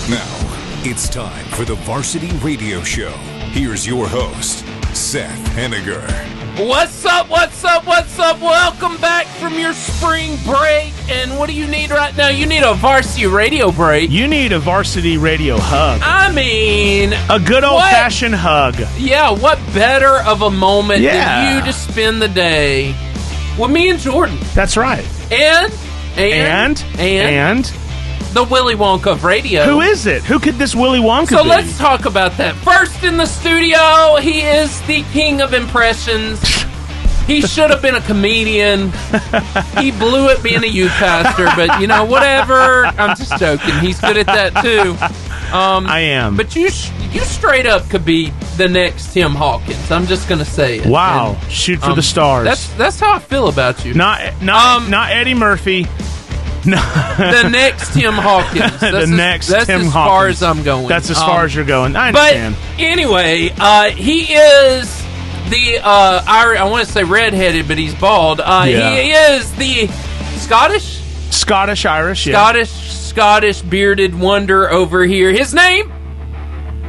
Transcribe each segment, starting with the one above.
Now, it's time for the Varsity Radio Show. Here's your host, Seth Henniger. What's up, what's up, what's up? Welcome back from your spring break. And what do you need right now? You need a Varsity Radio break. You need a Varsity Radio hug. I mean... a good old-fashioned hug. Yeah, what better of a moment than you to spend the day with me and Jordan. That's right. And the Willy Wonka of radio. Who is it? Who could this Willy Wonka be? So let's talk about that. First in the studio, he is the king of impressions. He should have been a comedian. He blew it being a youth pastor, but, you know, whatever. I'm just joking. He's good at that, too. I am. But you straight up could be the next Tim Hawkins. I'm just going to say it. Wow. And, shoot for the stars. That's how I feel about you. Not Eddie Murphy. No. The next Tim Hawkins. That's as far as I'm going. That's as far as you're going. I understand. But anyway, he is the I want to say redheaded, but he's bald. He is the Scottish bearded wonder over here. His name,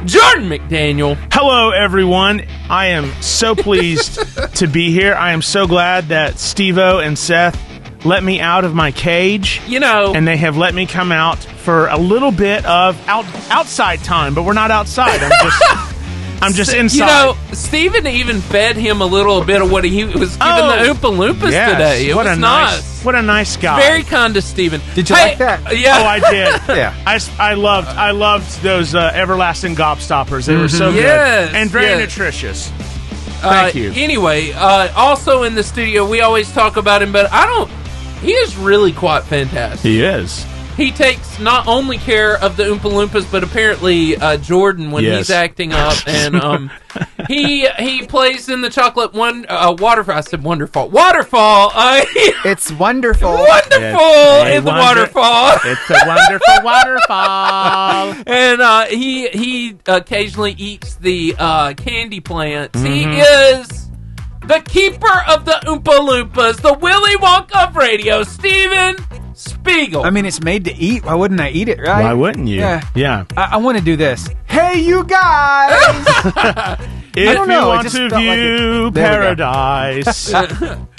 Jordan McDaniel. Hello, everyone. I am so pleased to be here. I am so glad that Steve-O and Seth let me out of my cage, and they have let me come out for a little bit of outside time, but we're not outside. I'm just inside. Steven even fed him a little bit of what he was giving the Oompa Loompas today. It was nice. What a nice guy. Very kind to Steven. Did you like that? Yeah. Oh, I did. Yeah. I loved those everlasting gobstoppers. They were so good and very nutritious. Thank you. Anyway, also in the studio, we always talk about him, but he is really quite fantastic. He is. He takes not only care of the Oompa Loompas, but apparently Jordan when he's acting up, and he plays in the chocolate waterfall. I said wonderful waterfall. It's wonderful. Wonderful in the waterfall. It's a wonderful waterfall. And he occasionally eats the candy plants. Mm-hmm. He is the keeper of the Oompa Loompas, the Willy Wonka of radio, Steven Spiegel. I mean, it's made to eat. Why wouldn't I eat it, right? Why wouldn't you? Yeah. I want to do this. Hey, you guys! If you want to view paradise,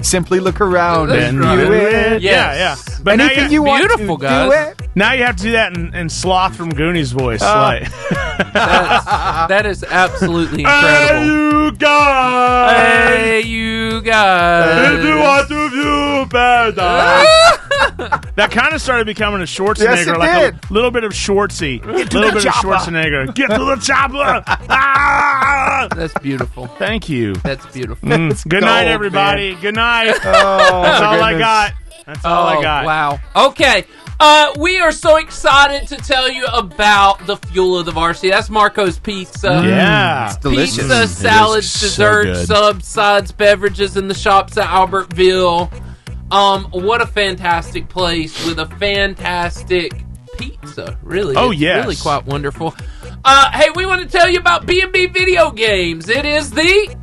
simply look around and view it. Yeah. But anything you want to do it. Now you have to do that in Sloth from Goonies' voice. That is absolutely incredible. Hey, you guys. If you want to view paradise. That kind of started becoming a Schwarzenegger, a little bit of Schwartzy. A little bit of Schwarzenegger. Get to the chopper. That's beautiful. Thank you. That's beautiful. Good night, everybody. Man. Good night. That's all I got. That's all I got. Wow. Okay. We are so excited to tell you about the fuel of the varsity. That's Marco's Pizza. Yeah. It's delicious. Pizza, salads, desserts, subs, sides, beverages in the shops at Albertville. What a fantastic place with a fantastic pizza. Really. Oh, it's yes. really quite wonderful. Hey, we want to tell you about B&B Video Games. It is the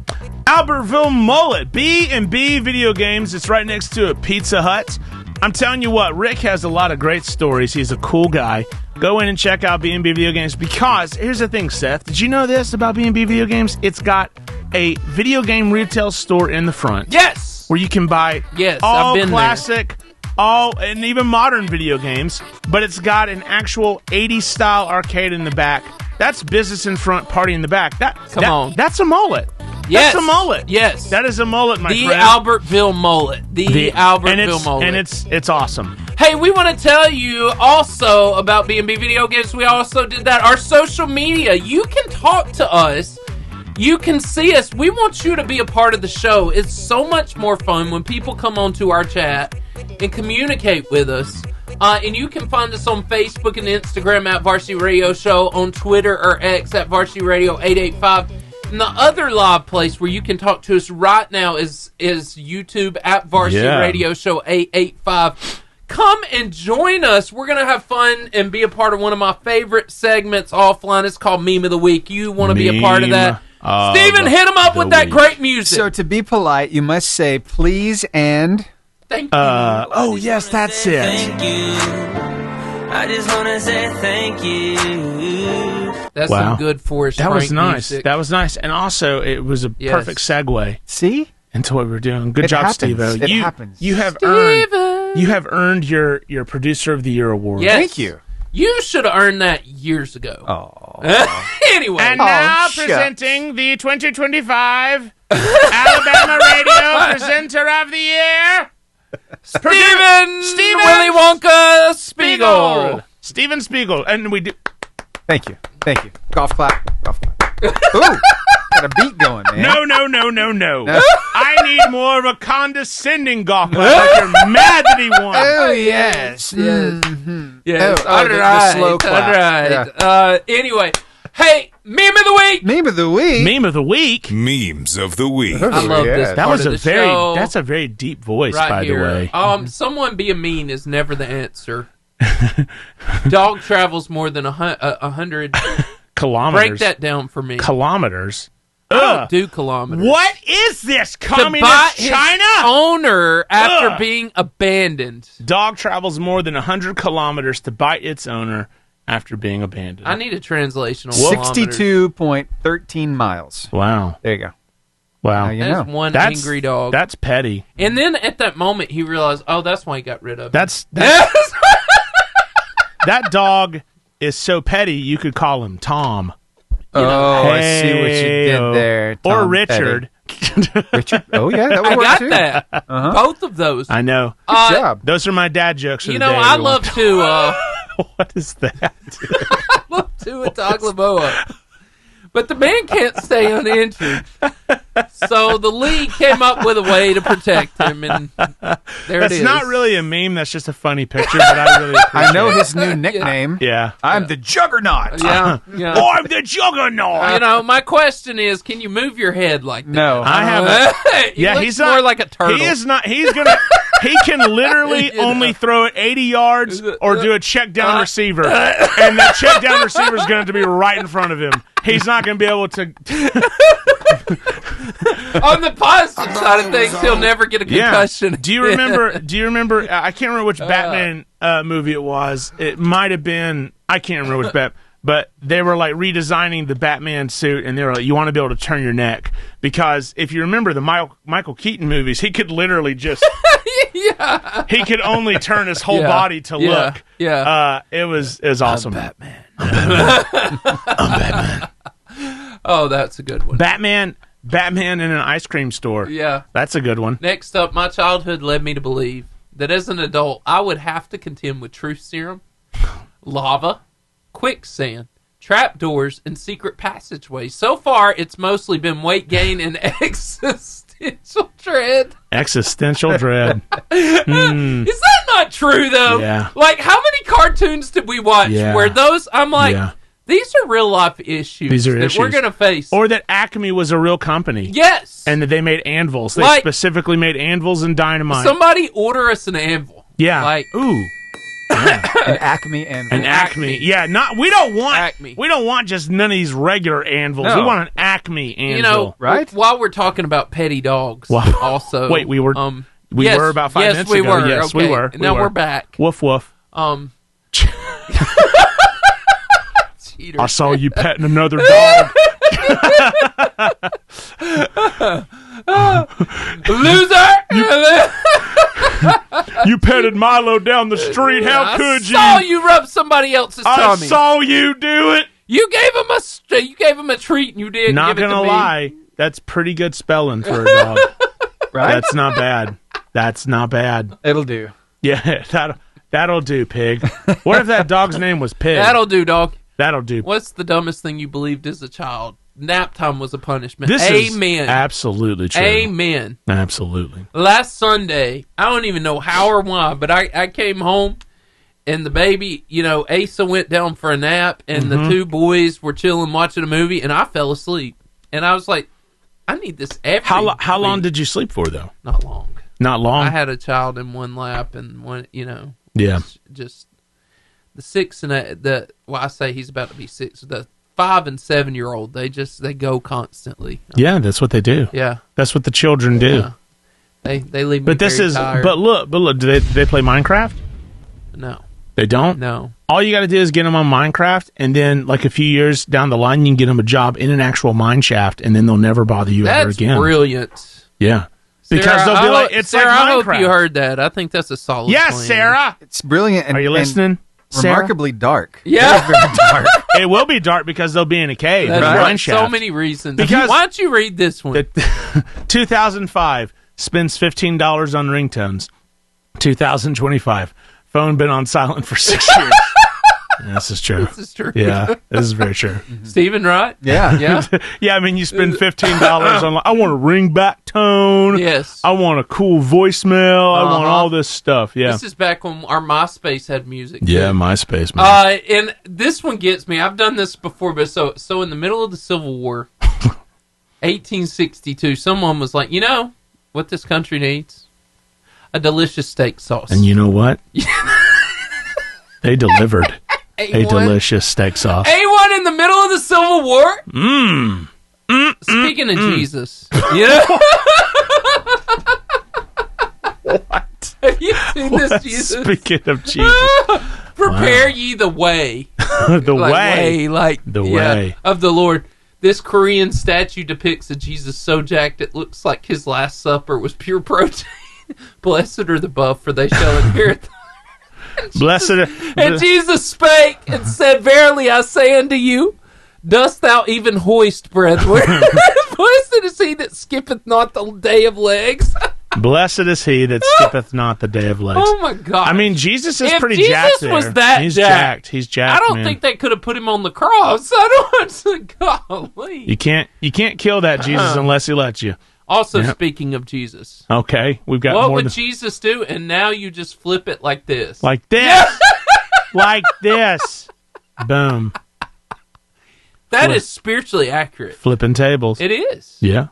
Albertville Mullet. B&B Video Games. It's right next to a Pizza Hut. I'm telling you what, Rick has a lot of great stories. He's a cool guy. Go in and check out B&B Video Games because, here's the thing, Seth. Did you know this about B&B Video Games? It's got a video game retail store in the front. Yes! Where you can buy I've been classic, and even modern video games, but it's got an actual 80s style arcade in the back. That's business in front, party in the back. Come on. That's a mullet. Yes. That's a mullet. Yes. That is a mullet, my friend. The Albertville mullet. The Albertville mullet. And it's awesome. Hey, we want to tell you also about B&B Video Games. We also did that. Our social media. You can talk to us. You can see us. We want you to be a part of the show. It's so much more fun when people come onto our chat and communicate with us. And you can find us on Facebook and Instagram at Varsity Radio Show, on Twitter or X at Varsity Radio 885. And the other live place where you can talk to us right now is YouTube at Varsity Radio Show 885. Come and join us. We're going to have fun and be a part of one of my favorite segments offline. It's called Meme of the Week. You want to be a part of that? Steven, hit him up with that great music. So to be polite, you must say please and... Thank you. Yes, that's it. Thank you. I just wanna say thank you. That's some good Forrest That Frank was nice. music. That was nice. And also, it was a perfect segue. See? Into what we were doing. Good job, Steve-O. It happens. You have earned your Producer of the Year award. Yes. Thank you. You should have earned that years ago. Oh. Anyway. And now presenting the 2025 Alabama Radio Presenter of the Year, Steven Willy Wonka Spiegel. Steven Spiegel. And we do. Thank you. Golf clap. Ooh. Got a beat going, man. No. I need more of a condescending golf clap. Like you're mad that he won. Oh, yes. Mm-hmm. Yes. All the right. slow clap. All right. Yeah. Anyway. Hey, meme of the week. Meme of the week. Memes of the week. I love this. That part was of the show. That's a very deep voice, right by here. the way. Someone being mean is never the answer. Dog travels more than 100 kilometers. Break that down for me. Kilometers. I don't do kilometers. What is this? Communist to bite China? His owner after being abandoned. Dog travels more than 100 kilometers to bite its owner after being abandoned. I need a translation on 62.13 miles. Wow. There you go. Wow. Now you That's know. one angry dog. That's petty. And then at that moment, he realized, oh, that's why he got rid of him. That's that dog is so petty, you could call him Tom. I see what you did there. Tom or Richard. Richard? Oh, yeah, that would I work got too. that. Uh-huh. Both of those. I know. Good job. Those are my dad jokes for You the know, day, I everyone. love to... What is that? I love to at Tagliaboa. But the man can't stay uninjured. So the league came up with a way to protect him, and there it is. That's not really a meme. That's just a funny picture, but I really appreciate I know his new nickname. Yeah. I'm the Juggernaut. Yeah. I'm the Juggernaut. You know, my question is, can you move your head like that? No. I have. He looks he's not more like a turtle. He is not. He's gonna. He can literally only throw it 80 yards or do a check down receiver, and that check down receiver is going to be right in front of him. He's not going to be able to. On the positive side of things, he'll never get a concussion. Do you remember? I can't remember which Batman movie it was. It might have been. I can't remember which Batman. But they were like redesigning the Batman suit, and they were like, "You want to be able to turn your neck because if you remember the Michael Keaton movies, he could literally just he could only turn his whole body to look. Yeah, it was awesome. Batman. I'm Batman. Oh, that's a good one. Batman in an ice cream store. Yeah, that's a good one. Next up, my childhood led me to believe that as an adult, I would have to contend with truth serum, lava, quicksand, trapdoors, and secret passageways. So far, it's mostly been weight gain and existential dread. Existential dread. Is that not true, though? Yeah. Like, how many cartoons did we watch where those, I'm like, these are real life issues that we're going to face. Or that Acme was a real company. Yes. And that they made anvils. They specifically made anvils and dynamite. Somebody order us an anvil. Yeah. Like, ooh. Yeah. An Acme anvil. An Acme. Yeah, we don't want just none of these regular anvils. No. We want an Acme anvil. You know, right? While we're talking about petty dogs, also. Wait, we were were about 5 minutes ago. Were. Yes, okay. we were. Now we're back. Woof woof. I saw you petting another dog. Loser! You petted Milo down the street. How could you? I saw you rub somebody else's tummy. I saw you do it. You gave him a treat, and you didn't. Not give it gonna to lie, me. that's pretty good spelling for a dog. Right? That's not bad. That's not bad. It'll do. Yeah, that'll do, Pig. What if that dog's name was Pig? That'll do, dog. That'll do. What's the dumbest thing you believed as a child? Nap time was a punishment. This Amen. is absolutely true. Amen. Absolutely. Last Sunday, I don't even know how or why, but I came home, and the baby, Asa went down for a nap, and the two boys were chilling watching a movie, and I fell asleep. And I was like, I need this every How long did you sleep for, though? Not long. Not long? I had a child in one lap, and one, Yeah. Just the 6 and I say he's about to be 6. The 5 and 7 year old, they go constantly. Yeah, that's what they do. Yeah, that's what the children do. Yeah. They leave me very tired. But look, do they play Minecraft? No, they don't. No, All you got to do is get them on Minecraft, and then like a few years down the line, you can get them a job in an actual mine shaft, and then they'll never bother you ever again. That's brilliant. Yeah. Because Sarah, they'll be like, it's Sarah, like I Minecraft. hope you heard that. I think that's a solid Yes, plan. Sarah. It's brilliant. And, Are you listening? and remarkably dark. Yeah. It is very dark. It will be dark because they'll be in a cave. That's in a right. mine shaft. So many reasons. Because- Why don't you read this one? 2005 spends $15 on ringtones. 2025 phone been on silent for 6 years. Yeah, this is true. This is true. Yeah, this is very true. Stephen, right? Yeah. Yeah. Yeah, I mean, you spend $15 on. I want a ringback tone. Yes. I want a cool voicemail. I want Uh-huh. all this stuff. Yeah. This is back when our MySpace had music. Yeah, MySpace, man. And this one gets me. I've done this before, but so in the middle of the Civil War, 1862, someone was like, you know what this country needs? A delicious steak sauce. And you know what? They delivered a A1. delicious steak sauce. A1 in the middle of the Civil War? Speaking of Jesus, you know? What? Have you seen this, Jesus? Speaking of Jesus. Prepare ye the way. The way. The way. Of the Lord. This Korean statue depicts a Jesus so jacked it looks like his last supper was pure protein. Blessed are the buff, for they shall inherit. Blessed. And Jesus spake and said, Verily I say unto you, dost thou even hoist, brethren? Blessed is he that skippeth not the day of legs. Blessed is he that skippeth not the day of legs. Oh my God! I mean, Jesus is if pretty Jesus jacked there. was that He's jacked, He's jacked. I don't man. think they could have put him on the cross. I don't. Golly. You can't kill that Jesus unless he lets you. Also, Yeah. speaking of Jesus, Okay, we've got what more would than Jesus do? And now you just flip it like this. like this, like this. Boom, That is spiritually accurate. flipping tables. It is. Yeah,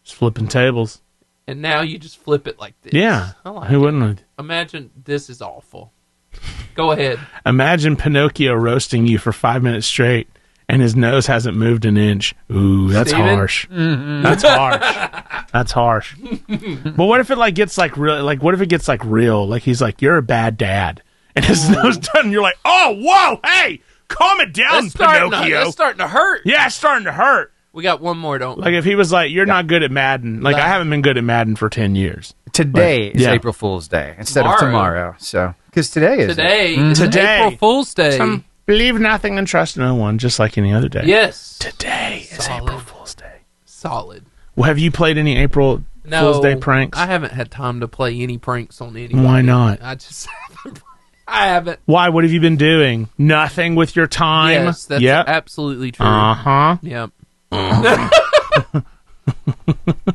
just flipping tables. And now you just flip it like this. Yeah, I like who it. wouldn't? Imagine this is awful. Go ahead. Imagine Pinocchio roasting you for 5 minutes straight, and his nose hasn't moved an inch. Ooh, that's Steven? harsh. That's harsh. That's harsh. But what if it gets real? Like, what if it gets real? Like he's like, you're a bad dad, and his nose done. And you're like, oh, whoa, hey, calm it down, Pinocchio. That's starting to hurt. Yeah, it's starting to hurt. We got one more, don't we? Like if he was like, you're not good at Madden. Like I haven't been good at Madden for 10 years. Today is Yeah. April Fool's Day instead of Tomorrow. tomorrow. So, because today is Today it. is Today. April Fool's Day. Believe nothing and trust no one, just like any other day. Yes. Today is Solid. April Fool's Day. Solid. Well, have you played any April No, Fool's Day pranks? I haven't had time to play any pranks on anybody. Why not? I just haven't. I haven't. Why? What have you been doing? Nothing with your time? Yes, that's Yep. absolutely true. Uh-huh. Yep.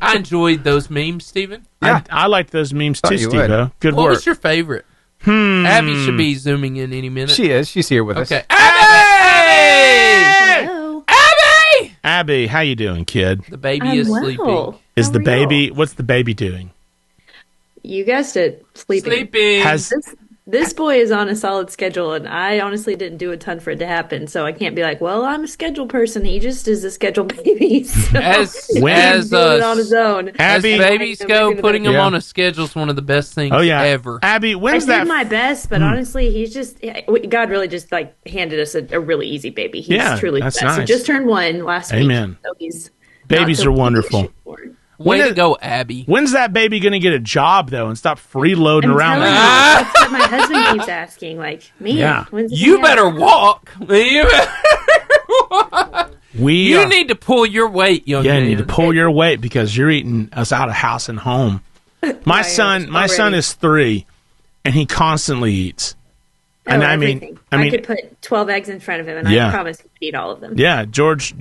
I enjoyed those memes, Stephen. Yeah. I liked those memes too, Thought you would. Steve-O. Good What work. was your favorite? Abby should be zooming in any minute. She is. She's here with us. Okay. Abby! Hello. Abby! Abby, how you doing, kid? The baby I'm is well. sleeping. Is How the are baby, you? what's the baby doing? You guessed it. Sleeping. Sleeping. Has This boy is on a solid schedule, and I honestly didn't do a ton for it to happen, so I can't be like, well, I'm a schedule person. He just is a schedule baby. So As he's doing it on his own. As Abby- babies So go, maybe the putting them Yeah. on a schedule is one of the best things Oh yeah. ever. Abby, I when's did that? my best, but honestly, he's just God really just handed us a really easy baby. He's Yeah, truly that's the best. nice. He just turned 1 last Amen. week. So he's Babies not are so wonderful. shitborn. Way When to is- go, Abby. When's that baby going to get a job though and stop freeloading I'm around? telling you, the that's what my husband keeps asking. Like, man, Yeah. when's it You gonna better happen? walk. You We are- need to pull your weight, young Yeah, man. you need to pull your weight because you're eating us out of house and home. My son already. is 3, and he constantly eats. And Oh, I mean, everything. I mean, could put 12 eggs in front of him, and Yeah. I promise he would eat all of them. yeah, George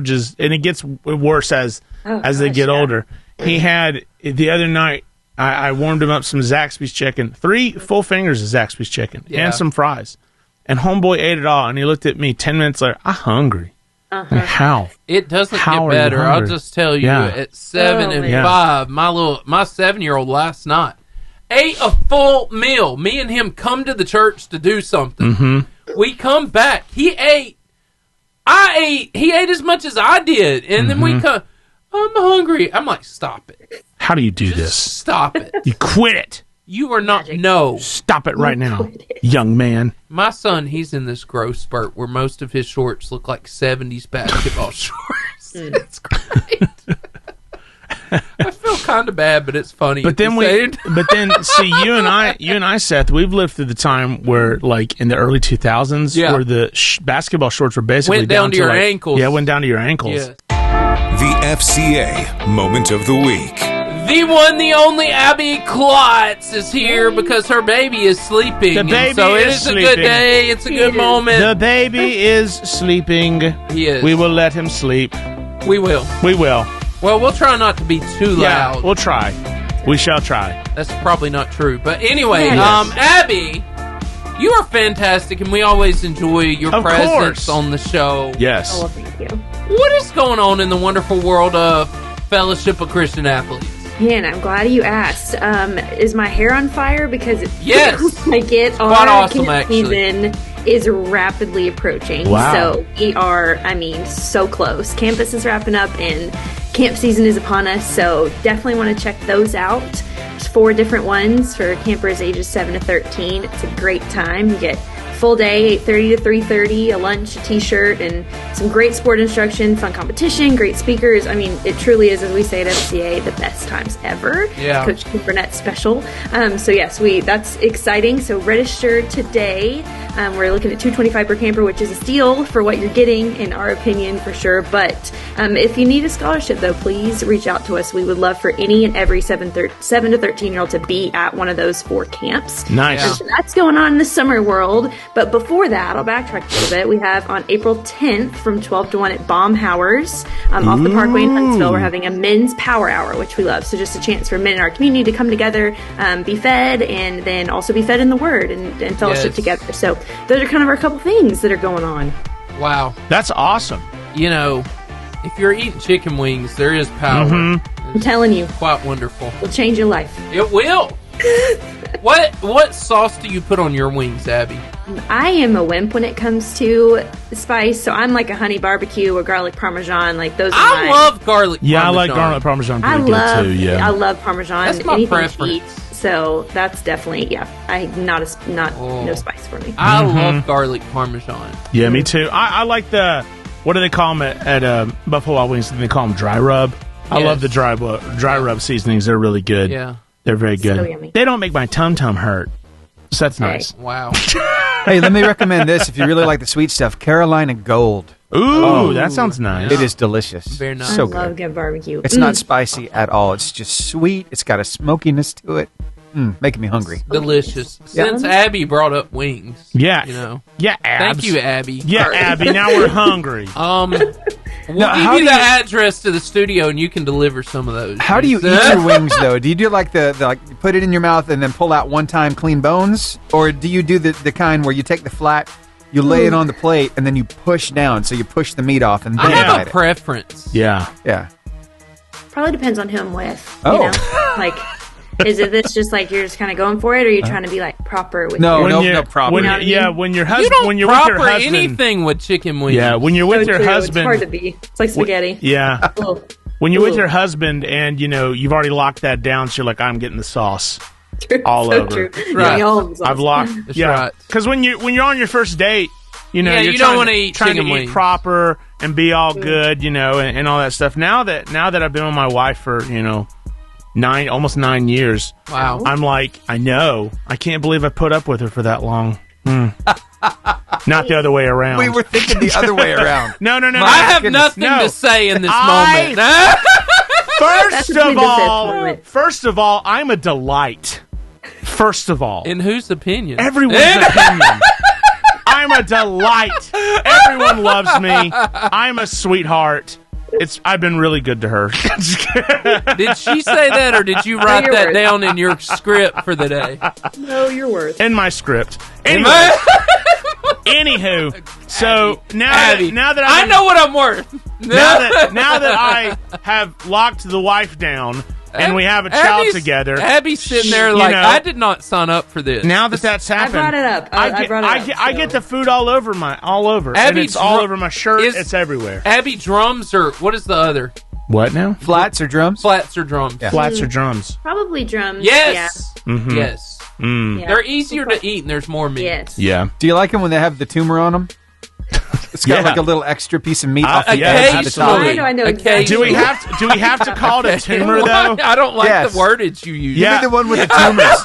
is, and it gets worse as they gosh, get yeah. older. He had the other night. I warmed him up some Zaxby's chicken, 3 full fingers of Zaxby's chicken, Yeah. and some fries. And homeboy ate it all, and he looked at me 10 minutes later. I'm hungry. Like, how? It doesn't How are get you better. I'll hungry? just tell you, Yeah. at 7 Oh, and man. 5, my 7-year-old last night ate a full meal. Me and him come to the church to do something. Mm-hmm. We come back. He ate. He ate as much as I did, and then Mm-hmm. we come. I'm hungry. I'm like, stop it. How do you do Just this? stop it. You quit it. You are not. Magic. No. Stop it right now, young man. My son, he's in this growth spurt where most of his shorts look like 70s basketball shorts. It's great. I feel kind of bad, but it's funny. But then see, you and I, Seth, we've lived through the time where, like, in the early 2000s, where the basketball shorts were basically went down to your ankles. Yeah, went down to your ankles. Yes. The FCA Moment of the Week. The one, the only Abbie Klotz is here because her baby is sleeping. The baby so it is is sleeping. a good day. It's a good moment. The baby is sleeping. He is. We will let him sleep. We will. We will. Well, we'll try not to be too loud. Yeah, we'll try. We shall try. That's probably not true. But anyway, Yes. Abbie, you are fantastic, and we always enjoy your Of presence course. on the show. Yes. Oh, well, thank you. What is going on in the wonderful world of Fellowship of Christian Athletes? Man, I'm glad you asked. Is my hair on fire? Because it Yes. feels like it. quite Our awesome, camp actually. season is rapidly approaching. Wow. So we are, so close. Campus is wrapping up and camp season is upon us. So definitely want to check those out. There's 4 different ones for campers ages 7 to 13. It's a great time. You get full day, 8:30 to 3:30, a lunch, a t-shirt, and some great sport instruction, fun competition, great speakers. I mean, it truly is, as we say at FCA, the best times ever. Yeah. Coach Burnett special. So yes, that's exciting. So register today. We're looking at $225 per camper, which is a steal for what you're getting, in our opinion, for sure. But if you need a scholarship, though, please reach out to us. We would love for any and every 7 to 13-year-old to be at one of those 4 camps. Nice. Yeah. So that's going on in the summer world. But before that, I'll backtrack a little bit. We have on April 10th from 12 to 1 at Baumhauer's off the Parkway in Huntsville. We're having a men's power hour, which we love. So just a chance for men in our community to come together, be fed, and then also be fed in the Word and fellowship Yes. together. So those are kind of our couple things that are going on. Wow. That's awesome. You know, if you're eating chicken wings, there is power. I'm telling you, Quite wonderful. it'll change your life. It will. What sauce do you put on your wings, Abbie? I am a wimp when it comes to spice, so I'm like a honey barbecue or garlic parmesan. Like those are I mine. love garlic Yeah, Parmesan. I like garlic parmesan I pretty love, good too. Yeah. I love Parmesan. That's my anything preference. cheap. So that's definitely no spice for me. I love garlic Parmesan. Yeah, me too. I like the, what do they call them at Buffalo Wild Wings? They call them dry rub. I Yes. love the dry rub seasonings. They're really good. Yeah. They're very good. So yummy. They don't make my tum-tum hurt. So that's nice. Wow. Hey, let me recommend this if you really like the sweet stuff. Carolina Gold. Ooh, that sounds nice. It is delicious. Very nice. So I love good. good barbecue. It's not spicy at all. It's just sweet. It's got a smokiness to it. Making me hungry. Delicious. Since Abbie brought up wings. Yeah. You know. Yeah, abs. Thank you, Abbie. Yeah, Abbie. Now we're hungry. We'll how give do you the you- address to the studio, and you can deliver some of those. How do you eat your wings, though? Do you do like the like you put it in your mouth and then pull out one time clean bones? Or do you do the kind where you take the flat, you lay it on the plate, and then you push down, so you push the meat off and then I have bite a it? preference. Yeah. Yeah. Probably depends on who I'm with. Oh. You know? Like, is it this just like you're just kind of going for it, or are you trying to be like proper with No, your no problem. When, You know what I mean? yeah, when your You husband, don't when you're with proper your husband, anything with chicken wings. yeah, when you're with So your true. husband, It's hard to be. It's like spaghetti. yeah, Oh. when you're with Ooh. your husband and you've already locked that down, so you're like, I'm getting the sauce. All so over. True. Right. Yeah, all of them. I've locked. That's yeah, right. because when you're on your first date, you're Yeah, you don't trying wanna eat trying to chicken eat wings. proper and be all good, and all that stuff. Now that I've been with my wife for almost 9 years, Wow. I'm like, I know, I can't believe I put up with her for that long. Not the other way around. We were thinking the other way around. no. I have goodness. nothing No. to say in this I- moment. First That's of the all, fifth moment. I'm a delight. First of all, In whose opinion? everyone's opinion. I'm a delight. Everyone loves me. I'm a sweetheart. I've been really good to her. Did she say that, or did you write your that words. down in your script for the day? No, you're worth. In my script. Anyway, anywho, so now Abbie, that I know what I'm worth. now that I have locked the wife down and we have a child Abbie's- together, Abbie's sitting there you like, know, I did not sign up for this. now that's happened, brought it up. I brought it up, I get the food all over and Abby it's all drum- over my shirt. is- It's everywhere. Abbie drums, or what is the other? What now? Flats or drums? Flats or drums? Yeah. Flats or drums? Probably drums. Yes. Yeah. Mm-hmm. Yes. Mm. Yeah. They're easier to eat and there's more meat. Yes. Yeah. Do you like them when they have the tumor on them? It's got like a little extra piece of meat off the edge at the top. Why do I know exactly? Do we have to call it a tumor though? I don't like Yes. the wordage you use. Yeah. Give me the one with the tumors.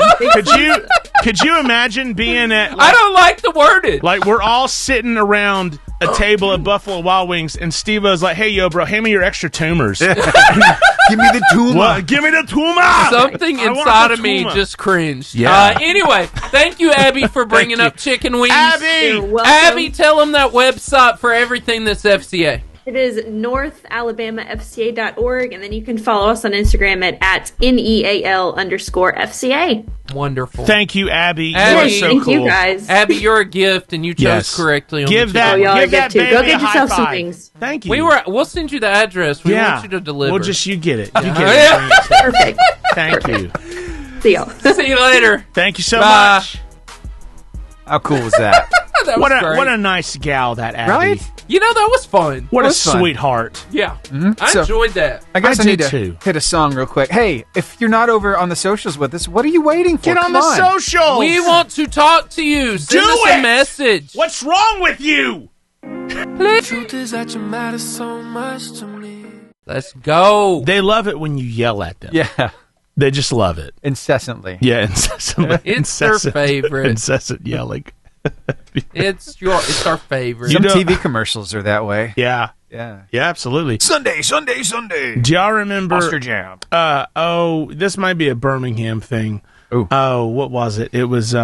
Could you imagine being at I don't like the wordage. like we're all sitting around a table at Buffalo Wild Wings and Steve-O's like, "Hey yo bro, hand me your extra tumors." Give me the tumor. What? Give me the tumor. Something I want inside the of me tumor. just cringed. Yeah. Anyway, thank you, Abbie, for bringing Thank up chicken wings. Abbie! You're welcome. Abbie, tell them that website for everything that's FCA. It is northalabamafca.org, and then you can follow us on Instagram at NEAL_FCA. Wonderful. Thank you, Abbie. Abbie. You are Yes, so thank cool. you guys. Abbie, you're a gift, and you chose Yes. correctly. On Give the that. Oh, y'all are give good that too. baby Go a get high yourself some five. wings. Thank you. We'll send you the address. We want you to deliver. Well, just you get it. You Yeah. get it. Yeah. Bring it to- Perfect. Thank you. See y'all. See you later. Thank you so Bye. much. How cool was that? That was great. What a nice gal that Abbie. Right? You know, that was fun. What a was fun. sweetheart. Yeah. I So- enjoyed that. I guess I I need did to too. hit a song real quick. Hey, if you're not over on the socials with us, what are you waiting for? Get on Come the socials. We want to talk to you. Send Do us it. a message. What's wrong with you? Truth is that you matter so much to me. Let's go. They love it when you yell at them. Yeah, They just love it. incessantly. Yeah, incessant. It's their favorite. Incessant yelling. It's our favorite. You Some know- TV commercials are that way. Yeah. Yeah. Yeah, absolutely. Sunday. Do y'all remember? Oster Jam. This might be a Birmingham thing. Ooh. Oh, what was it? It was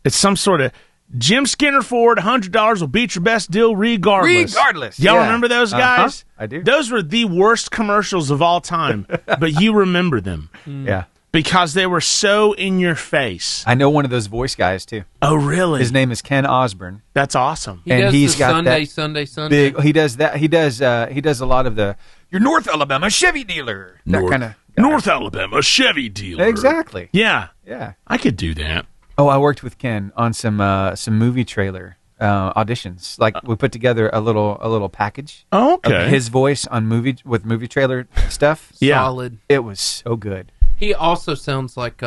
it's some sort of Jim Skinner Ford. $100 will beat your best deal regardless. Y'all Yeah. remember those guys? I do. Those were the worst commercials of all time, but you remember them Yeah. because they were so in your face. I know one of those voice guys too. Oh, really? His name is Ken Osborne. That's awesome. He and does he's the got Sunday, that Sunday. Big. He does that. He does a lot of the your North Alabama Chevy dealer. That kind of North Alabama Chevy dealer. Exactly. Yeah, Yeah. I could do that. Oh, I worked with Ken on some movie trailer auditions. Like we put together a little package Oh, of okay. his voice on movie trailer stuff. Yeah. Solid. It was so good. He also sounds like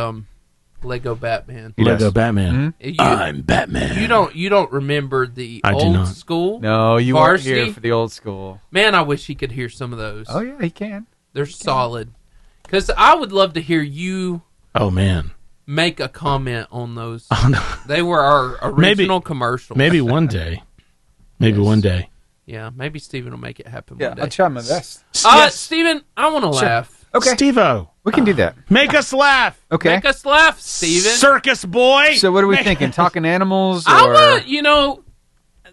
Lego Batman. He Lego does. Batman. You- I'm Batman. You don't remember the I do old not. school? No, you weren't Varsity? here for the old school. Man, I wish he could hear some of those. Oh yeah, he can. They're solid. Because I would love to hear you Oh man. make a comment on those. Oh, no. They were our original commercials. Maybe one day. Maybe Yes. one day. Yeah, maybe Steven will make it happen Yeah, one day. I'll try my best. Yes. Steven, I want to laugh. Okay, Steve-O, we can do that. make us laugh. Okay. Make us laugh, Steven. Circus boy. So what are we thinking? Talking animals? Or... I want,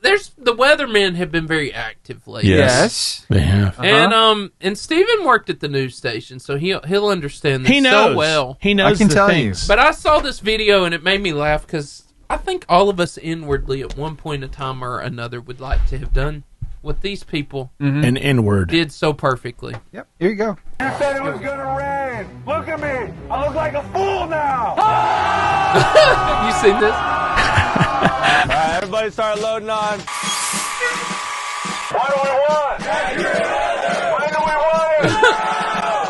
there's the weathermen have been very active lately. Yes. They have. And Steven worked at the news station, so he'll understand this He knows. so well. He knows I can the tell things. But I saw this video and it made me laugh because I think all of us inwardly at one point in time or another would like to have done what these people An N-word. did so perfectly. Yep. Here you go. You said it was gonna rain. Look at me. I look like a fool now. You seen this? All right, everybody start loading on. What do we want? When do we want it?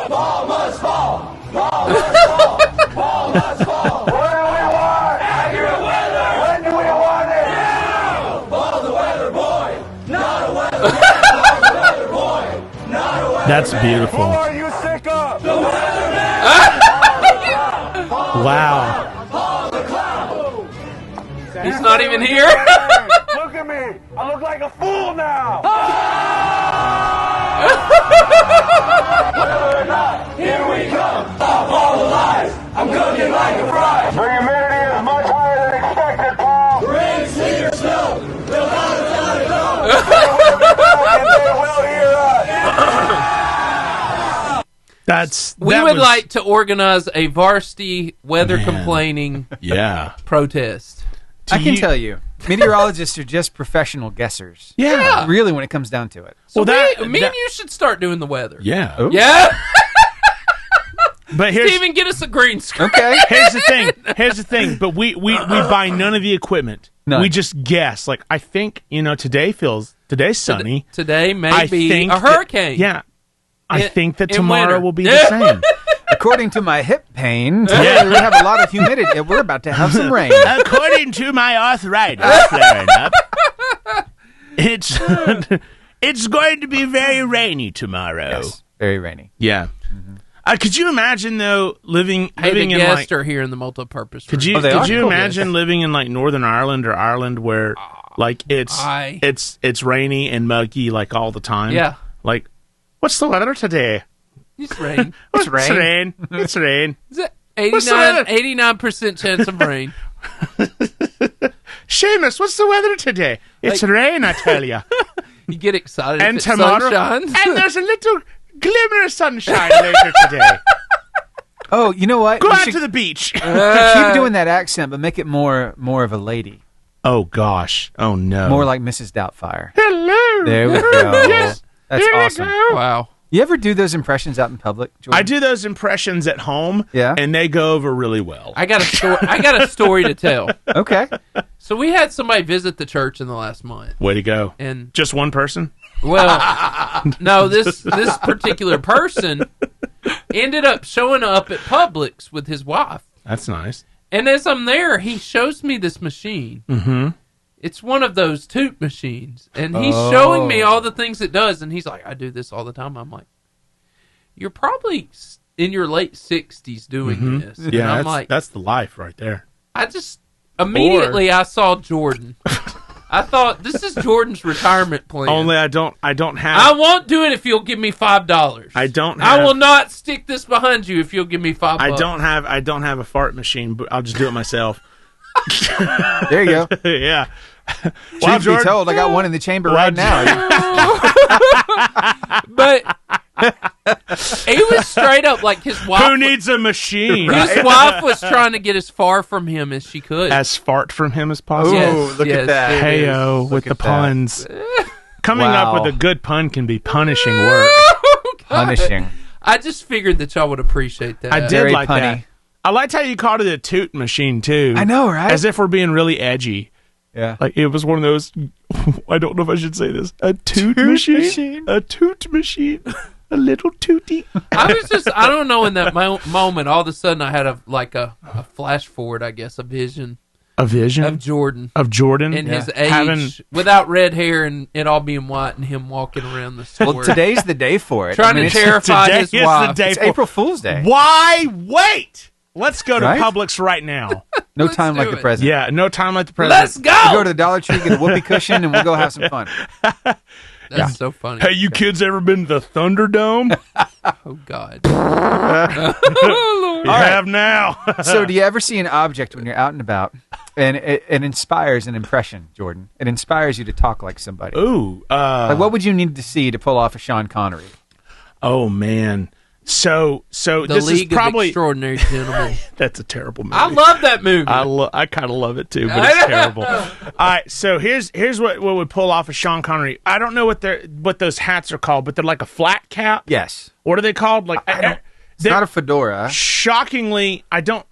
Ball must fall. Ball must fall. Ball must fall. What do we want? Accurate weather. When do we want it? Now. Ball the weather boy. Not a weather boy. Ball the weather boy. Not a weather. That's Who beautiful. are you sick of? The weatherman. Wow. He's not even here. Look at me. I look like a fool now. Whether or not, here we come. Stop all the lies. I'm cooking like a fry. The humidity is much higher than expected, Paul. Rain, sleet, or snow. They'll not it go. They will be back and they will hear us. We would like to organize a varsity weather Man. complaining Yeah. protest. I can tell you, meteorologists are just professional guessers. Yeah. Really, when it comes down to it. So Well, me and you should start doing the weather. Yeah. Ooh. Yeah. But here's Steven, get us a green screen. Okay. here's the thing. But we buy none of the equipment. None. We just guess. Like I think today feels Today's sunny. Today may be a hurricane. I think that in tomorrow winter. will be the same. According to my hip pain, today we have a lot of humidity. We're about to have some rain. According to my arthritis flaring up, it's going to be very rainy tomorrow. Yes, very rainy. Yeah. Could you imagine though living The in guests like? are here in the multi-purpose room. Could you imagine living in like Northern Ireland or Ireland where like it's rainy and muggy like all the time? Yeah. Like, what's the weather today? It's rain. It's rain. It's rain. Is it 89% chance of rain? Seamus, what's the weather today? It's rain, I tell you. You get excited And if tomorrow, sun shines. and there's a little glimmer of sunshine later today. Oh, you know what? Go You out should to the beach. keep doing that accent, but make it more of a lady. Oh gosh. Oh no. More like Mrs. Doubtfire. Hello. There we go. Yes. That's Here we awesome. go. Wow. You ever do those impressions out in public, Jordan? I do those impressions at home, Yeah. and they go over really well. I got a story to tell. Okay. So we had somebody visit the church in the last month. Way to go. And Just one person? well, no, this particular person ended up showing up at Publix with his wife. That's nice. And as I'm there, he shows me this machine. Mm-hmm. It's one of those toot machines. And he's showing me all the things it does. And he's like, I do this all the time. I'm like, you're probably in your late 60s doing this. And Yeah, I'm like, that's the life right there. I just, immediately I saw Jordan. I thought, this is Jordan's retirement plan. Only I don't have. I won't do it if you'll give me $5. I don't have. I will not stick this behind you if you'll give me $5. I don't have a fart machine, but I'll just do it myself. There you go. Yeah. Truth be told, I got one in the chamber right now. But he was straight up like his wife. Who needs a machine? His wife was trying to get as far from him as she could. As fart from him as possible. Yes, look at that. it is. Heyo, with the at that. puns. Coming up Wow. with a good pun can be punishing work. Punishing. I just figured that y'all would appreciate that. I did Very like punny. that. I liked how you called it a toot machine too. I know, right? As if we're being really edgy. Yeah. Like it was one of those. I don't know if I should say this. A toot machine. A toot machine. A little tootie. I was just, I don't know, in that moment, all of a sudden I had a flash forward, I guess, a vision A vision of Jordan. of Jordan And his age, having. without red hair and it all being white, and him walking around the store. Well, today's the day for it. Trying to it's, terrify today his is the wife. day it's for- April Fool's Day. Why wait? Let's go to Right? Publix right now. No Let's time do like the it. present. Yeah, no time like the president. Let's go! We'll go to the Dollar Tree, get a whoopee cushion, and we'll go have some fun. That's so funny. Hey, you kids ever been to the Thunderdome? Oh, God. You have now. So, do you ever see an object when you're out and about, and it inspires an impression, Jordan? It inspires you to talk like somebody. Ooh. Like, what would you need to see to pull off a Sean Connery? Oh, man. So The this League is probably... of Extraordinary Gentlemen. That's a terrible movie. I love that movie. I kind of love it too, but it's terrible. All right, so here's what would pull off a Sean Connery. I don't know what those hats are called, but they're like a flat cap. Yes. What are they called? Like It's not a fedora. Shockingly, I don't.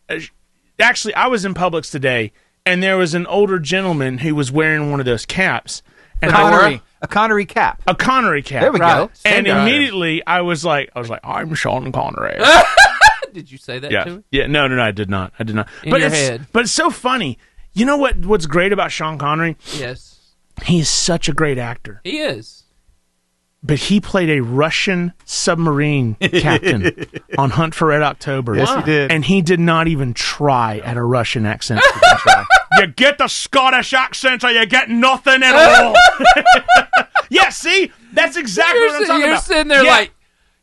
Actually, I was in Publix today, and there was an older gentleman who was wearing one of those caps. And A Connery cap. a Connery cap. There we Right. go. And Standard. immediately I was like, I'm Sean Connery. Did you say that Yeah, to him? yeah. No, I did not. I did not. In but your it's head. but it's so funny. You know what's great about Sean Connery? Yes. He's such a great actor. He is. But he played a Russian submarine captain on Hunt for Red October. Yes, he did. And he did not even try at a Russian accent. You get the Scottish accent or you get nothing at all. Yeah, see? That's exactly what I'm talking You're about. sitting there Yeah. like,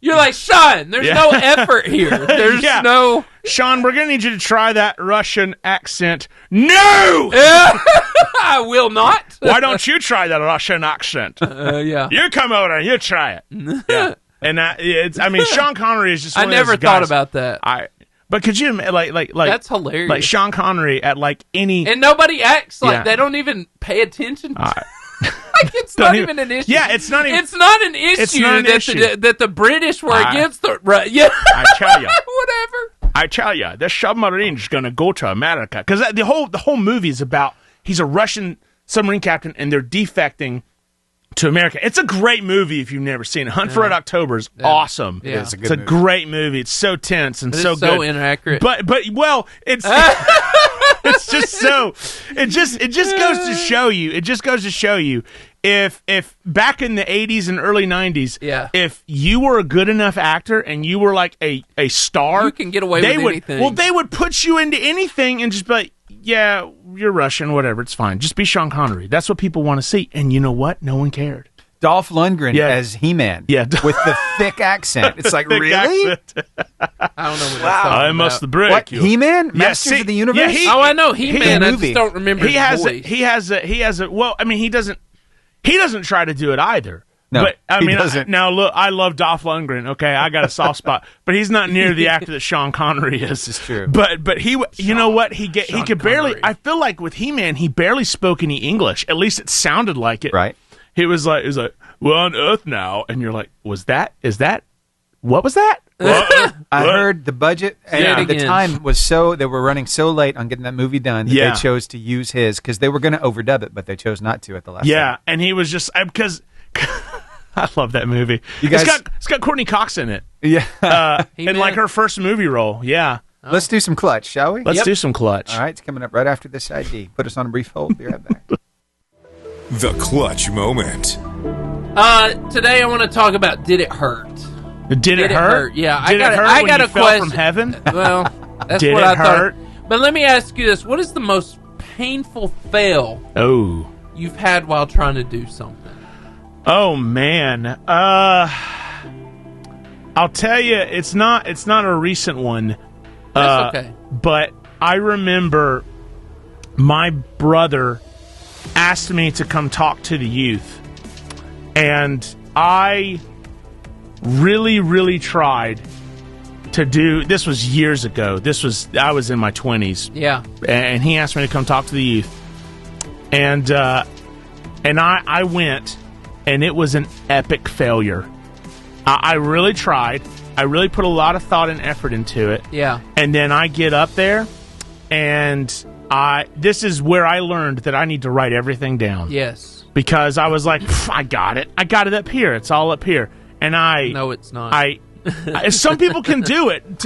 you're like, Sean, there's Yeah. no effort here. There's Yeah. no... Sean, we're going to need you to try that Russian accent. No! I will not. Why don't you try that Russian accent? Yeah. You come over and you try it. Yeah. And Sean Connery is just I one of never those thought guys. about that. But could you like That's hilarious. like Sean Connery at like any And nobody acts like Yeah. they don't even pay attention to like it's Don't not even- even an issue. Yeah, it's not even- It's not an issue, It's not an that, issue. that the British were I- against the right. Yeah. I tell you. Whatever. I tell you, this submarine's going to go to America because the whole movie is about he's a Russian submarine captain and they're defecting to America. It's a great movie if you've never seen it. Hunt for Red October is awesome. Yeah. It's a good It's a movie. great movie. It's so tense and so so good. inaccurate. But well, it's it's just so it just goes to show you. It just goes to show you if back in the 80s and early 90s, if you were a good enough actor and you were like a star, you can get away with anything. Well, they would put you into anything and just be like, yeah, you're Russian, whatever, it's fine. Just be Sean Connery. That's what people want to see. And you know what? No one cared. Dolph Lundgren as He-Man. Yeah. With the thick accent. It's like, really? I don't know what that's I must break What? you. He-Man? Masters of the Universe? Yeah, I know He-Man. I just don't remember his voice. He has a. Well, I mean, he doesn't try to do it either. No, but I mean, he doesn't. now look, I love Dolph Lundgren. Okay, I got a soft spot, but he's not near the actor that Sean Connery is. This is true. But he, you know what? He could barely. Connery. I feel like with He-Man, he barely spoke any English. At least it sounded like it. Right. It was like, we're on Earth now, and you're like, is that? What was that? I heard the budget and the time was they were running so late on getting that movie done that they chose to use his because they were going to overdub it, but they chose not to at the last second. And he was just because I love that movie. You guys, it's got Courtney Cox in it. Yeah, in like her first movie role. Yeah. Let's do some Clutch, shall we? Let's do some Clutch. All right, it's coming up right after this ID. Put us on a brief hold. Be right back. The Clutch Moment. Today I want to talk about Did It Hurt? Did it hurt? Yeah, Did it hurt I when got you a fell question. from heaven? Well, that's Did what it I thought. hurt? But let me ask you this: what is the most painful fail you've had while trying to do something? Oh man, I'll tell you, it's not a recent one. That's okay. But I remember my brother asked me to come talk to the youth, and I really, really tried to do. This was years ago. I was in my 20s. Yeah. And he asked me to come talk to the youth, and I went, and it was an epic failure. I really tried. I really put a lot of thought and effort into it. Yeah. And then I get up there, and this is where I learned that I need to write everything down. Yes. Because I was like, I got it. I got it up here. It's all up here. And No, it's not. Some people can do it.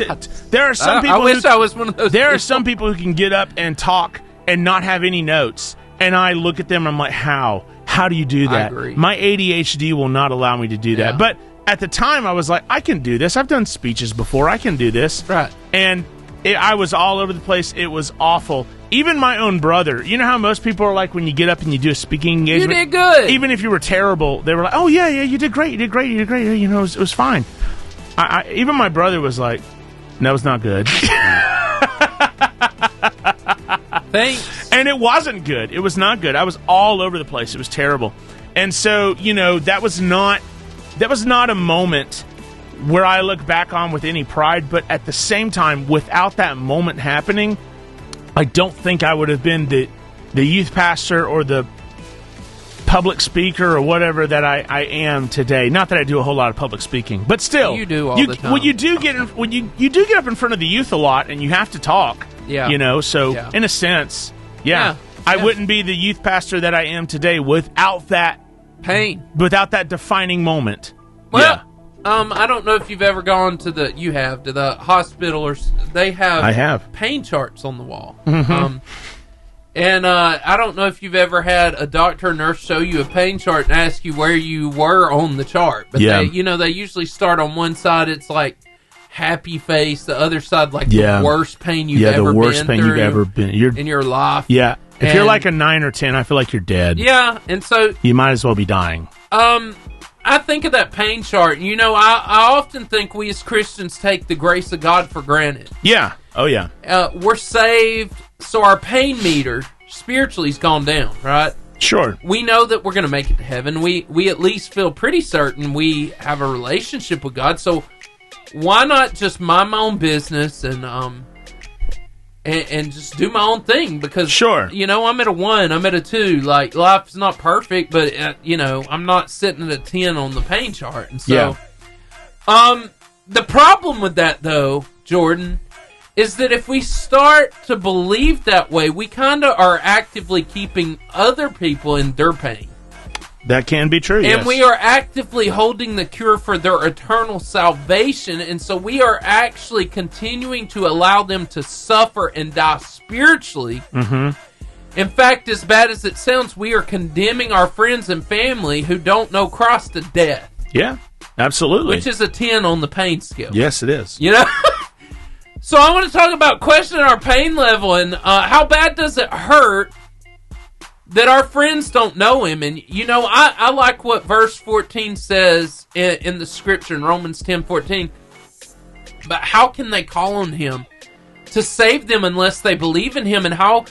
There are some people. I wish I was one of those. There are some people who can get up and talk and not have any notes. And I look at them and I'm like, how? How do you do that? I agree. My ADHD will not allow me to do that. But at the time, I was like, I can do this. I've done speeches before. I can do this. Right. And I was all over the place. It was awful. Even my own brother. You know how most people are like when you get up and you do a speaking engagement? You did good. Even if you were terrible, they were like, oh, yeah, you did great. You did great. You did great. You know, it was fine. Even my brother was like, no, it's not good. Thanks. And it wasn't good. It was not good. I was all over the place. It was terrible. And so, you know, that was not a moment where I look back on with any pride, but at the same time, without that moment happening, I don't think I would have been the youth pastor or the public speaker or whatever that I am today. Not that I do a whole lot of public speaking, but still, you do all the time. When you do get up in front of the youth a lot and you have to talk, you know. So in a sense, I wouldn't be the youth pastor that I am today without that pain, without that defining moment. Well, I don't know if you've ever gone to the hospital or they have. I have pain charts on the wall. Mm-hmm. And I don't know if you've ever had a doctor or nurse show you a pain chart and ask you where you were on the chart. But they usually start on one side, it's like happy face, the other side like the worst pain you've ever been through. Yeah, the worst pain you've ever been in your life. Yeah. If you're like a 9 or 10, I feel like you're dead. Yeah, and so you might as well be dying. I think of that pain chart, and I often think we as Christians take the grace of God for granted. Yeah. Oh, yeah. We're saved, so our pain meter spiritually's gone down, right? Sure. We know that we're going to make it to heaven. We at least feel pretty certain we have a relationship with God. So why not just mind my own business and just do my own thing? Because I'm at a 1, I'm at a 2. Like, life's not perfect, but I'm not sitting at a 10 on the pain chart. And so, the problem with that, though, Jordan, is that if we start to believe that way, we kind of are actively keeping other people in their pain. That can be true, and yes. we are actively holding the cure for their eternal salvation, and so we are actually continuing to allow them to suffer and die spiritually. Mm-hmm. In fact, as bad as it sounds, we are condemning our friends and family who don't know Christ to death. Yeah, absolutely. Which is a 10 on the pain scale. Yes, it is. You know? So I want to talk about questioning our pain level and how bad does it hurt that our friends don't know him. And, you know, I like what verse 14 says in the scripture in Romans 10:14. But how can they call on him to save them unless they believe in him? And how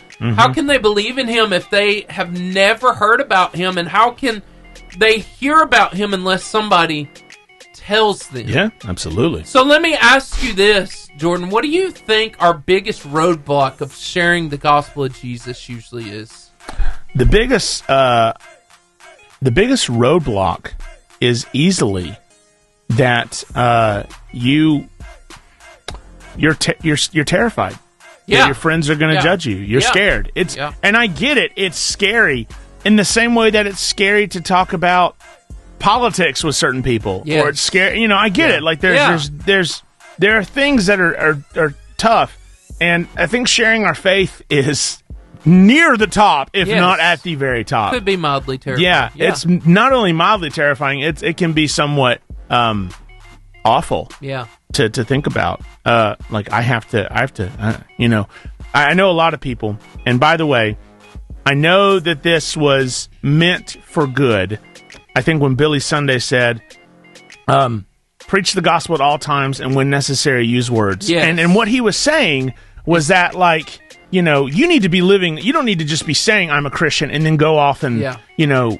can they believe in him if they have never heard about him? And how can they hear about him unless somebody tells them? Yeah, absolutely. So let me ask you this, Jordan. What do you think our biggest roadblock of sharing the gospel of Jesus usually is? The biggest roadblock is easily that you're terrified. Yeah. That your friends are going to judge you. You're scared. And I get it. It's scary in the same way that it's scary to talk about politics with certain people. Yes. Or it's scary. You know, I get it. Like there are things that are tough, and I think sharing our faith is near the top, if not at the very top. Could be mildly terrifying. Yeah, it's not only mildly terrifying, it can be somewhat awful. Yeah. To think about. Like I have to, you know, I know a lot of people, and by the way, I know that this was meant for good. I think when Billy Sunday said, preach the gospel at all times and when necessary use words. Yes. And what he was saying was that, like, you know, you need to be living, you don't need to just be saying I'm a Christian and then go off and, you know,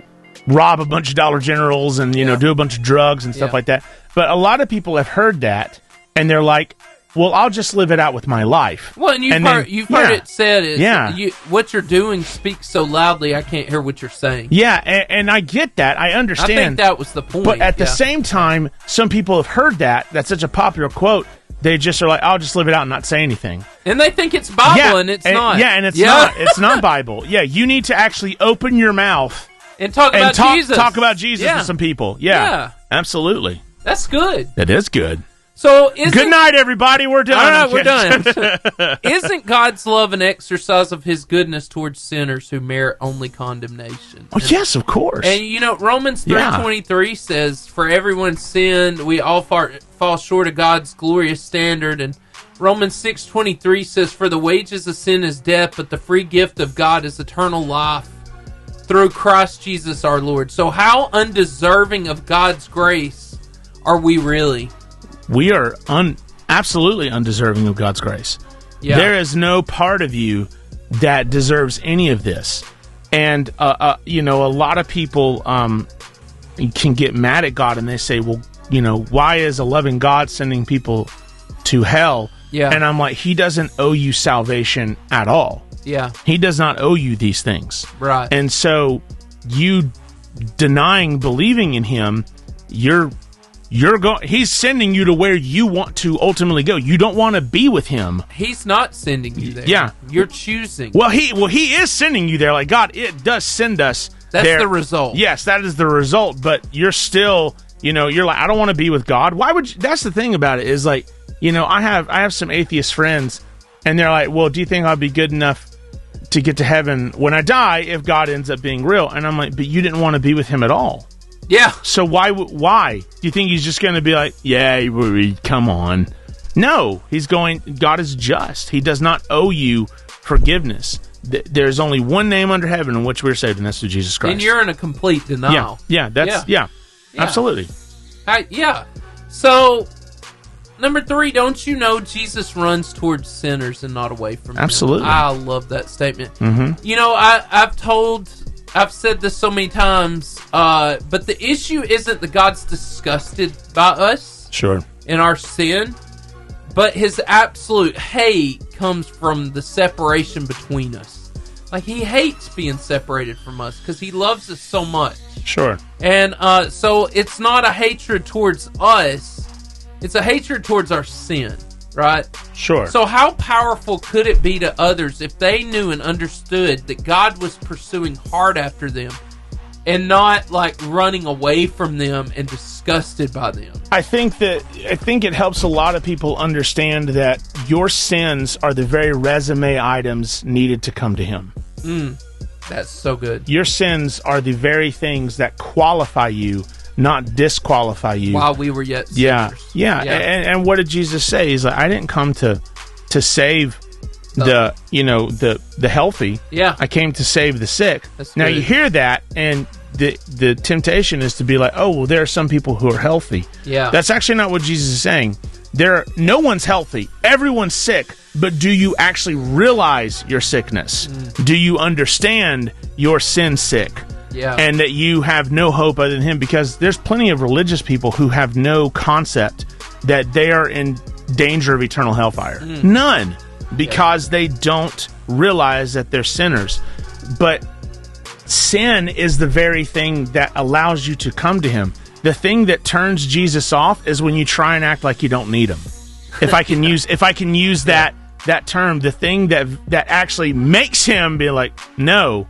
rob a bunch of Dollar Generals and, you know, do a bunch of drugs and stuff like that. But a lot of people have heard that and they're like, well, I'll just live it out with my life. Well, and you've heard it said, what you're doing speaks so loudly I can't hear what you're saying. Yeah, and I get that. I understand. I think that was the point. But at the same time, some people have heard that. That's such a popular quote. They just are like, I'll just live it out and not say anything. And they think it's Bible, and it's not. Yeah, and it's not. It's not Bible. Yeah, you need to actually open your mouth and talk about Jesus. Talk about Jesus to some people. Yeah, absolutely. That's good. That is good. So good night, everybody. We're done. All right, we're done. Isn't God's love an exercise of his goodness towards sinners who merit only condemnation? Oh, yes, of course. And, you know, Romans 3:23 says, for everyone sinned, we all fall short of God's glorious standard. And Romans 6:23 says, for the wages of sin is death, but the free gift of God is eternal life through Christ Jesus our Lord. So how undeserving of God's grace are we really? We are absolutely undeserving of God's grace. Yeah. There is no part of you that deserves any of this. And, you know, a lot of people can get mad at God and they say, well, you know, why is a loving God sending people to hell? Yeah. And I'm like, he doesn't owe you salvation at all. Yeah. He does not owe you these things. Right. And so you denying believing in him, he's sending you to where you want to ultimately go. You don't want to be with him. He's not sending you there. Yeah. You're choosing. Well, he is sending you there. Like, God, it does send us That's there. the result. Yes, that is the result. But you're still, you know, you're like, I don't want to be with God. Why would you? That's the thing about it is, like, you know, I have some atheist friends and they're like, well, do you think I'll be good enough to get to heaven when I die if God ends up being real? And I'm like, but you didn't want to be with him at all. Yeah. So why? Do you think he's just going to be like, yeah, come on? No, he's going, God is just. He does not owe you forgiveness. There's only one name under heaven in which we're saved, and that's through Jesus Christ. And you're in a complete denial. Yeah, absolutely. So, number 3, don't you know Jesus runs towards sinners and not away from them? Absolutely. I love that statement. Mm-hmm. You know, I've said this so many times, but the issue isn't that God's disgusted by us. Sure. In our sin, but his absolute hate comes from the separation between us. Like, he hates being separated from us because he loves us so much. Sure. And so it's not a hatred towards us, it's a hatred towards our sin, right? Sure. So how powerful could it be to others if they knew and understood that God was pursuing hard after them and not like running away from them and disgusted by them. I think it helps a lot of people understand that your sins are the very resume items needed to come to him. That's so good. Your sins are the very things that qualify you, not disqualify you. While we were yet sinners. Yeah. And what did Jesus say? He's like, I didn't come to save the healthy. Yeah. I came to save the sick. That's now good. you hear that, and the temptation is to be like, oh, well, there are some people who are healthy. Yeah. That's actually not what Jesus is saying. No one's healthy. Everyone's sick. But do you actually realize your sickness? Do you understand your sin sick? Yeah. And that you have no hope other than him? Because there's plenty of religious people who have no concept that they are in danger of eternal hellfire. None. Because they don't realize that they're sinners. But sin is the very thing that allows you to come to him. The thing that turns Jesus off is when you try and act like you don't need him. If I can use that term, the thing that actually makes him be like, no,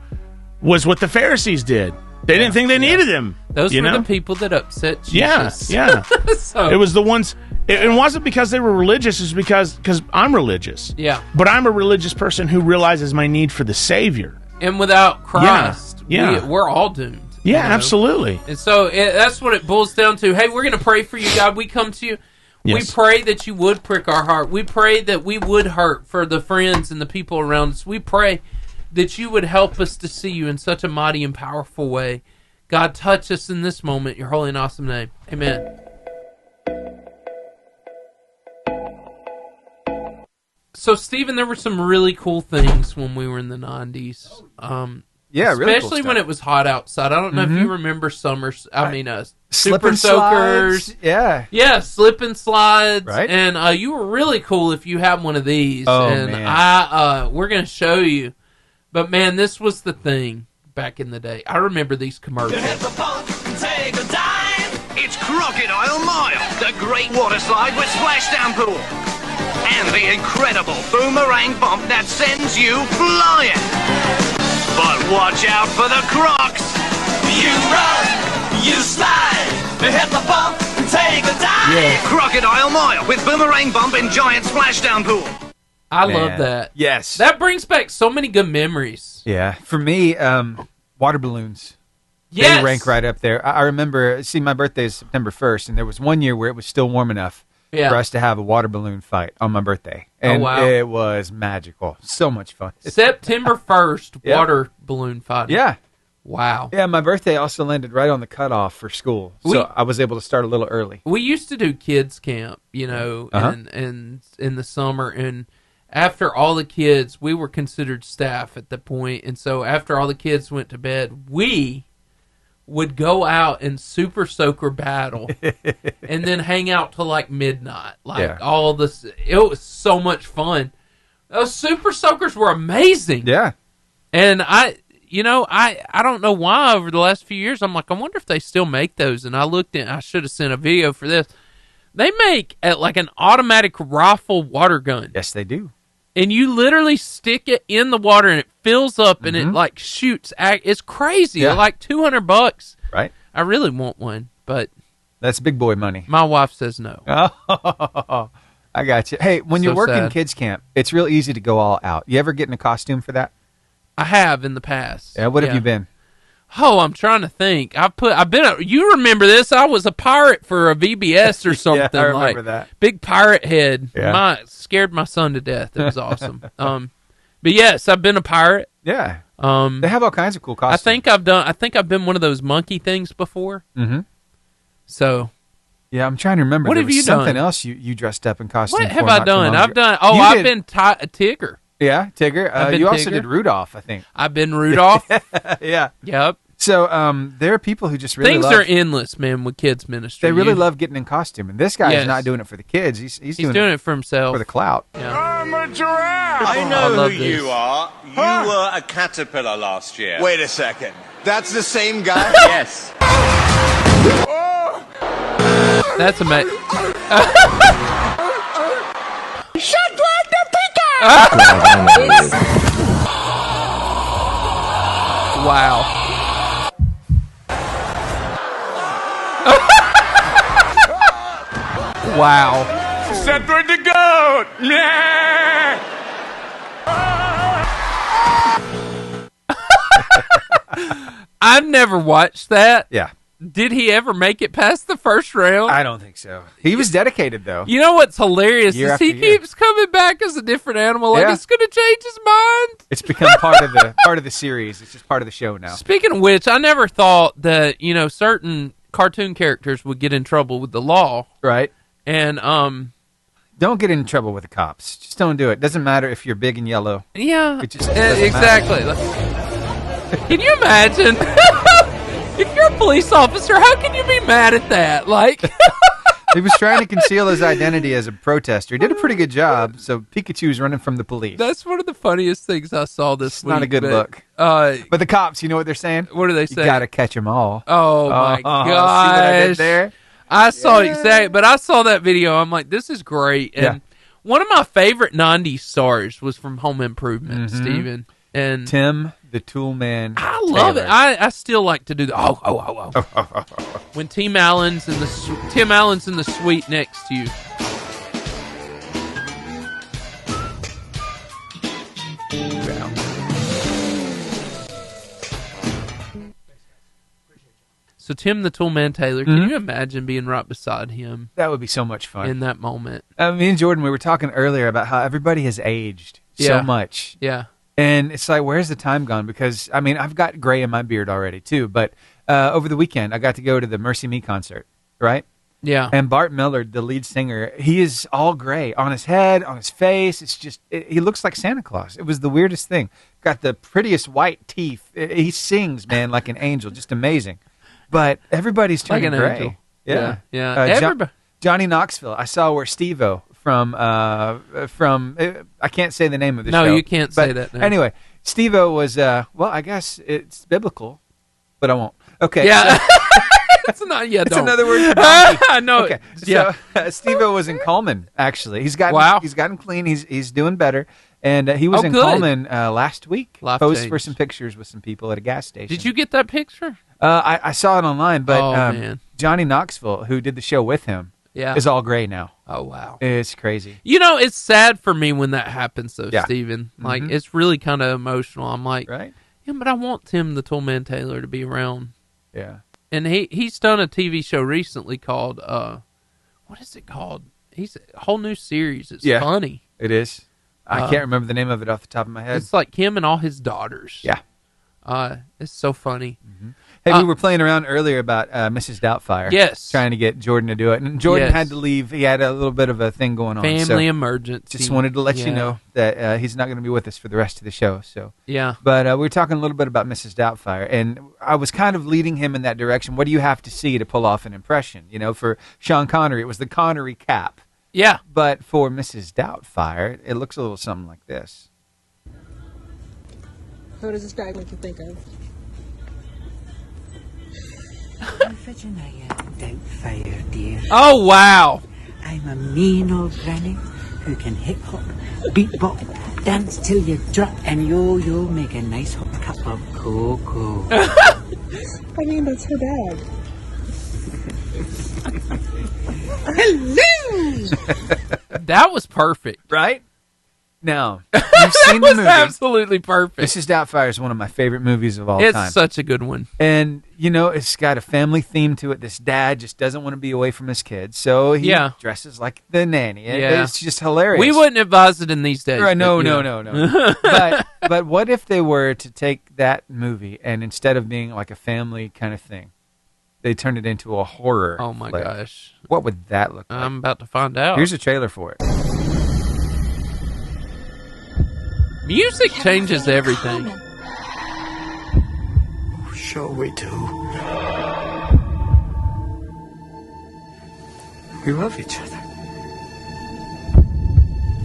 was what the Pharisees did. They didn't think they needed him. Those were the people that upset Jesus. Yeah. So, it was the ones. It wasn't because they were religious. It's because I'm religious. Yeah. But I'm a religious person who realizes my need for the Savior. And without Christ, we're all doomed. Yeah, absolutely. And so that's what it boils down to. Hey, we're going to pray for you, God. We come to you. Yes. We pray that you would prick our heart. We pray that we would hurt for the friends and the people around us. We pray that you would help us to see you in such a mighty and powerful way. God, touch us in this moment. Your holy and awesome name. Amen. So, Stephen, there were some really cool things when we were in the 90s. Yeah, really cool especially when stuff. it was hot outside. I don't know if you remember summers. Slip super and soakers. slides. Yeah. Yeah, slip and slides. Right. And you were really cool if you had one of these. Oh, and man. we're going to show you. But, man, this was the thing back in the day. I remember these commercials. Hit the pump, take a dive. It's Crocodile Mile, the great water slide with splashdown pool. And the incredible boomerang bump that sends you flying. But watch out for the crocs. You run, you slide, hit the pump, take a dive. Yeah. Crocodile Mile with boomerang bump and giant splashdown pool. I love that. Yes. That brings back so many good memories. Yeah. For me, water balloons. Yes. They rank right up there. I remember, my birthday is September 1st, and there was one year where it was still warm enough for us to have a water balloon fight on my birthday. And it was magical. So much fun. September 1st, water balloon fighting. Yeah. Wow. Yeah, my birthday also landed right on the cutoff for school, so I was able to start a little early. We used to do kids camp, and in the summer, and after all the kids, we were considered staff at that point, and so after all the kids went to bed, we would go out and super soaker battle and then hang out till like midnight. All this, it was so much fun. Those super soakers were amazing. Yeah. And I don't know why over the last few years, I'm like, I wonder if they still make those. And I should have sent a video for this. They make like an automatic rifle water gun. Yes, they do. And you literally stick it in the water and it fills up and it like shoots. It's crazy. Yeah. They're like $200. Right. I really want one, but that's big boy money. My wife says no. Oh, I got you. Hey, when you're working kids camp, it's real easy to go all out. You ever get in a costume for that? I have in the past. Yeah. What have you been? Oh, I'm trying to think. You remember this? I was a pirate for a VBS or something. Yeah, I remember that. Big pirate head. Yeah. Scared my son to death. It was awesome. But yes, I've been a pirate. Yeah. They have all kinds of cool costumes. I think I've been one of those monkey things before. Mm-hmm. So. Yeah, I'm trying to remember. What there have was you something done? else you dressed up in costume. What have I done? I've been Tigger. Yeah, Tigger. You also did Rudolph, I think. I've been Rudolph. Yeah. Yep. So there are people who just really things are endless, man, with kids ministry. They really love getting in costume, and this guy is not doing it for the kids. He's doing it for himself, for the clout. Yeah. I'm a giraffe. I know who you are. You were a caterpillar last year. Wait a second. That's the same guy? Yes. That's amazing. Shut the pickup! Wow. Wow. Separate the goat. Yeah. I've never watched that. Yeah. Did he ever make it past the first round? I don't think so. He was dedicated, though. You know what's hilarious Year is after he year. keeps coming back as a different animal. Like Yeah. it's going to change his mind. It's become part of the series. It's just part of the show now. Speaking of which, I never thought that, certain cartoon characters would get in trouble with the law. Right. And, Don't get in trouble with the cops. Just don't do it. Doesn't matter if you're big and yellow. yeah, It just doesn't exactly. Can you imagine? If you're a police officer, how can you be mad at that? Like, He was trying to conceal his identity as a protester. He did a pretty good job. So Pikachu's running from the police. that's one of the funniest things I saw this It's week. not a good but, look. But the cops, you know what they're saying? What do they You say? got to catch them all. Oh my gosh! See what I did there? I saw but I saw that video. I'm like, this is great. And Yeah. one of my favorite ¡90s stars was from Home Improvement, Steven. And Tim, the tool man. I love Taylor. it. I still like to do the when Tim Allen's in the suite next to you. So Tim the Toolman Taylor, can you imagine being right beside him That would be so much fun. in that moment? Me and Jordan, we were talking earlier about how everybody has aged Yeah. so much. Yeah. And it's like, where's the time gone? Because, I mean, I've got gray in my beard already, too. But over the weekend, I got to go to the Mercy Me concert, right? Yeah. And Bart Millard, the lead singer, he is all gray on his head, on his face. It's just, he looks like Santa Claus. It was the weirdest thing. Got the prettiest white teeth. He sings, man, like an angel. Just amazing. But everybody's Like turning an gray. angel. Yeah. Yeah. Everybody. Johnny Knoxville. I saw where Steve-O from I can't say the name of the show. No, you can't say but that name. Anyway, Steve-O was, well, I guess it's biblical, but I won't. Okay. Yeah. It's not yet. It's another word for donkey. I know. Okay. Yeah. So Steve-O was in Coleman, actually. He's gotten clean. He's doing better. And he was in good. Coleman last week. Life Posed changed. for some pictures with some people at a gas station. Did you get that picture? I saw it online, but Oh, man. Johnny Knoxville, who did the show with him, Yeah. is all gray now. Oh, wow. It's crazy. It's sad for me when that happens, though, Yeah. Steven. Like, it's really kind of emotional. I'm like, Right? yeah, but I want Tim the Toolman Taylor to be around. Yeah. And he's done a TV show recently called, what is it called? He's a whole new series. It's funny. It is. I can't remember the name of it off the top of my head. It's like him and all his daughters. Yeah. It's so funny. Hey, we were playing around earlier about Mrs. Doubtfire. Yes. Trying to get Jordan to do it. And Jordan Yes. had to leave. He had a little bit of a thing going on. Family so emergency. just wanted to let you Yeah. know that he's not going to be with us for the rest of the show. So, Yeah. But we were talking a little bit about Mrs. Doubtfire, and I was kind of leading him in that direction. What do you have to see to pull off an impression? For Sean Connery, it was the Connery cap. Yeah. But for Mrs. Doubtfire, it looks a little something like this. Who does this guy make you think of? Doubtfire, dear. Oh, wow. I'm a mean old granny who can hip hop, beatbox, dance till you drop, and you'll make a nice hot cup of cocoa. I mean, that's her dad. Hello! That was perfect. Right? Now, you've seen the was movie. Absolutely perfect. Mrs. Doubtfire is one of my favorite movies of all It's time. such a good one. And, it's got a family theme to it. This dad just doesn't want to be away from his kids, so he dresses like the nanny. Yeah. It's just hilarious. We wouldn't advise it in these days. Right, no. but, but what if they were to take that movie and instead of being like a family kind of thing, they turned it into a horror Oh, my flick? gosh. What would that look like? I'm about to find out. Here's a trailer for it. Music changes everything. Sure we do. We love each other.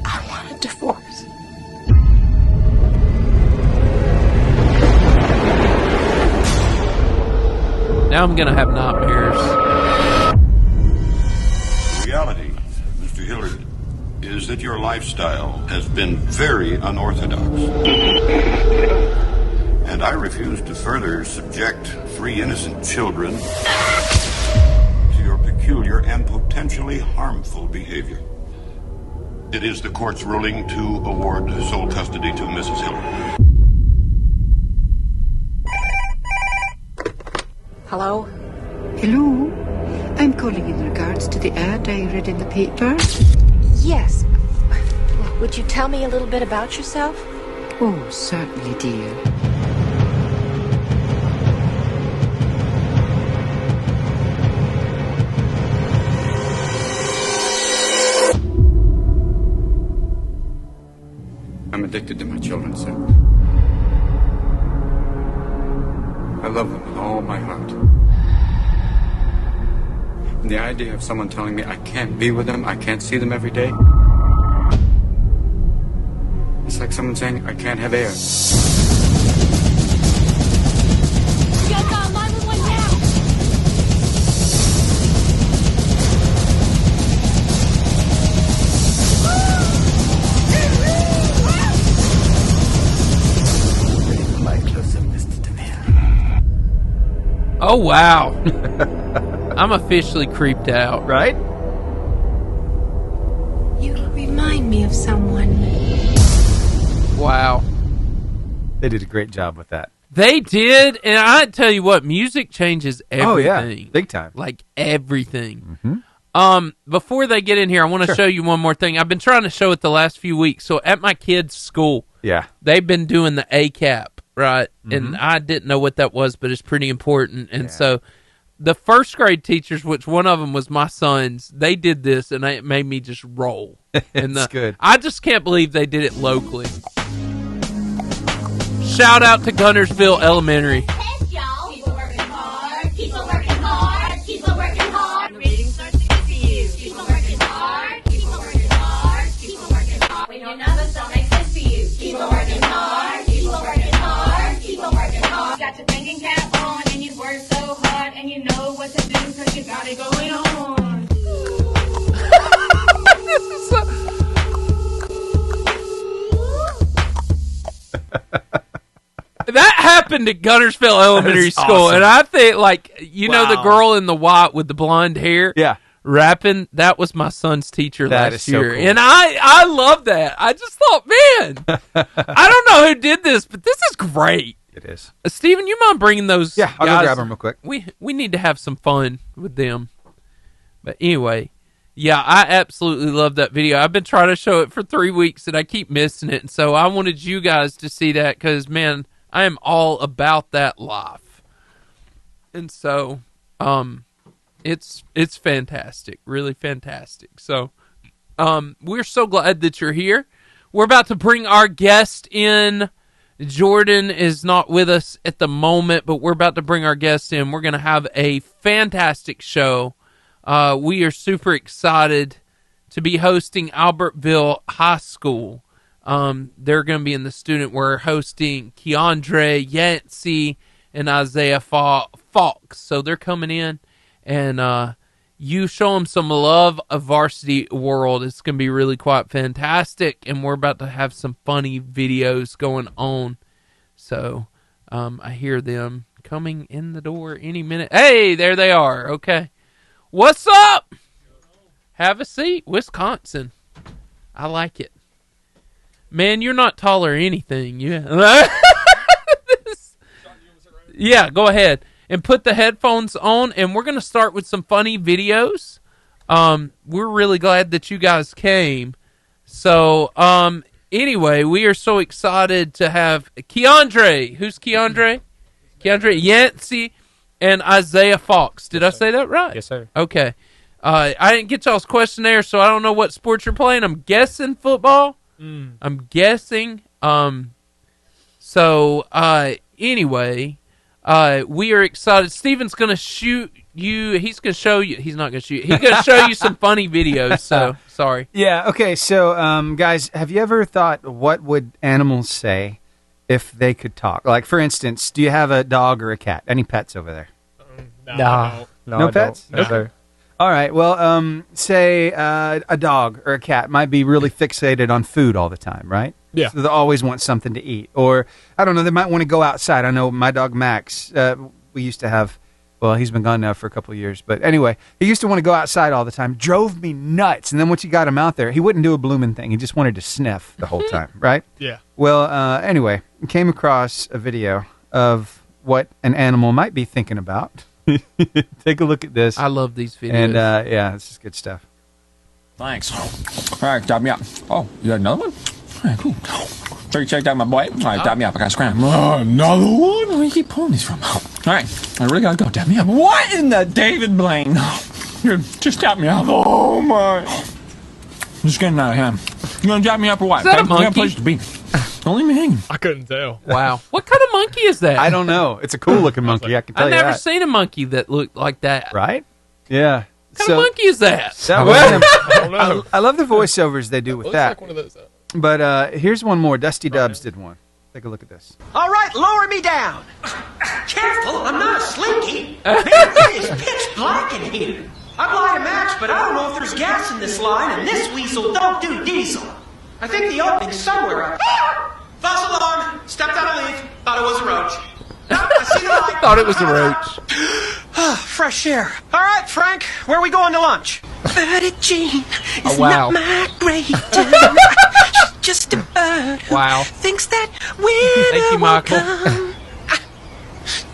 I want a divorce. Now I'm going to have nightmares. The reality, Mr. Hillard, is that your lifestyle has been very unorthodox. And I refuse to further subject 3 innocent children to your peculiar peculiar and potentially harmful behavior. It is the court's ruling to award sole custody to Mrs. Hillary. Hello? Hello? I'm calling in regards to the ad I read in the paper. Yes. Would you tell me a little bit about yourself? Oh, certainly, dear. I'm addicted to my children, sir. I love them with all my heart. And the idea of someone telling me I can't be with them, I can't see them every day, it's like someone saying I can't have air. Oh, wow. I'm officially creeped out. Right? You remind me of someone. Wow. They did a great job with that. They did, and I tell you what, music changes everything. Oh, yeah. Big time. Like, everything. Before they get in here, I want to show you one more thing. I've been trying to show it the last few weeks. So, at my kids' school, they've been doing the ACAP. Right, and I didn't know what that was, but it's pretty important. And so the first grade teachers, which one of them was my son's, they did this, and it made me just roll. And That's good. I just can't believe they did it locally. Shout out to Guntersville Elementary. Keep on working hard. Keep on working hard. Keep on working hard. The reading starts to get to you. Keep on working hard. Keep on working hard. Keep on working hard. When your numbers don't make sense to you. Keep on working hard. Keep on working hard. Keep on working hard. Got your thinking cap on and you work so hard and you know what to do because you got it going on. This is so... That happened at Guntersville Elementary School, awesome. and I think, like, you know the girl in the white with the blonde hair? Yeah. Rapping, that was my son's teacher last year. So cool. And I love that. I just thought, man, I don't know who did this, but this is great. It is. Steven, you mind bringing those I'll guys? go grab them real quick. We need to have some fun with them. But anyway, yeah, I absolutely love that video. I've been trying to show it for 3 weeks, and I keep missing it. And so I wanted you guys to see that because, man, I am all about that life. And so it's fantastic, really fantastic. So we're so glad that you're here. We're about to bring our guest in. Jordan is not with us at the moment, but we're about to bring our guest in. We're going to have a fantastic show. We are super excited to be hosting Albertville High School. They're going to be in the student. We're hosting KeAndre, Yancey, and Isaiah Faulks. So they're coming in, and you show them some love of Varsity World. It's going to be really quite fantastic, and we're about to have some funny videos going on. So I hear them coming in the door any minute. Hey, there they are. Okay. What's up? Have a seat. Wisconsin. I like it. Man, you're not tall or anything. Yeah. Yeah, go ahead. And put the headphones on, and we're going to start with some funny videos. We're really glad that you guys came. So, anyway, we are so excited to have KeAndre. Who's KeAndre? KeAndre, Yancey, and Isaiah Faulks. Did I say that right? Yes, sir. Okay. I didn't get y'all's questionnaire, so I don't know what sports you're playing. I'm guessing football. I'm guessing. Anyway, we are excited. Steven's going to shoot you. He's going to show you. He's not going to shoot. He's going to show you some funny videos. So, sorry. Yeah, okay. So, guys, have you ever thought what would animals say if they could talk? Like, for instance, do you have a dog or a cat? Any pets over there? No pets? No, sir. All right. Well, say a dog or a cat might be really fixated on food all the time, right? Yeah. So they always want something to eat. Or, I don't know, they might want to go outside. I know my dog Max, we used to have, Well, he's been gone now for a couple of years. But anyway, he used to want to go outside all the time. Drove me nuts. And then once you got him out there, he wouldn't do a blooming thing. He just wanted to sniff the whole time, right? Yeah. Well, anyway, came across a video of what an animal might be thinking about. Take a look at this. I love these videos. And, yeah, this is good stuff. Thanks. All right, dab me up. Oh, you got another one? All right, cool. So you checked out my boy. All right, dab me up. I got scram. Another one? Where do you keep pulling these from? All right, I really gotta go. Dab me up. What in the David Blaine? Just dab me up. Oh my! I'm just getting out of hand. You gonna dab me up or what? Is that a monkey? You got a place to be. Don't leave me hanging. I couldn't tell. Wow. What kind of monkey is that? I don't know. It's a cool looking monkey. I can tell I've you never that. seen a monkey that looked like that. Right? Yeah. What kind of monkey is that? I don't know. I love the voiceovers they do with Looks that. like one of those. But here's one more. Dusty Dubs did one. Take a look at this. All right, lower me down. Careful, I'm not a slinky. Man, it is pitch black in here. I'd light a match, but I don't know if there's gas in this line, and this weasel don't do diesel. I think the opening's somewhere out here. False alarm. Stepped out of leaf. Thought it was a roach. I see the light. Thought it was a roach. Fresh air. All right, Frank, where are we going to lunch? Birdie Jean is wow. not migrating. She's just a bird who Wow. thinks that winter Thank you, will Michael. come.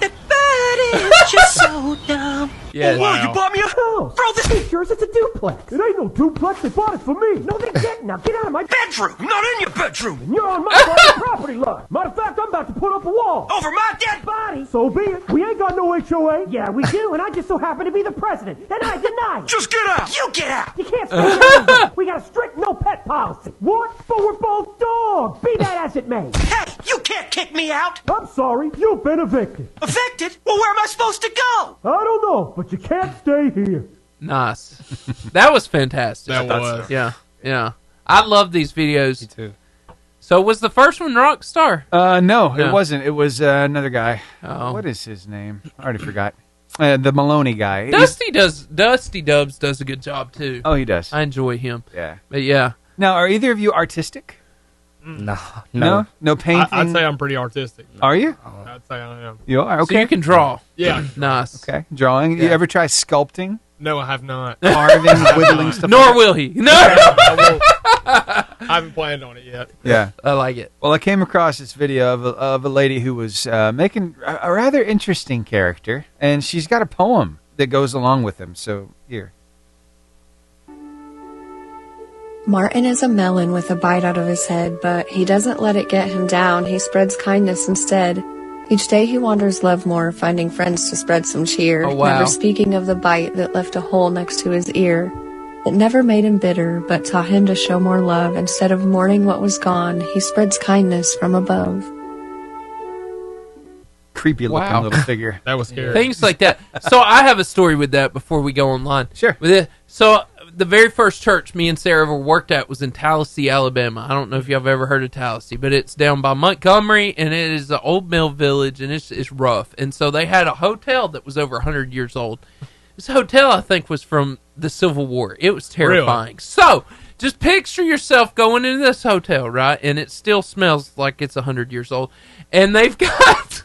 The bird is just so dumb. Yes. Oh, wow, you bought me a house. Bro, this is yours. It's a duplex. It ain't no duplex. They bought it for me. No, they didn't. Now get out of my bedroom. I'm not in your bedroom. And you're on my private property line. Matter of fact, I'm about to put up a wall. Over my dead body. So be it. We ain't got no HOA. Yeah, we do, and I just so happen to be the president, and I deny it. Just get out. You get out. You can't stay here. We got a strict no pet policy. What? But we're both dogs. Be that as it may. Hey, you can't kick me out. I'm sorry. You've been evicted. Evicted? Well, where am I supposed to go? I don't know, but you can't stay here. Nice. That was fantastic. That was. Yeah, yeah. I love these videos. Me too. So was the first one Rockstar? No, No. it wasn't. It was another guy. Oh. What is his name? I already forgot. The Maloney guy. Dusty Dubs does a good job too. Oh, he does. I enjoy him. Yeah. But yeah. Now, are either of you artistic? No. No painting? I'd say I'm pretty artistic. Are you? I'd say I am. You are? Okay. So you can draw. Yeah. Nice. Okay. Drawing. You Yeah. ever try sculpting? No, I have not. Carving, whittling stuff? Nor will he. No. I haven't planned on it yet. Yeah. I like it. Well, I came across this video of a lady who was making a rather interesting character, and she's got a poem that goes along with him. So, here. Martin is a melon with a bite out of his head, but he doesn't let it get him down. He spreads kindness instead. Each day he wanders Lovemore, finding friends to spread some cheer, Oh, wow. never speaking of the bite that left a hole next to his ear. It never made him bitter, but taught him to show more love. Instead of mourning what was gone, he spreads kindness from above. Creepy looking Wow. little figure. That was scary. Things like that. So I have a story with that before we go online. Sure. With it. So the very first church me and Sarah ever worked at was in Tallahassee, Alabama. I don't know if y'all have ever heard of Tallahassee, but it's down by Montgomery, and it is an old mill village, and it's rough. And so they had a hotel that was over 100 years old. This hotel, I think, was from the Civil War. It was terrifying. Really? So just picture yourself going into this hotel, right? And it still smells like it's 100 years old. And they've got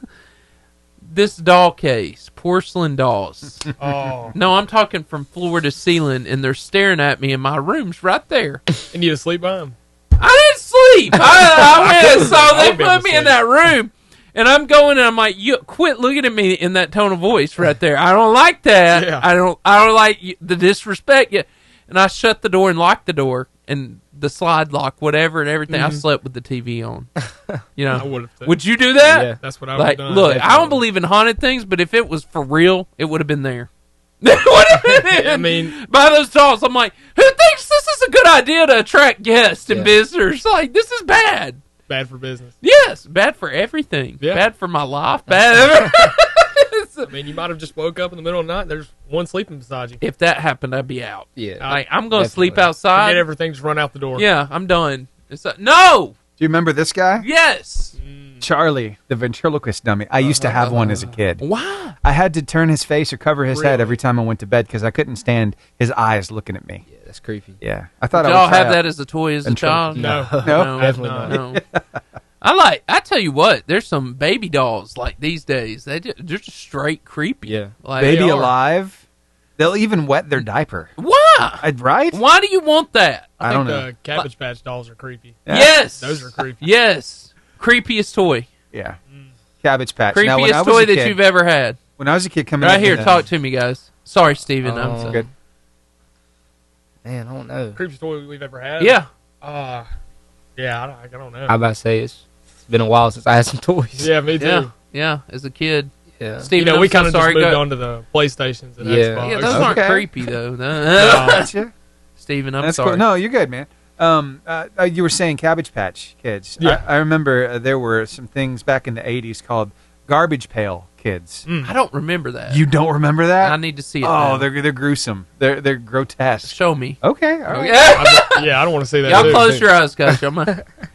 this doll case, porcelain dolls. Oh. No, I'm talking from floor to ceiling, and they're staring at me, and my room's right there. And you asleep by him? I didn't sleep. I went, so I they would be able put to me sleep. in that room, and I'm going, and I'm like, "You quit looking at me in that tone of voice right there. I don't like that. Yeah. I don't like the disrespect." Yeah. And I shut the door and locked the door and the slide lock, whatever, and everything. I slept with the TV on. You know, I would've too. Would you do that? Yeah. That's what I would've like. done. Look, I Definitely. don't believe in haunted things, but if it was for real, it would have been there. It would have been. I mean, by those dolls, I'm like, who thinks this is a good idea to attract guests and visitors? Like, this is bad. bad for business. Yes, bad for everything. Yeah. Bad for my life. Bad. I mean, you might have just woke up in the middle of the night. There's one sleeping beside you. If that happened, I'd be out. Yeah. Like, I'm going to sleep outside. Forget everything. Just run out the door. Yeah, I'm done. No! Do you remember this guy? Yes! Charlie, the ventriloquist dummy. I used to have one as a kid. Why? I had to turn his face or cover his head Really? every time I went to bed because I couldn't stand his eyes looking at me. Yeah, that's creepy. Yeah. I thought Did I would y'all try have out that as a toy as a child? No. No? Definitely not. No. I tell you what, there's some baby dolls like these days. They're just straight creepy. Yeah. Like, Baby alive. They'll even wet their diaper. Why? Right? Why do you want that? I don't think know. the Cabbage Patch dolls are creepy. Yeah. Yes. Those are creepy. Yes. Creepiest toy. Yeah. Cabbage Patch. Creepiest Now, when I was toy a that kid- you've ever had. When I was a kid coming right up here, in, talk to me, guys. Sorry, Steven. I'm so good. Man, I don't know. Creepiest toy we've ever had? Yeah. Yeah, I don't know. I about to say it's been a while since I had some toys. Yeah, me too. Yeah, as a kid. Yeah. Steven, we kind of just moved go. on to the PlayStations and Yeah. Xbox. Yeah, those aren't creepy, though. Gotcha. Steven, I'm That's sorry. cool. No, you're good, man. You were saying Cabbage Patch Kids. Yeah. I remember there were some things back in the 80s called Garbage Pail Kids. I don't remember that. You don't remember that? I need to see it. Oh, now. they're gruesome. They're grotesque. Show me. Okay. All right. Yeah, I don't want to see that. Y'all close your eyes, guys. I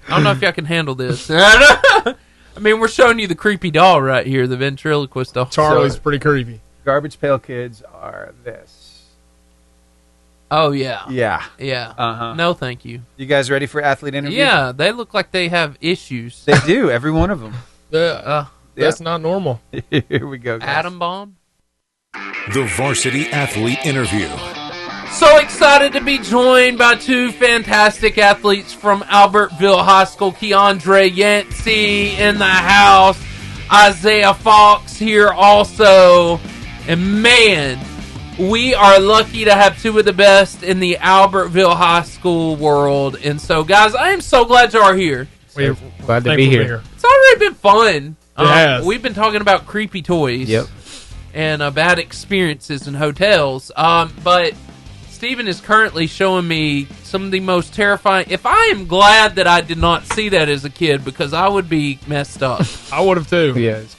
don't know if y'all can handle this. I mean, we're showing you the creepy doll right here, the ventriloquist doll. Charlie's pretty creepy. Garbage Pail Kids are this. Oh, yeah. Yeah. Yeah. Uh-huh. No, thank you. You guys ready for athlete interview? Yeah, they look like they have issues. They do, every one of them. That's not normal. Here we go, guys. Atom bomb. The Varsity Athlete Interview. So excited to be joined by two fantastic athletes from Albertville High School. KeAndre Yancey in the house. Isaiah Faulks here also. And man, we are lucky to have two of the best in the Albertville High School world. And so, guys, I am so glad you are here. We're glad to be here. It's already been fun. It has. We've been talking about creepy toys. Yep. And bad experiences in hotels. But Steven is currently showing me some of the most terrifying. If I am glad that I did not see that as a kid, because I would be messed up. I would have too. Yes.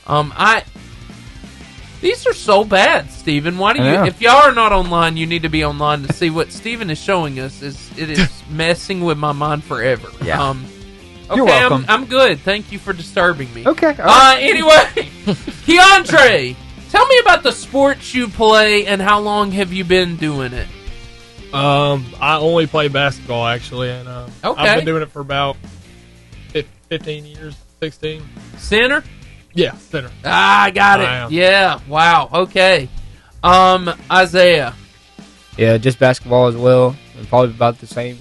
These are so bad, Steven. Why do you? Yeah. If y'all are not online, you need to be online to see what Steven is showing us. It is messing with my mind forever. Yeah. Okay, You're welcome. I'm good. Thank you for disturbing me. Okay. All right. Anyway, KeAndre, tell me about the sports you play and how long have you been doing it? I only play basketball actually, and Okay. I've been doing it for about 15 years, 16. Center? Yeah, center. I got it. I am. Yeah. Wow. Okay. Isaiah. Yeah, just basketball as well. And probably about the same.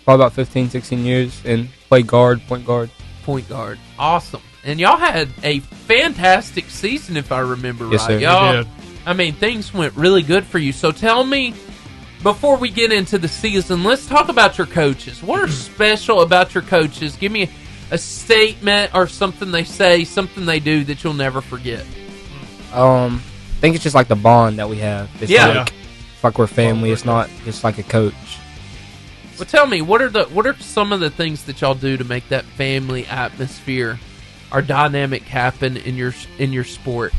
Probably about 15, 16 years, and play guard, point guard. Point guard. Awesome. And y'all had a fantastic season, if I remember Yes, right. sir. Y'all, We did. I mean, things went really good for you. So tell me, before we get into the season, let's talk about your coaches. What are special about your coaches? Give me a statement or something they say, something they do that you'll never forget. I think it's just like the bond that we have. It's Yeah. it's like we're family. It's not just like a coach. Well, tell me, what are some of the things that y'all do to make that family atmosphere or dynamic happen in your sport?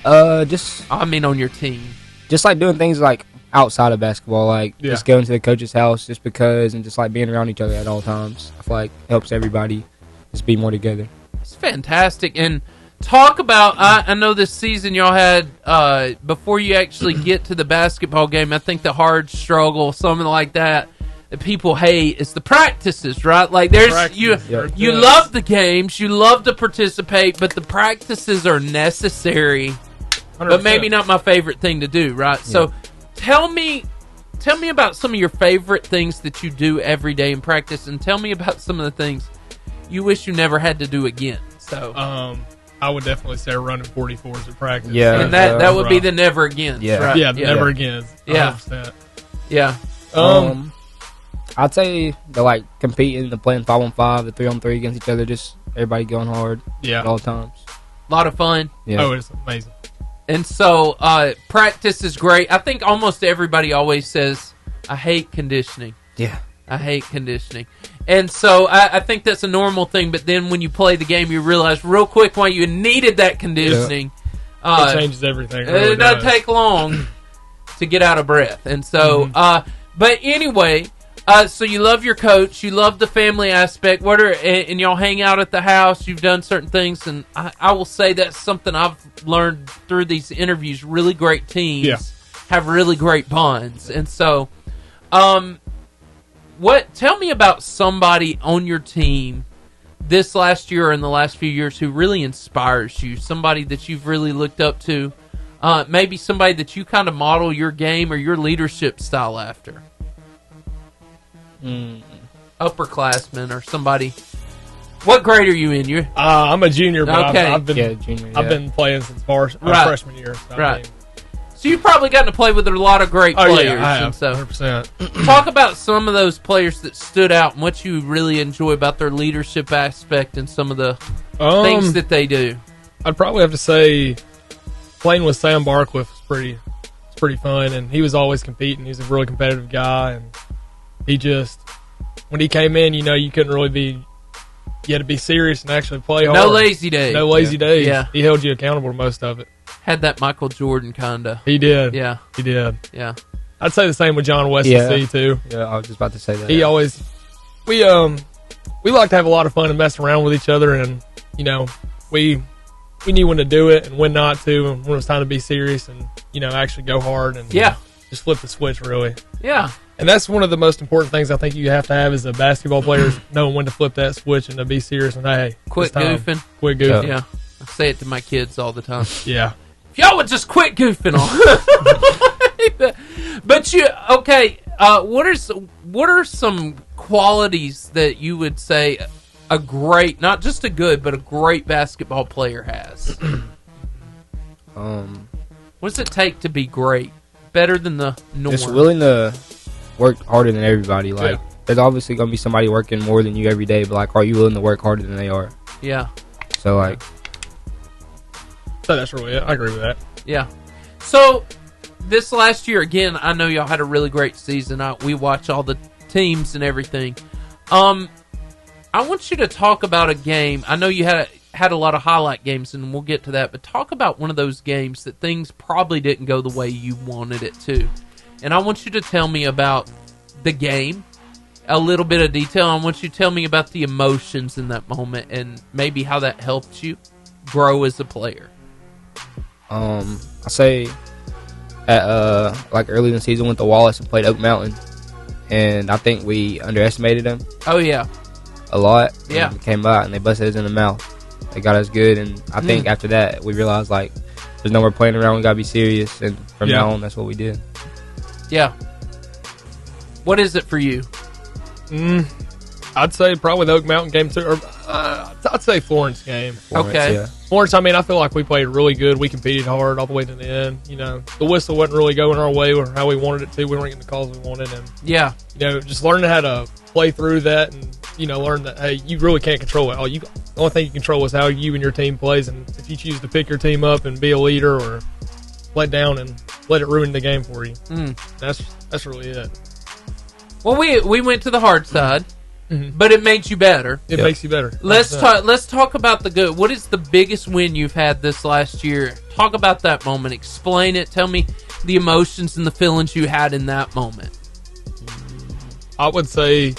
Just on your team. Just like doing things like outside of basketball, like Yeah. just going to the coach's house just because, and just like being around each other at all times. I feel like it helps everybody just be more together. It's fantastic. And talk about, I know this season y'all had, before you actually get to the basketball game, I think the hard struggle, something like that people hate is the practices, right? Like there's you love the games, you love to participate, but the practices are necessary, 100%. but maybe not my favorite thing to do, right? So tell me about some of your favorite things that you do every day in practice, and tell me about some of the things you wish you never had to do again. So I would definitely say running 44s at practice. Yeah, and that would be the never again. Yeah, right? yeah, never again. 100%. Yeah. I'd say the like competing, the playing 5-on-5, the 3-on-3 against each other, just everybody going hard. Yeah, at all times. A lot of fun. Yeah. Oh, it's amazing. And so practice is great. I think almost everybody always says, "I hate conditioning." Yeah, I hate conditioning. And so I think that's a normal thing. But then when you play the game, you realize real quick why you needed that conditioning. It changes everything. It doesn't take long to get out of breath. And so, but anyway, so you love your coach, you love the family aspect. And y'all hang out at the house. You've done certain things, and I will say that's something I've learned through these interviews. Really great teams have really great bonds, and so, tell me about somebody on your team this last year or in the last few years who really inspires you? Somebody that you've really looked up to? Maybe somebody that you kind of model your game or your leadership style after? Upperclassmen or somebody. What grade are you in? I'm a junior, but Okay. I've been junior. I've been playing since Right. freshman year. So Right. So you've probably gotten to play with a lot of great players. Yeah, I have, and so 100%. talk about some of those players that stood out and what you really enjoy about their leadership aspect and some of the things that they do. I'd probably have to say playing with Sam Barcliffe was pretty fun, and he was always competing. He's a really competitive guy, and he just, when he came in, you couldn't really you had to be serious and actually play hard. No lazy days. No lazy days. Yeah. He held you accountable to most of it. Had that Michael Jordan kind of. He did. Yeah. He did. Yeah. I'd say the same with John West too. Yeah, I was just about to say that. He always, we like to have a lot of fun and mess around with each other, and we knew when to do it and when not to, and when it was time to be serious and actually go hard and just flip the switch really. Yeah. And that's one of the most important things I think you have to have as a basketball player, is knowing when to flip that switch and to be serious and hey, Quit goofing. Quit goofing. Yeah. I say it to my kids all the time. Yeah. If y'all would just quit goofing on. But what are some qualities that you would say a great, not just a good, but a great basketball player has? What does it take to be great? Better than the norm? Just willing to work harder than everybody. Like, there's obviously going to be somebody working more than you every day, but, like, are you willing to work harder than they are? Yeah. So, like... So that's really it. I agree with that. Yeah. So, this last year, again, I know y'all had a really great season. We watch all the teams and everything. I want you to talk about a game. I know you had a lot of highlight games, and we'll get to that, but talk about one of those games that things probably didn't go the way you wanted it to. And I want you to tell me about the game, a little bit of detail. I want you to tell me about the emotions in that moment and maybe how that helped you grow as a player. I say like early in the season went to Wallace and played Oak Mountain, and I think we underestimated them. Oh yeah, a lot. Yeah, we came by and they busted us in the mouth. They got us good, and I think after that we realized like there's no more playing around. We gotta be serious, and from now on, that's what we did. Yeah. What is it for you? I'd say probably the Oak Mountain game too. Or I'd say Florence game. Okay. Yeah. Florence, I mean, I feel like we played really good. We competed hard all the way to the end. The whistle wasn't really going our way or how we wanted it to. We weren't getting the calls we wanted. And, just learning how to play through that and, learn that, hey, you really can't control it. The only thing you control is how you and your team plays. And if you choose to pick your team up and be a leader or let down and let it ruin the game for you, that's really it. Well, we went to the hard side. But it made you better. It makes you better. Let's talk about the good. What is the biggest win you've had this last year? Talk about that moment. Explain it. Tell me the emotions and the feelings you had in that moment. I would say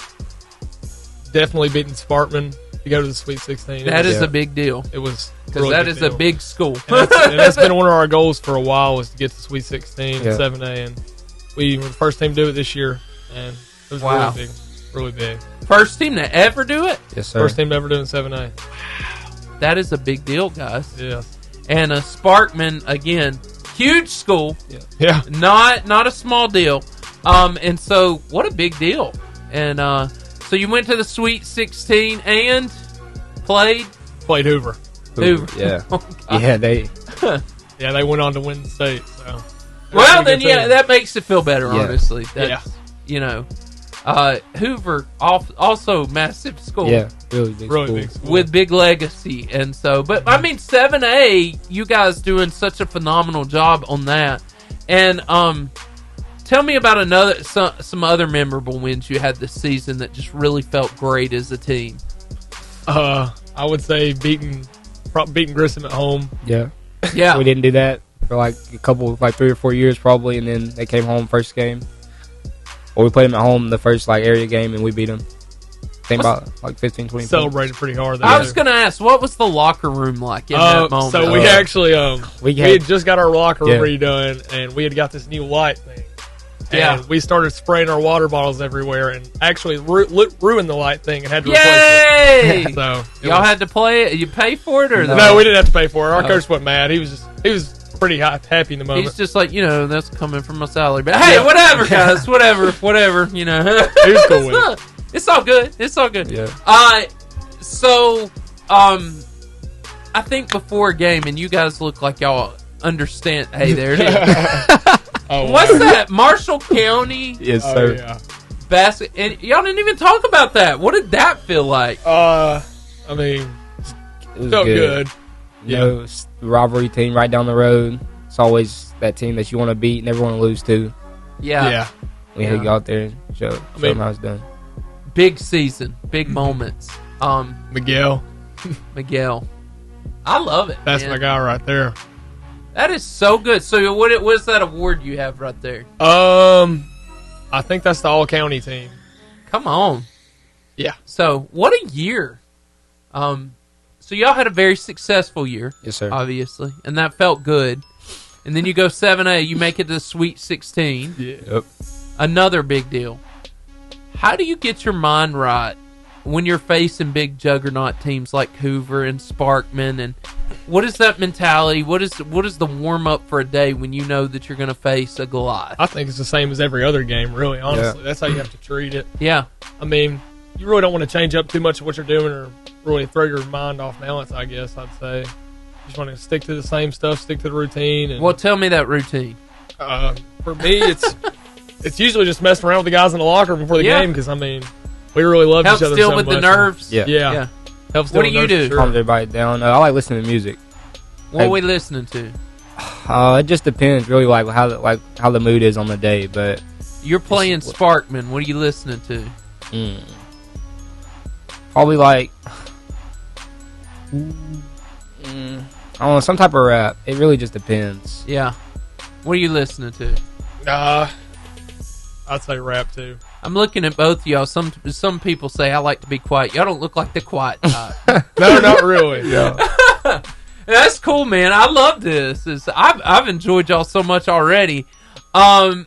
definitely beating Sparkman to go to the Sweet 16. That is a big deal. It was because that is a big school. And that's been one of our goals for a while, was to get to Sweet 16 and 7A, and we were the first team to do it this year, and it was really big. Really big. First team to ever do it? Yes, sir. First team to ever do it in 7A. Wow. That is a big deal, guys. Yeah. And a Sparkman, again, huge school. Yeah. Not a small deal. And so, what a big deal. And so you went to the Sweet 16 and played Hoover. Hoover. Yeah. Oh, yeah, they went on to win the state. So. Well, then, that makes it feel better, honestly. Yeah. Hoover, also massive school. Yeah, really big school. With big legacy. And so, but I mean, 7A, you guys doing such a phenomenal job on that. And tell me about some other memorable wins you had this season that just really felt great as a team. I would say beating Grissom at home. Yeah. Yeah. We didn't do that for like 3 or 4 years probably, and then they came home first game. Or we played them at home the first area game, and we beat them. I think about 15, 20 Celebrated pretty hard there. I was going to ask, what was the locker room like in that moment? So we actually we had just got our locker room redone, and we had got this new light thing. And we started spraying our water bottles everywhere and actually ruined the light thing and had to replace it. So y'all had to play it? You pay for it? Or no, we didn't have to pay for it. Our coach wasn't mad. He was pretty happy in the moment. He's just like, that's coming from my salary. But hey, whatever, guys. Whatever. He was cool with it. It's all good. It's all good. Yeah. So, I think before a game, and you guys look like y'all understand. Hey, there it is. What's that? Marshall County? Yes, sir. Yeah. Basket. And y'all didn't even talk about that. What did that feel like? I mean, it felt good. It's the rivalry team right down the road. It's always that team that you want to beat and never want to lose to. Yeah. We had to go out there and show them how it's done. Big season, big moments. Miguel. I love it. That's man. my guy right there. That is so good. So what's that award you have right there? I think that's the all-county team. Come on. Yeah. So what a year. So y'all had a very successful year. Yes, sir. Obviously. And that felt good. And then you go 7A, you make it to the Sweet 16. Yep. Another big deal. How do you get your mind right when you're facing big juggernaut teams like Hoover and Sparkman? And what is that mentality? What is the warm-up for a day when you know that you're going to face a Goliath? I think it's the same as every other game, really, honestly. That's how you have to treat it. Yeah. I mean, you really don't want to change up too much of what you're doing or really throw your mind off balance, I guess I'd say. Just want to stick to the same stuff, stick to the routine. And, well, tell me that routine. For me, it's usually just messing around with the guys in the locker room before the game because, I mean, we really love each other so much. Helps deal with the nerves? Yeah. Helps what do you do? Calms everybody down. I like listening to music. What are we listening to? It just depends, really, like how the mood is on the day. But you're playing Sparkman. What are you listening to? Probably like I don't know, some type of rap. It really just depends. Yeah. What are you listening to? I'd say rap too. I'm looking at both of y'all. Some people say I like to be quiet. Y'all don't look like the quiet type. No, not really. Yeah. That's cool, man. I love this. I've enjoyed y'all so much already. Do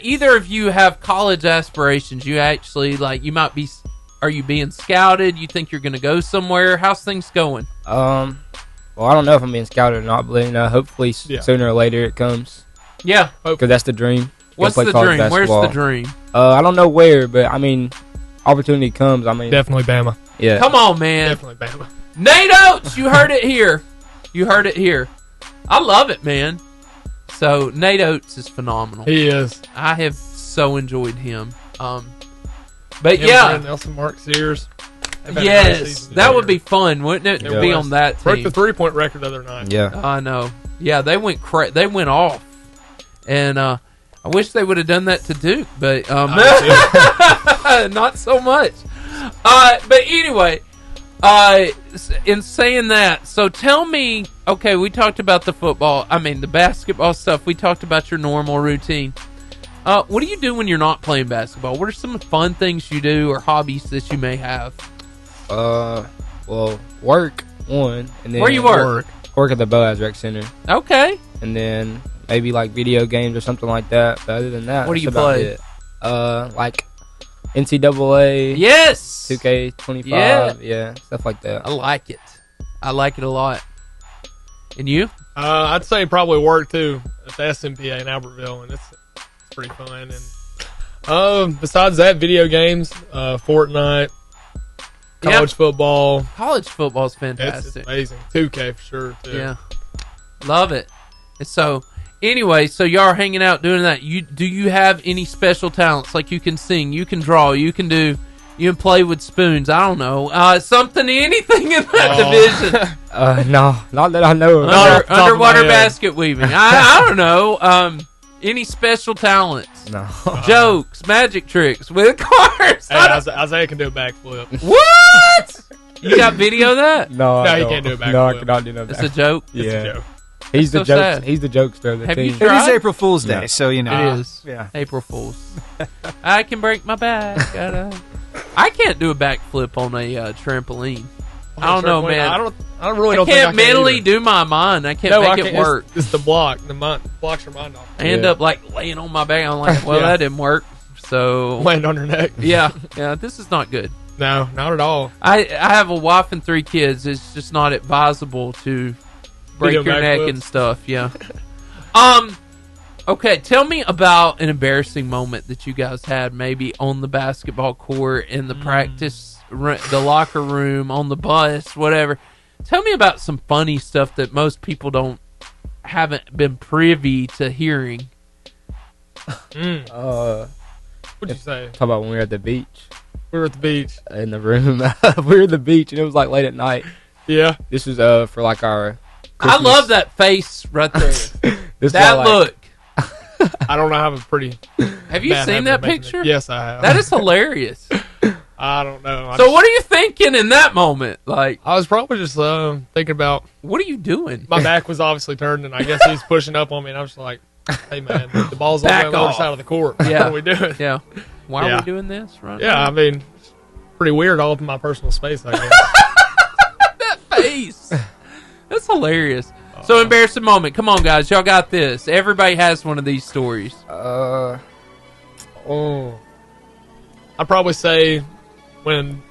either of you have college aspirations? You actually are you being scouted? You think you're going to go somewhere? How's things going? Well, I don't know if I'm being scouted or not, but hopefully sooner or later it comes. Yeah. Because that's the dream. What's the dream? Basketball. Where's the dream? I don't know where, but I mean, opportunity comes. I mean, definitely Bama. Yeah. Come on, man. Definitely Bama. Nate Oates, you heard it here. I love it, man. So Nate Oates is phenomenal. He is. I have so enjoyed him. But Brandon Nelson, Mark Sears. Yes, that would be fun, wouldn't it? To be on that team. Broke the 3-point record the other night. Yeah, I know. Yeah, they went off, and I wish they would have done that to Duke, but not so much. But anyway, in saying that, so tell me. Okay, we talked about the basketball stuff. We talked about your normal routine. What do you do when you're not playing basketball? What are some fun things you do or hobbies that you may have? Well, work one, and then where you work? Work at the Boaz Rec Center. Okay. And then maybe like video games or something like that. But other than that, what do you play? Like NCAA. Yes. 2K25. Yeah, stuff like that. I like it. I like it a lot. And you? I'd say probably work too at the SMPA in Albertville, and it's pretty fun. And besides that, video games, Fortnite, college football. College football is fantastic. It's amazing. 2K for sure too. Yeah, love it. And so anyway, so y'all are hanging out doing that. Do you have any special talents? Like you can sing, you can draw, you can play with spoons. I don't know, anything in that division. No, not that I know of. Underwater basket weaving. I don't know. Any special talents? No. Jokes, magic tricks with cars. Hey, Isaiah can do a backflip. What? You got video of that? No, he can't do a backflip. No, I cannot do no backflip. It's a joke? Yeah. It's a joke. He's the so joke. sad. He's the jokester of the Have team. you tried? It is April Fool's Day, so you know. It is. Yeah. April Fool's. I can break my back. I can't do a backflip on a trampoline. I don't know, man. I really don't think I can't mentally do my mind. I can't make it work. It's the block. The blocks your mind off. I end up like laying on my back. I'm like, well, that didn't work. So land on your neck. Yeah. This is not good. No, not at all. I have a wife and 3 kids. It's just not advisable to break your neck and stuff. Yeah. Okay, tell me about an embarrassing moment that you guys had, maybe on the basketball court, in the practice, the locker room, on the bus, whatever. Tell me about some funny stuff that most people haven't been privy to hearing. What'd you say? Talk about when we were at the beach. We were at the beach. In the room. We were at the beach, and it was like late at night. Yeah. This was for like our Christmas. I love that face right there. that look. I don't know. I have a pretty. Have you seen that picture? Yes, I have. That is hilarious. I don't know. So what are you thinking in that moment? Like, I was probably just thinking about, what are you doing? My back was obviously turned, and I guess he was pushing up on me, and I was like, hey, man, the ball's on the other side of the court. Yeah. What are we doing? Yeah. Why are we doing this? Right now? I mean, it's pretty weird all up in my personal space, I guess. That face. That's hilarious. So, embarrassing moment. Come on, guys. Y'all got this. Everybody has one of these stories. I'd probably say when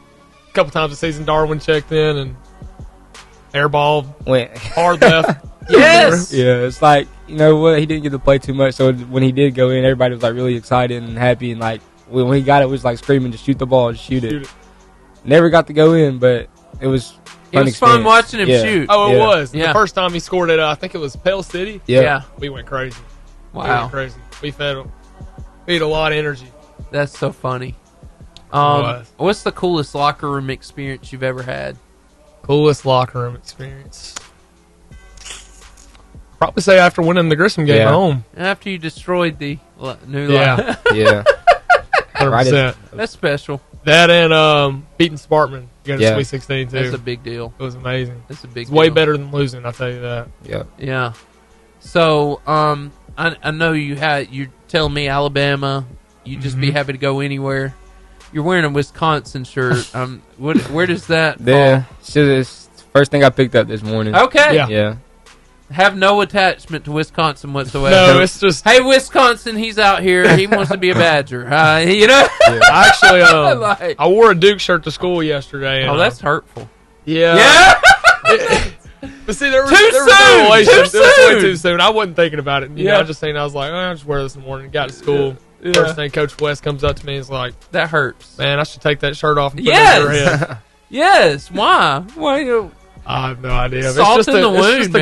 a couple times a season Darwin checked in and airball went hard left. Yes! Yeah, it's like, you know what? He didn't get to play too much, so when he did go in, everybody was like really excited and happy, and like when he got it, was like screaming, just shoot the ball, just shoot it. Never got to go in, but it was fun watching him shoot. Oh, it was. The first time he scored it, I think it was Pell City. Yeah. We went crazy. Wow. We went crazy. We fed a lot of energy. That's so funny. What's the coolest locker room experience you've ever had? Coolest locker room experience? Probably say after winning the Grissom game at home. After you destroyed the new line. Yeah. 100%. That's special. That and beating Sparkman. You got a Sweet 16 too. That's a big deal. It was amazing. It's a big deal. Way better than losing, I'll tell you that. Yeah. Yeah. So, I know you're telling me Alabama, you'd just be happy to go anywhere. You're wearing a Wisconsin shirt. Where does that fall? It's the first thing I picked up this morning. Okay. Yeah. Have no attachment to Wisconsin whatsoever. No, it's just, hey, Wisconsin, he's out here. He wants to be a Badger. You know? Yeah. Actually, I wore a Duke shirt to school yesterday. And, that's hurtful. Yeah. But see, there was way too soon. I wasn't thinking about it. You know, I just saying, I was like, I'll just wear this in the morning. Got to school. Yeah. First thing, Coach West comes up to me and is like, that hurts. Man, I should take that shirt off and put it over your head. Yes. Why? Why? I have no idea. Salt in the wound,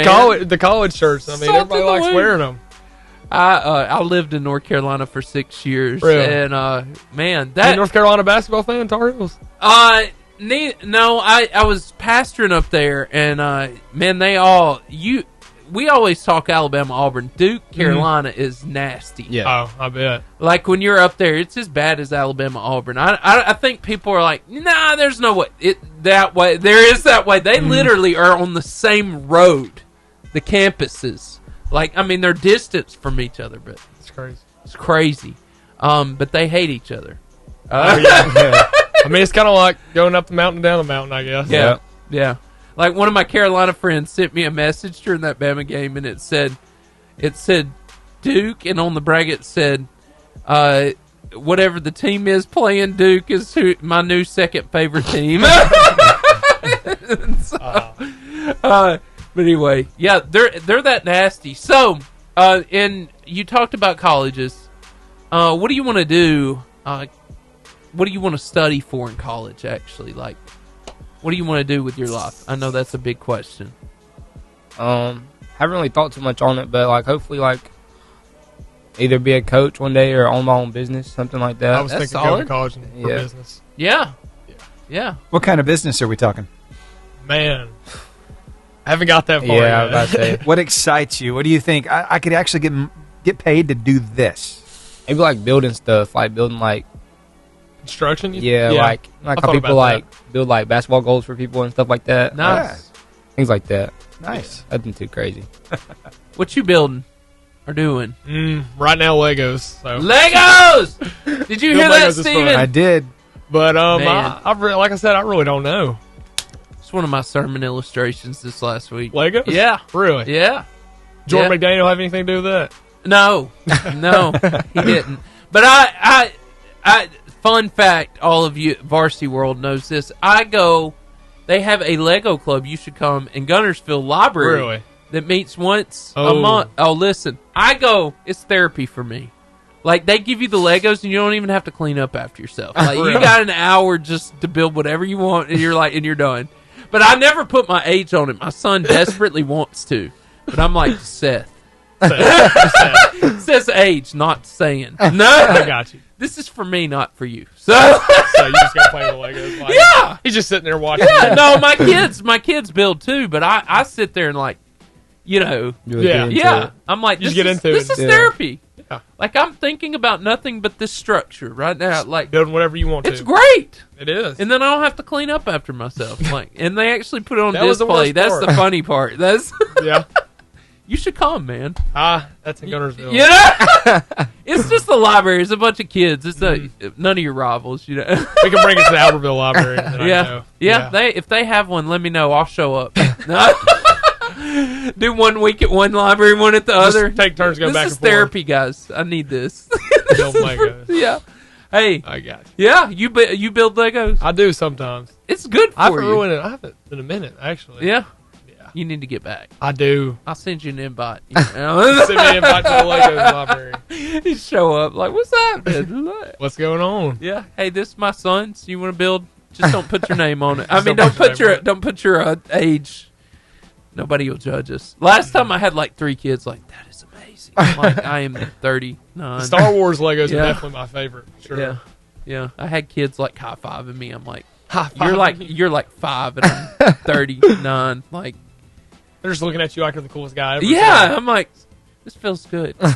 the college shirts. I mean, everybody likes wearing them. I lived in North Carolina for 6 years, and man, that North Carolina basketball fan, Tar Heels. No, I was pastoring up there, and man, we always talk Alabama, Auburn, Duke, Carolina is nasty. Yeah, I bet. Like when you're up there, it's as bad as Alabama, Auburn. I think people are like, nah, there's no way that way. There is that way. They literally are on the same road, the campuses. Like, I mean, they're distant from each other, but it's crazy. It's crazy. But they hate each other. I mean, it's kind of like going up the mountain, down the mountain, I guess. Yeah. Like one of my Carolina friends sent me a message during that Bama game, and it said Duke, and on the bracket said, whatever the team is playing, Duke is my new second favorite team. But anyway, yeah, they're that nasty. So, and you talked about colleges. What do you want to do? What do you want to study for in college? Actually, like, what do you want to do with your life? I know that's a big question. Haven't really thought too much on it, but like hopefully like either be a coach one day or own my own business, something like that. I was thinking going to college for business. Yeah. What kind of business are we talking? Man, I haven't got that far yet. I was about to say. What excites you? What do you think? I could actually get paid to do this. Maybe like building stuff, like building like construction. Yeah, like how people like build like basketball goals for people and stuff like that. Nice. Things like that. Nice. Nothing too crazy. What you building or doing? Right now, Legos. So. Legos! Did you hear that, Steven? I did. But like I said, I really don't know. It's one of my sermon illustrations this last week. Legos? Yeah. Really? Yeah. Jordan McDaniel have anything to do with that? No, he didn't. But I fun fact, all of you Varsity World knows this. They have a Lego club. You should come in Guntersville Library. Really? That meets once a month. Oh, listen, it's therapy for me. Like, they give you the Legos and you don't even have to clean up after yourself. Like, you got an hour just to build whatever you want, and you're done. But I never put my age on it. My son desperately wants to. But I'm like, Seth. It says age, not saying. No. I got you. This is for me, not for you. So you just got to play with Legos. Like, yeah. He's just sitting there watching. Yeah, no, my kids build too, but I sit there and like, yeah. I'm like, this is therapy. Yeah. Like, I'm thinking about nothing but this structure right now. Like, building whatever you want to. It's great. It is. And then I don't have to clean up after myself. Like, and they actually put it on display. That's the funny part. That's yeah. You should come, man. That's in Guntersville. It's just the library. It's a bunch of kids. It's none of your rivals. We can bring it to the Albertville Library. Yeah. If they have one, let me know. I'll show up. Do 1 week at one library, one at the other. Take turns going back and forth. This is therapy, guys. I need this. Build Legos. Yeah. Hey. I got you. Yeah, you build Legos? I do sometimes. It's good for you. I haven't in a minute, actually. Yeah. You need to get back. I do. I'll send you an invite. Send me an invite to the Legos library. You show up like, what's happening? What's going on? Yeah. Hey, this is my son. So you want to build? Just don't put your name on it. I mean, don't put your age. Nobody will judge us. Last time I had like 3 kids. Like, that is amazing. I'm like, I am 39. Star Wars Legos are definitely my favorite. Sure. Yeah. I had kids like high-fiving me. I'm like, you're like 5 and I'm 39. Like, they're just looking at you like you're the coolest guy ever. Yeah, I'm like, this feels good. This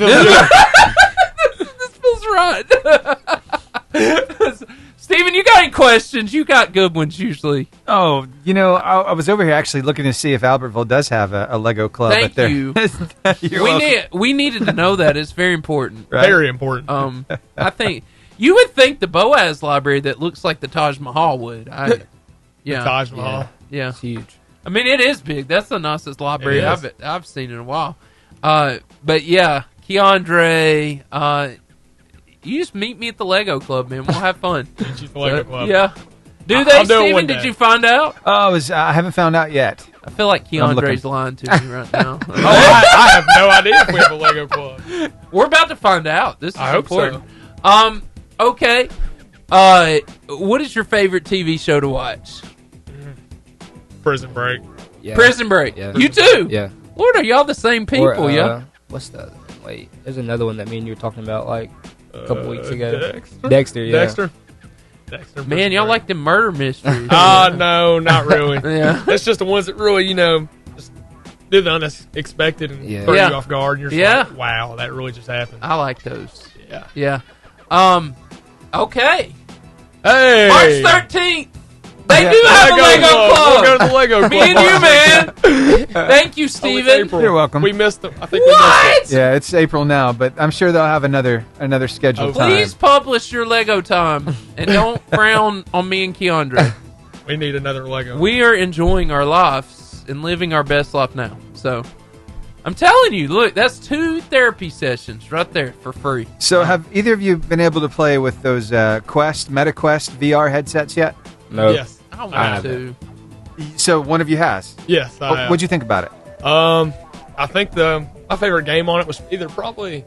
feels right. Steven, you got any questions? You got good ones usually. Oh, I was over here actually looking to see if Albertville does have a Lego club. Thank you. We needed to know that. It's very important. Right? Very important. I think you would think the Boaz Library that looks like the Taj Mahal would. The Taj Mahal. Yeah. It's huge. I mean, it is big. That's the nicest library I've seen in a while. But yeah, KeAndre, you just meet me at the Lego Club, man. We'll have fun. Meet you at the Lego Club. Yeah. Steven? Did you find out? I haven't found out yet. I feel like KeAndre's lying to me right now. I have no idea if we have a Lego Club. We're about to find out. This is important. So. Okay. What is your favorite TV show to watch? Prison Break. Yeah. Prison Break. Yeah. You too? Yeah. Lord, are y'all the same people, yeah? What's the... Wait, there's another one that me and you were talking about like a couple weeks ago. Dexter, Dexter. Man, y'all like the murder mysteries. No, not really. Yeah. It's just the ones that really, just do the unexpected and throw you off guard. And you're just like, wow, that really just happened. I like those. Yeah. Okay. Hey. March 13th. They do have a Lego Club. We'll go to the Lego Club. Me and you, man. Thank you, Steven. You're welcome. We missed them. I think we missed it. Yeah, it's April now, but I'm sure they'll have another scheduled time. Please publish your Lego time, and don't frown on me and KeAndre. We need another Lego. We are enjoying our lives and living our best life now. So, I'm telling you, look, that's 2 therapy sessions right there for free. So, have either of you been able to play with those MetaQuest VR headsets yet? No. Yes. I want to. So one of you has? Yes, I have. What'd you think about it? I think my favorite game on it was either probably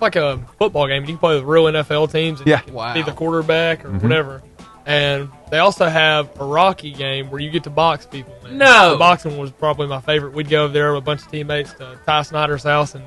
like a football game. You can play with real NFL teams and you can be the quarterback or whatever. And they also have a Rocky game where you get to box people. Man. No. The boxing was probably my favorite. We'd go over there with a bunch of teammates to Ty Snyder's house and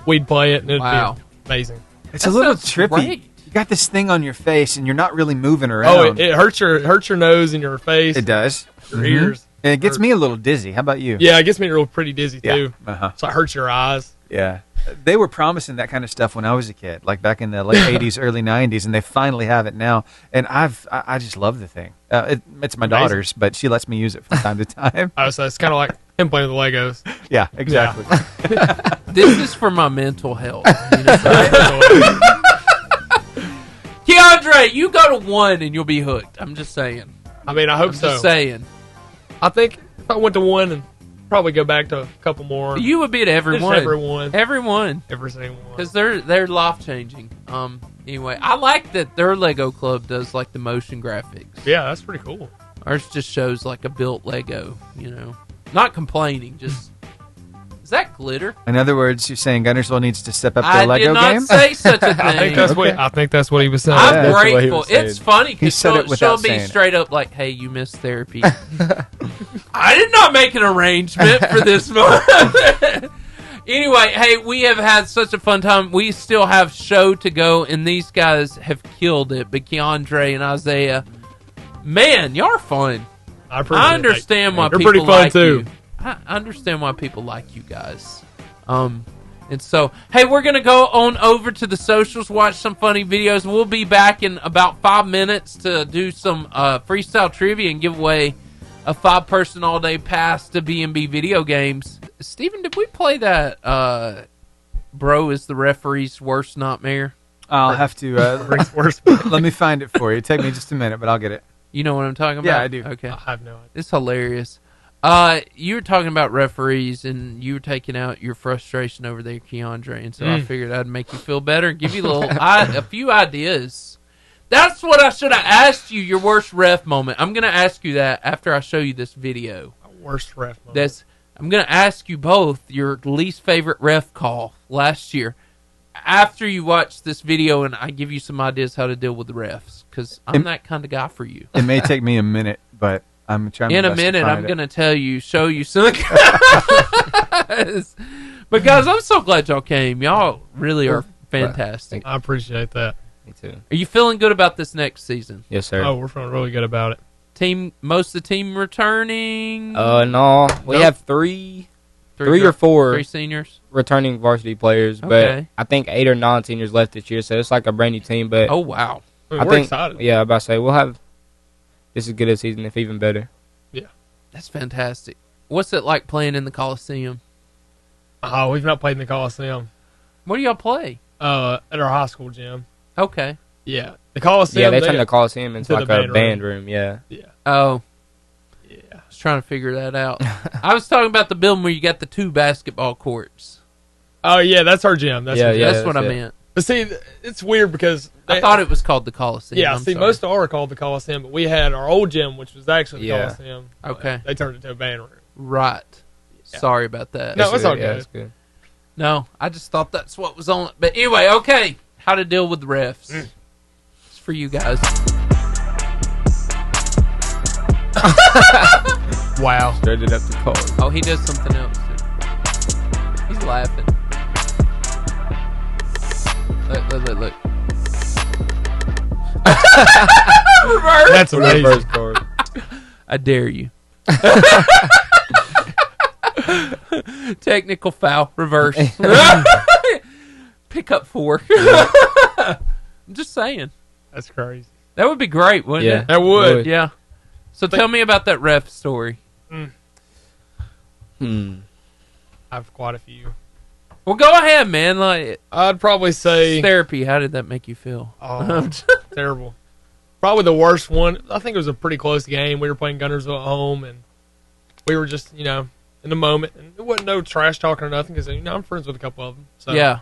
we'd play it and it'd be amazing. It's a little trippy. Great. You got this thing on your face and you're not really moving around. Oh, it hurts your nose and your face. It does. Your ears. And it gets me a little dizzy. How about you? Yeah, it gets me pretty dizzy too. Uh-huh. So it hurts your eyes. Yeah. They were promising that kind of stuff when I was a kid, like back in the late 80s, early 90s, and they finally have it now. And I just love the thing. It's my daughter's, but she lets me use it from time to time. Oh, so it's kind of like him playing with the Legos. Yeah, exactly. Yeah. This is for my mental health. KeAndre, you go to 1 and you'll be hooked. I'm just saying. I mean, I hope so. Just saying. I think if I went to one and probably go back to a couple more. You would be at everyone. Everyone. Every single one. Because they're life changing. Anyway, I like that their Lego club does like the motion graphics. Yeah, that's pretty cool. Ours just shows like a built Lego, Not complaining, just... Is that glitter? In other words, you're saying Guntersville needs to step up their Lego game? I did not say such a thing. I think that's what he was saying. I'm grateful. It's funny because she'll be saying straight up like, hey, you missed therapy. I did not make an arrangement for this month. Anyway, hey, we have had such a fun time. We still have show to go, and these guys have killed it. But KeAndre and Isaiah, man, y'all are fun. I understand why They're people pretty fun like too. you. I understand why people like you guys. And so, hey, we're going to go on over to the socials, watch some funny videos. We'll be back in about 5 minutes to do some freestyle trivia and give away a 5-person all-day pass to B&B Video Games. Steven, did we play that Bro is the Referee's Worst Nightmare? I'll have to... let me find it for you. Take me just a minute, but I'll get it. You know what I'm talking about? Yeah, I do. Okay. I have no idea. It's hilarious. You were talking about referees, and you were taking out your frustration over there, KeAndre, and so I figured I'd make you feel better and give you a few ideas. That's what I should have asked you, your worst ref moment. I'm going to ask you that after I show you this video. Worst ref moment. I'm going to ask you both your least favorite ref call last year after you watch this video, and I give you some ideas how to deal with the refs, because I'm that kind of guy for you. It may take me a minute, but... I'm trying in a minute, I'm going to show you some guys. But guys, I'm so glad y'all came. Y'all really are fantastic. I appreciate that. Me too. Are you feeling good about this next season? Yes, sir. Oh, we're feeling really good about it. Most of the team returning? No. We have three or four 3 seniors returning varsity players, but I think 8 or 9 seniors left this year, so it's like a brand new team. But oh wow, we're excited. Yeah, I'm about to say we'll have this is good a season, if even better. Yeah, that's fantastic. What's it like playing in the Coliseum? Oh, we've not played in the Coliseum. Where do y'all play? At our high school gym. Okay. Yeah, the Coliseum. Yeah, they turned the Coliseum into like a band room. Yeah. Yeah. Oh. Yeah. I was trying to figure that out. I was talking about the building where you got the 2 basketball courts. Oh yeah, that's our gym. That's what I meant. But see, it's weird because I thought it was called the Coliseum. Yeah, most are called the Coliseum, but we had our old gym, which was actually the Coliseum. Okay. They turned it into a band room. Right. Yeah. Sorry about that. No, it's all good. Yeah, it's good. No, I just thought that's what was on it. But anyway, okay. How to deal with the refs. It's for you guys. Wow. Straight it up the cold. Oh, he does something else too. He's laughing. Look. Reverse. That's amazing. Reverse card. I dare you. Technical foul. Reverse. Pick up 4. I'm just saying. That's crazy. That would be great, wouldn't it? That would. Yeah. So tell me about that ref story. I have quite a few. Well, go ahead, man. Like, I'd probably say therapy. How did that make you feel? Oh, terrible. Probably the worst one. I think it was a pretty close game. We were playing Guntersville at home, and we were just, in the moment. And it wasn't no trash talking or nothing because, I'm friends with a couple of them. So yeah.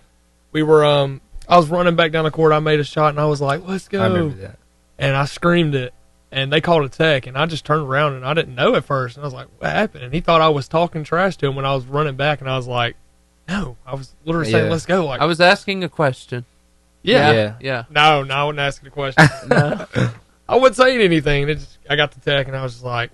We were, I was running back down the court. I made a shot, and I was like, let's go. I remember that. And I screamed it, and they called a tech, and I just turned around, and I didn't know at first. And I was like, what happened? And he thought I was talking trash to him when I was running back, and I was like, no, I was literally saying, let's go. Like, I was asking a question. Yeah. No, I wasn't asking a question. No. I wasn't saying anything. I got the tech, and I was just like,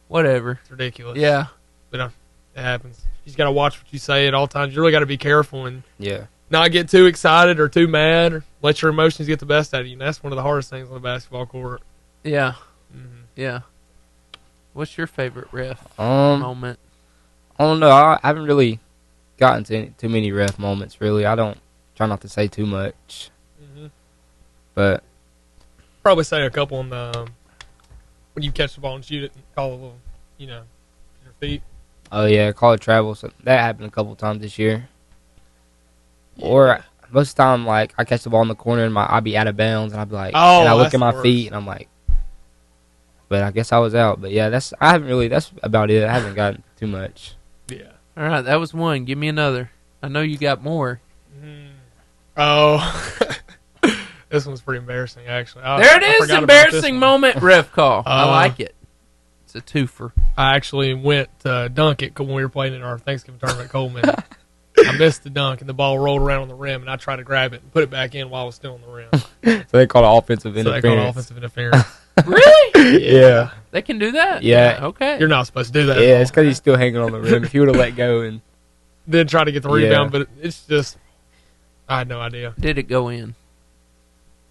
whatever. It's ridiculous. Yeah. But it happens. You just got to watch what you say at all times. You really got to be careful and Yeah. not get too excited or too mad or let your emotions get the best out of you. And that's one of the hardest things on the basketball court. Yeah. Mm-hmm. Yeah. What's your favorite ref moment? I don't know. I haven't really gotten to too many ref moments, really. I don't try not to say too much. Mm-hmm. But probably say a couple on the when you catch the ball and shoot it and call a little, your feet. Oh, yeah, call it travel. So that happened a couple times this year. Yeah. Or most of the time, like, I catch the ball in the corner and I'll be out of bounds and I'll be like, and I look at my feet and I'm like, but I guess I was out. But yeah, that's about it. I haven't gotten too much. Yeah. All right, that was one. Give me another. I know you got more. Oh, this one's pretty embarrassing, actually. There it is, embarrassing moment ref call. I like it. It's a twofer. I actually went to dunk it when we were playing in our Thanksgiving tournament at Coleman. I missed the dunk, and the ball rolled around on the rim, and I tried to grab it and put it back in while it was still on the rim. So they call it offensive interference. Really? Yeah. They can do that? Yeah. Okay. You're not supposed to do that. Yeah, it's because he's still hanging on the rim. If he would have let go and then try to get the rebound, but it's just, I had no idea. Did it go in?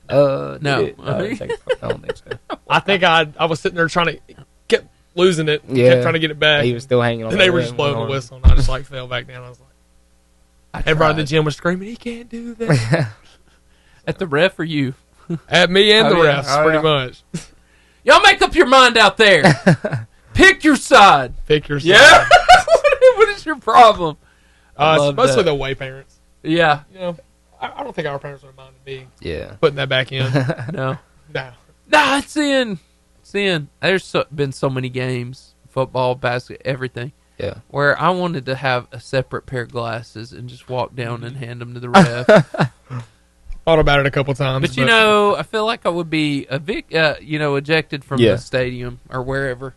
No. No. I don't think so. I think I was sitting there trying to kept losing it. Yeah. Kept trying to get it back. He was still hanging on. And they were just blowing the whistle, and I just fell back down. I was like, everybody in the gym was screaming, "He can't do that." At the ref or you? At me and the refs, pretty much. Y'all make up your mind out there. Pick your side. Pick your side. Yeah. What is your problem? Mostly the away parents. Yeah. You know, I don't think our parents would have minded me putting that back in. No. No. Nah, it's in. It's in. There's been so many games, football, basketball, everything. Yeah. Where I wanted to have a separate pair of glasses and just walk down and hand them to the ref. Thought about it a couple times. But, you know, I feel like I would be ejected from the stadium or wherever.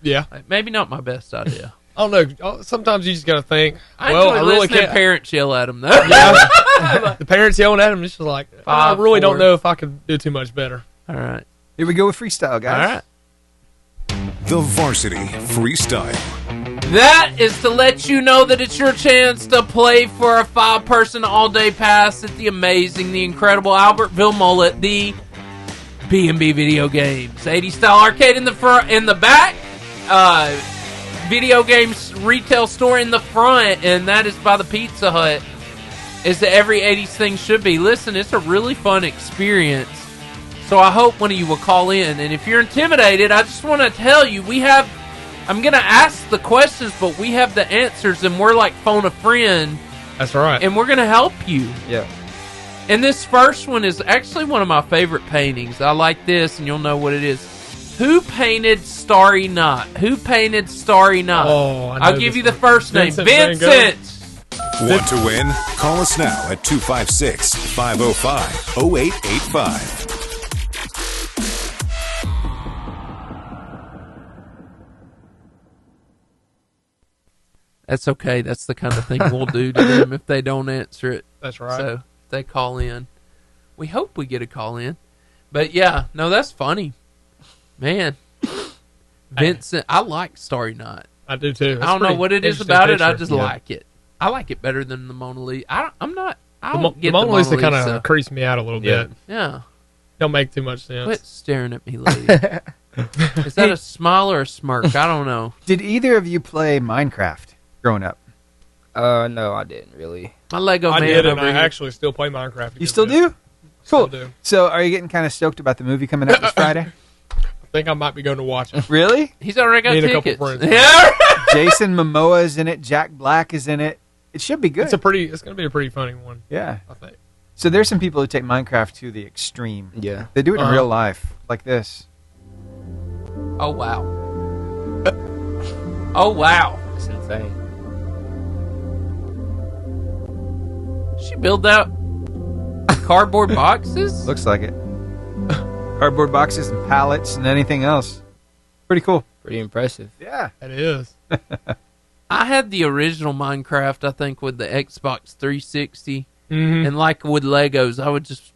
Yeah. Maybe not my best idea. I don't know. Sometimes you just got to think, I really can't. Parents yell at them, though. Yeah. The parents yelling at them, it's just like, I really don't know if I could do too much better. All right. Here we go with freestyle, guys. All right. The Varsity Freestyle. That is to let you know that it's your chance to play for a 5-person all-day pass at the amazing, the incredible Albertville Mullet, the B&B Video Games. 80s style arcade in the front, in the back, video games retail store in the front, and that is by the Pizza Hut, as every 80s thing should be. Listen, it's a really fun experience, so I hope one of you will call in, and if you're intimidated, I just want to tell you, I'm going to ask the questions, but we have the answers, and we're like phone a friend. That's right. And we're going to help you. Yeah. And this first one is actually one of my favorite paintings. I like this, and you'll know what it is. Who painted Starry Night? Who painted Starry Night? Oh, I'll give you the first name. Vincent. Want to win? Call us now at 256-505-0885. That's okay. That's the kind of thing we'll do to them if they don't answer it. That's right. So if they call in. We hope we get a call in. But yeah, no, that's funny. Man. Vincent, I like Starry Night. I do too. I don't know what it is about it. I just like it. I like it better than the Mona Lisa. I don't get the Mona Lisa. Kind of creeps me out a little bit. Yeah. Don't make too much sense. Quit staring at me, lady. Is that a smile or a smirk? I don't know. Did either of you play Minecraft growing up? No, I didn't really. My Lego I man did, over and I here. actually still play Minecraft. You still do? Still Cool. do. So are you getting kind of stoked about the movie coming out this Friday? I think I might be going to watch it. Really? He's already got Need tickets. a couple friends. Yeah. Jason Momoa is in it. Jack Black is in it. It should be good. It's going to be a pretty funny one. Yeah. I think. So there's some people who take Minecraft to the extreme. Yeah. They do it in real life, like this. Oh, wow. Oh, wow. It's insane. She build out cardboard boxes? Looks like it. Cardboard boxes and pallets and anything else. Pretty cool. Pretty impressive. Yeah. It is. I had the original Minecraft, I think, with the Xbox 360. Mm-hmm. And like with Legos, I would just...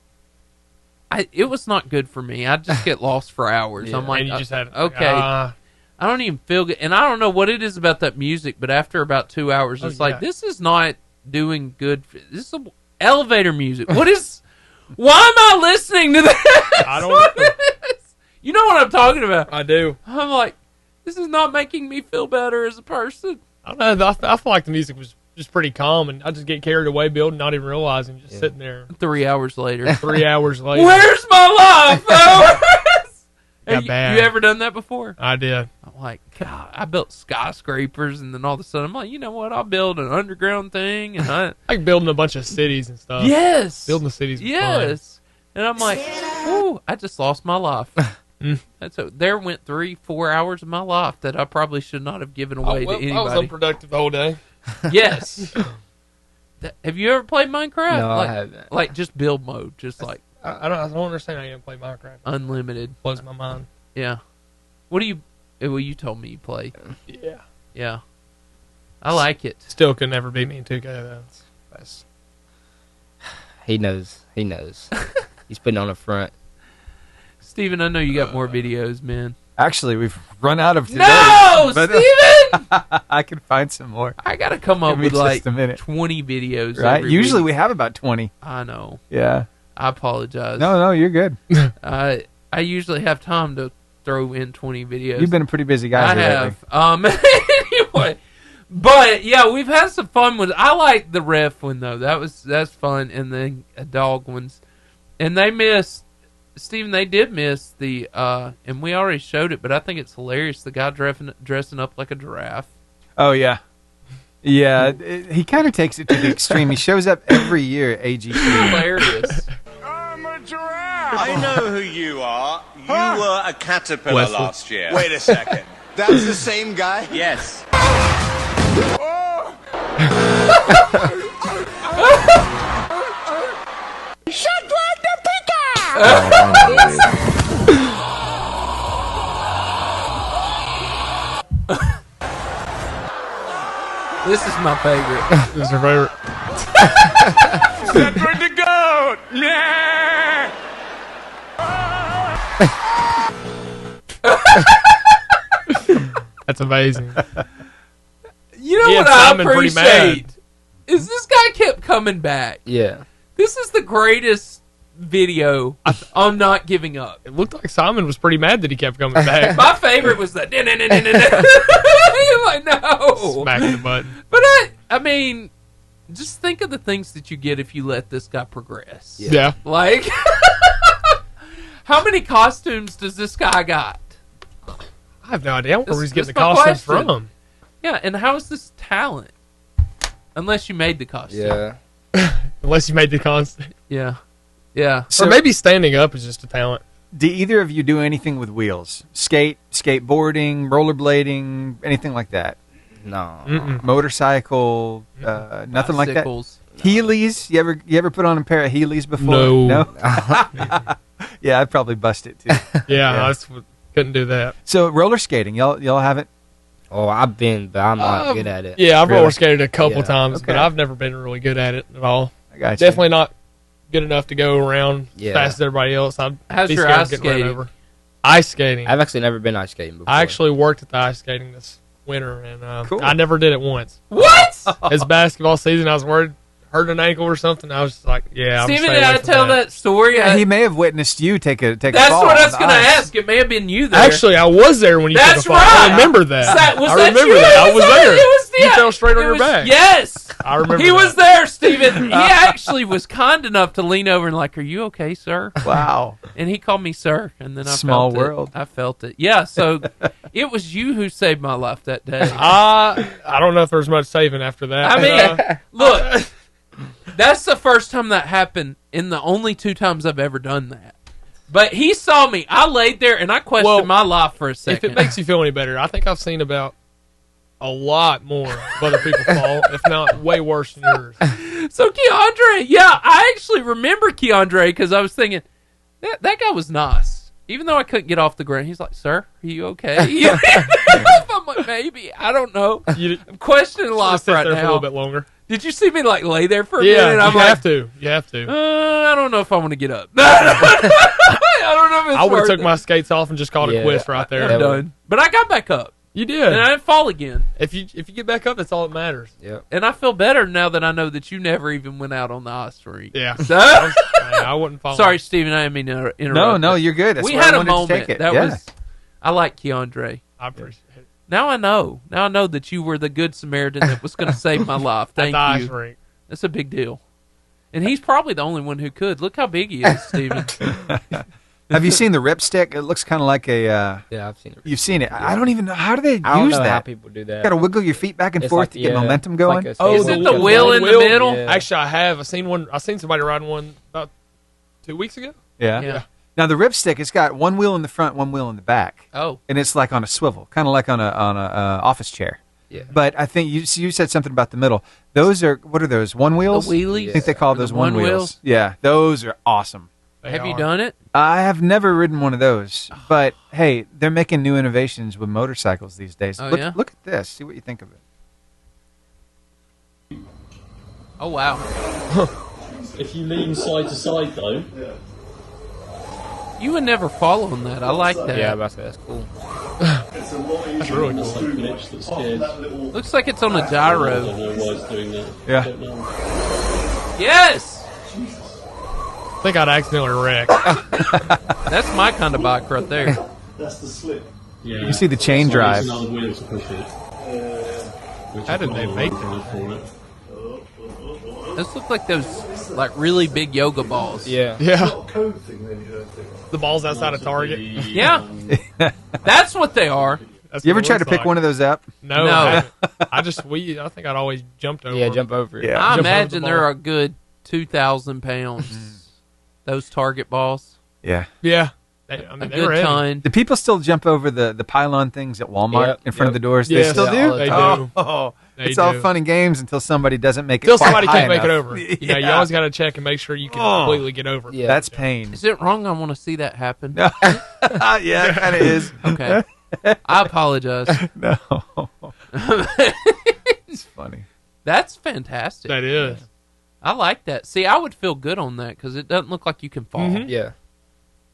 it was not good for me. I'd just get lost for hours. Yeah, I'm like, and you just had, okay. I don't even feel good. And I don't know what it is about that music, but after about 2 hours, it's like, this is not doing good. This is elevator music. What is... Why am I listening to this? I don't know. You know what I'm talking about. I do. I'm like, this is not making me feel better as a person. I don't know. I feel like the music was just pretty calm, and I just get carried away building, not even realizing, just sitting there. 3 hours later. 3 hours later. Where's my life? Got bad. You ever done that before? I did. I'm like, God, I built skyscrapers, and then all of a sudden, I'm like, you know what? I'll build an underground thing. And like building a bunch of cities and stuff. Yes. Building the cities. Yes. And I'm like, ooh, I just lost my life. There went 3-4 hours of my life that I probably should not have given away to anybody. I was unproductive the whole day. Yes. Have you ever played Minecraft? No, I haven't. Like just build mode, just like I don't understand how you can play Minecraft. Unlimited. Blows my mind. Yeah. What do you? Well, you told me you play. Yeah. Yeah. I like it. Still could never beat me in 2K though. He knows. He knows. He's putting on a front. Steven, I know you got more videos, man. Actually, we've run out of today. No, Steven! I can find some more. I got to come up with like a minute. 20 videos. Right? Usually week. we have about 20. I know. Yeah. I apologize. No, you're good. I usually have time to throw in 20 videos. You've been a pretty busy guy. I have. Anyway, but yeah, we've had some fun with. I like the ref one though. That's fun, and the dog ones, and they missed. Steven, they did miss the, and we already showed it, but I think it's hilarious. The guy dressing up like a giraffe. Oh yeah, yeah. He kind of takes it to the extreme. He shows up every year at AGC. Hilarious. I'm a giraffe. I know who you are. You were a caterpillar last year. Wait a second. That's the same guy? Yes. Shut like the pickup! This is my favorite. This is your favorite. Set for the goat! Yeah! That's amazing. You know what I appreciate is this guy kept coming back. Yeah. This is the greatest video on not giving up. It looked like Simon was pretty mad that he kept coming back. My favorite was that. Like, no. Smacking the button. But I mean, just think of the things that you get if you let this guy progress. Yeah. Like, how many costumes does this guy got? I have no idea where he's getting the costumes from. Yeah, and how is this talent? Unless you made the costume. Yeah. Unless you made the costume. Yeah. Yeah. So, or maybe standing up is just a talent. Do either of you do anything with wheels? Skateboarding, rollerblading, anything like that? No. Motorcycle, nothing like that? Bicycles. Heelys? You ever put on a pair of Heelys before? No. Yeah, I'd probably bust it too. Yeah. Couldn't do that. So roller skating, y'all have it? Oh, I've been, but I'm not good at it. Yeah, I've roller skated a couple times, but I've never been really good at it at all. I got you. Definitely not good enough to go around fast as everybody else. How's your ice skating? Ice skating. I've actually never been ice skating before. I actually worked at the ice skating this winter, and Cool. I never did it once. What? It's basketball season. I was worried, hurt an ankle or something. I was just like, yeah, I'm Steven, did I tell that story? He may have witnessed you take a fall. That's what I was going to ask. It may have been you there. Actually, I was there when you took a fall. Right. I remember that. I remember you? that. I was there. You Yeah. fell straight on your back. Yes. I remember He that. was there, Steven. He actually was kind enough to lean over and like, are you okay, sir? Wow. And he called me sir. And then I Small felt world. it. I felt it. Yeah, so it was you who saved my life that day. I don't know if there's much saving after that. I mean, look, that's the first time that happened and the only 2 times I've ever done that. But he saw me. I laid there and I questioned my life for a second. If it makes you feel any better, I think I've seen about a lot more of other people fall, if not way worse than yours. So KeAndre, yeah, I actually remember KeAndre because I was thinking, that guy was nice. Even though I couldn't get off the ground, he's like, sir, are you okay? I'm like, maybe. I don't know. I'm questioning life right there now. for a little bit longer. Did you see me like lay there for a Yeah, minute? you have to. You have to. I don't know if I want to get up. I don't know if it's I would have worth took it. my skates off and just called it quits right there. I'm done. But I got back up. You did. And I didn't fall again. If you get back up, that's all that matters. Yep. And I feel better now that I know that you never even went out on the ice rink. Yeah. So, I wouldn't fall. Sorry, Steven, I didn't mean to interrupt. No, you're good. That's we why had I a wanted to moment. take it. That Yeah. was. I like KeAndre. I appreciate it. Now I know. Now I know that you were the good Samaritan that was going to save my life. Thank At the you. ice rink. That's a big deal. And he's probably the only one who could. Look how big he is, Steven. Have you seen the ripstick? It looks kind of like a. Yeah, I've seen it. You've seen it. I don't even know. How do they I don't use know that? how people do that. Got to wiggle your feet back and It's forth like, to get yeah, momentum it's going. like a Oh, is it the wheel in the middle? Yeah. Actually, I have. I seen somebody riding one about 2 weeks ago. Yeah. Yeah. Now the ripstick, it's got one wheel in the front, one wheel in the back. Oh. And it's like on a swivel, kind of like on a office chair. Yeah. But I think you said something about the middle. Those are, what are those? One wheels? The wheelies? I think they call those one wheels. Yeah, those are awesome. Have you done it? I have never ridden one of those, but hey, they're making new innovations with motorcycles these days. Oh, look, yeah? Look at this. See what you think of it. Oh, wow. If you lean side to side, though. You would never fall on that. I like that. Yeah, that's cool. That's really cool. Looks like it's on a gyro. I don't know why it's doing that. Yeah. I don't know. Yes! I think I'd accidentally wreck. That's my kind of bike right there. That's the slip. Yeah. You see the chain drive. Another wheel to push it. How did they make that? Those look like those really big yoga balls. Yeah. The balls outside of Target. Yeah. That's what they are. That's You what ever it try to looks pick like. one of those up? No. I think I'd always jumped over. Yeah, jump over it. Yeah. I Jump over imagine the they're ball. a good 2,000 pounds. Those Target balls. Yeah. Yeah. A They good were heavy. ton. Do people still jump over the pylon things at Walmart Yep, in front of the yep. doors? Yes, they still yeah, do? they do. Oh, They it's all do. fun and games until somebody doesn't make it Until quite somebody high can't make it enough. over. Yeah, you always got to check and make sure you can completely get over. Yeah. That's pain. Is it wrong? I want to see that happen. Yeah, it kind of is. Okay. I apologize. No. It's funny. That's fantastic. That is. I like that. See, I would feel good on that because it doesn't look like you can fall. Yeah.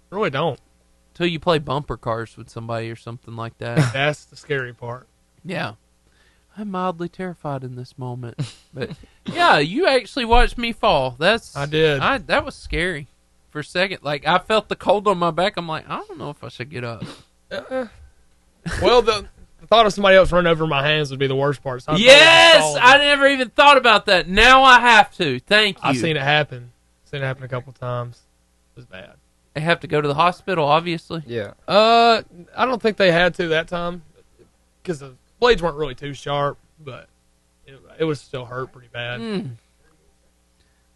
Really don't. Until you play bumper cars with somebody or something like that. That's the scary part. Yeah. I'm mildly terrified in this moment. But, yeah, you actually watched me fall. I did. That was scary for a second. Like, I felt the cold on my back. I'm like, I don't know if I should get up. Well, the thought of somebody else running over my hands would be the worst part. So Yes! I never even thought about that. Now I have to. Thank you. I've seen it happen. A couple times. It was bad. They have to go to the hospital, obviously. Yeah. I don't think they had to that time because the blades weren't really too sharp, but it was still hurt pretty bad.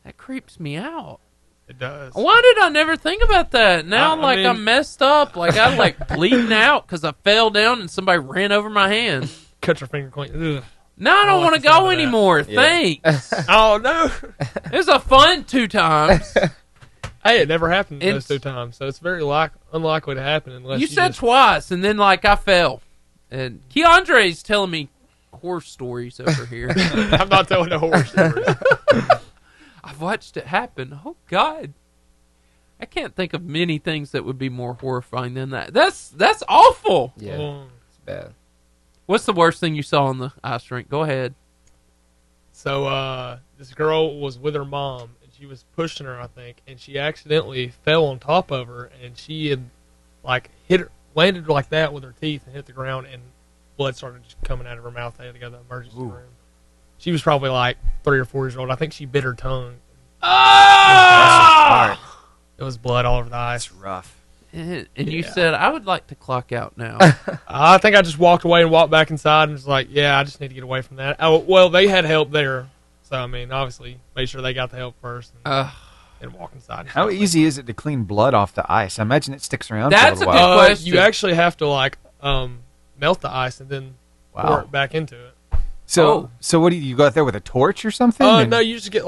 That creeps me out. It does. Why did I never think about that? Now, I'm messed up. Like, I'm like bleeding out because I fell down and somebody ran over my hand. Cut your finger clean. Ugh. Now I don't want to go anymore. Yeah. Thanks. Oh, no. It was a fun 2 times. Hey, it never happened those 2 times, so it's very unlikely to happen unless You said twice, and then, I fell. And KeAndre's telling me horror stories over here. I'm not telling no horror stories. I've watched it happen. Oh, God. I can't think of many things that would be more horrifying than that. That's awful. Yeah. It's bad. What's the worst thing you saw on the ice rink? Go ahead. So, this girl was with her mom, and she was pushing her, I think, and she accidentally fell on top of her, and she had, landed like that with her teeth and hit the ground, and blood started just coming out of her mouth. They had to go to the emergency room. She was probably 3 or 4 years old. I think she bit her tongue. Oh! It was blood all over the ice. It's rough. And you said, I would like to clock out now. I think I just walked away and walked back inside and was like, yeah, I just need to get away from that. Oh, well, they had help there. So, obviously, make sure they got the help first and walk inside. How easy is it to clean blood off the ice? I imagine it sticks around That's for a a while. good question. You actually have to, melt the ice and then pour it back into it. So what do you go out there with a torch or something? No, you just get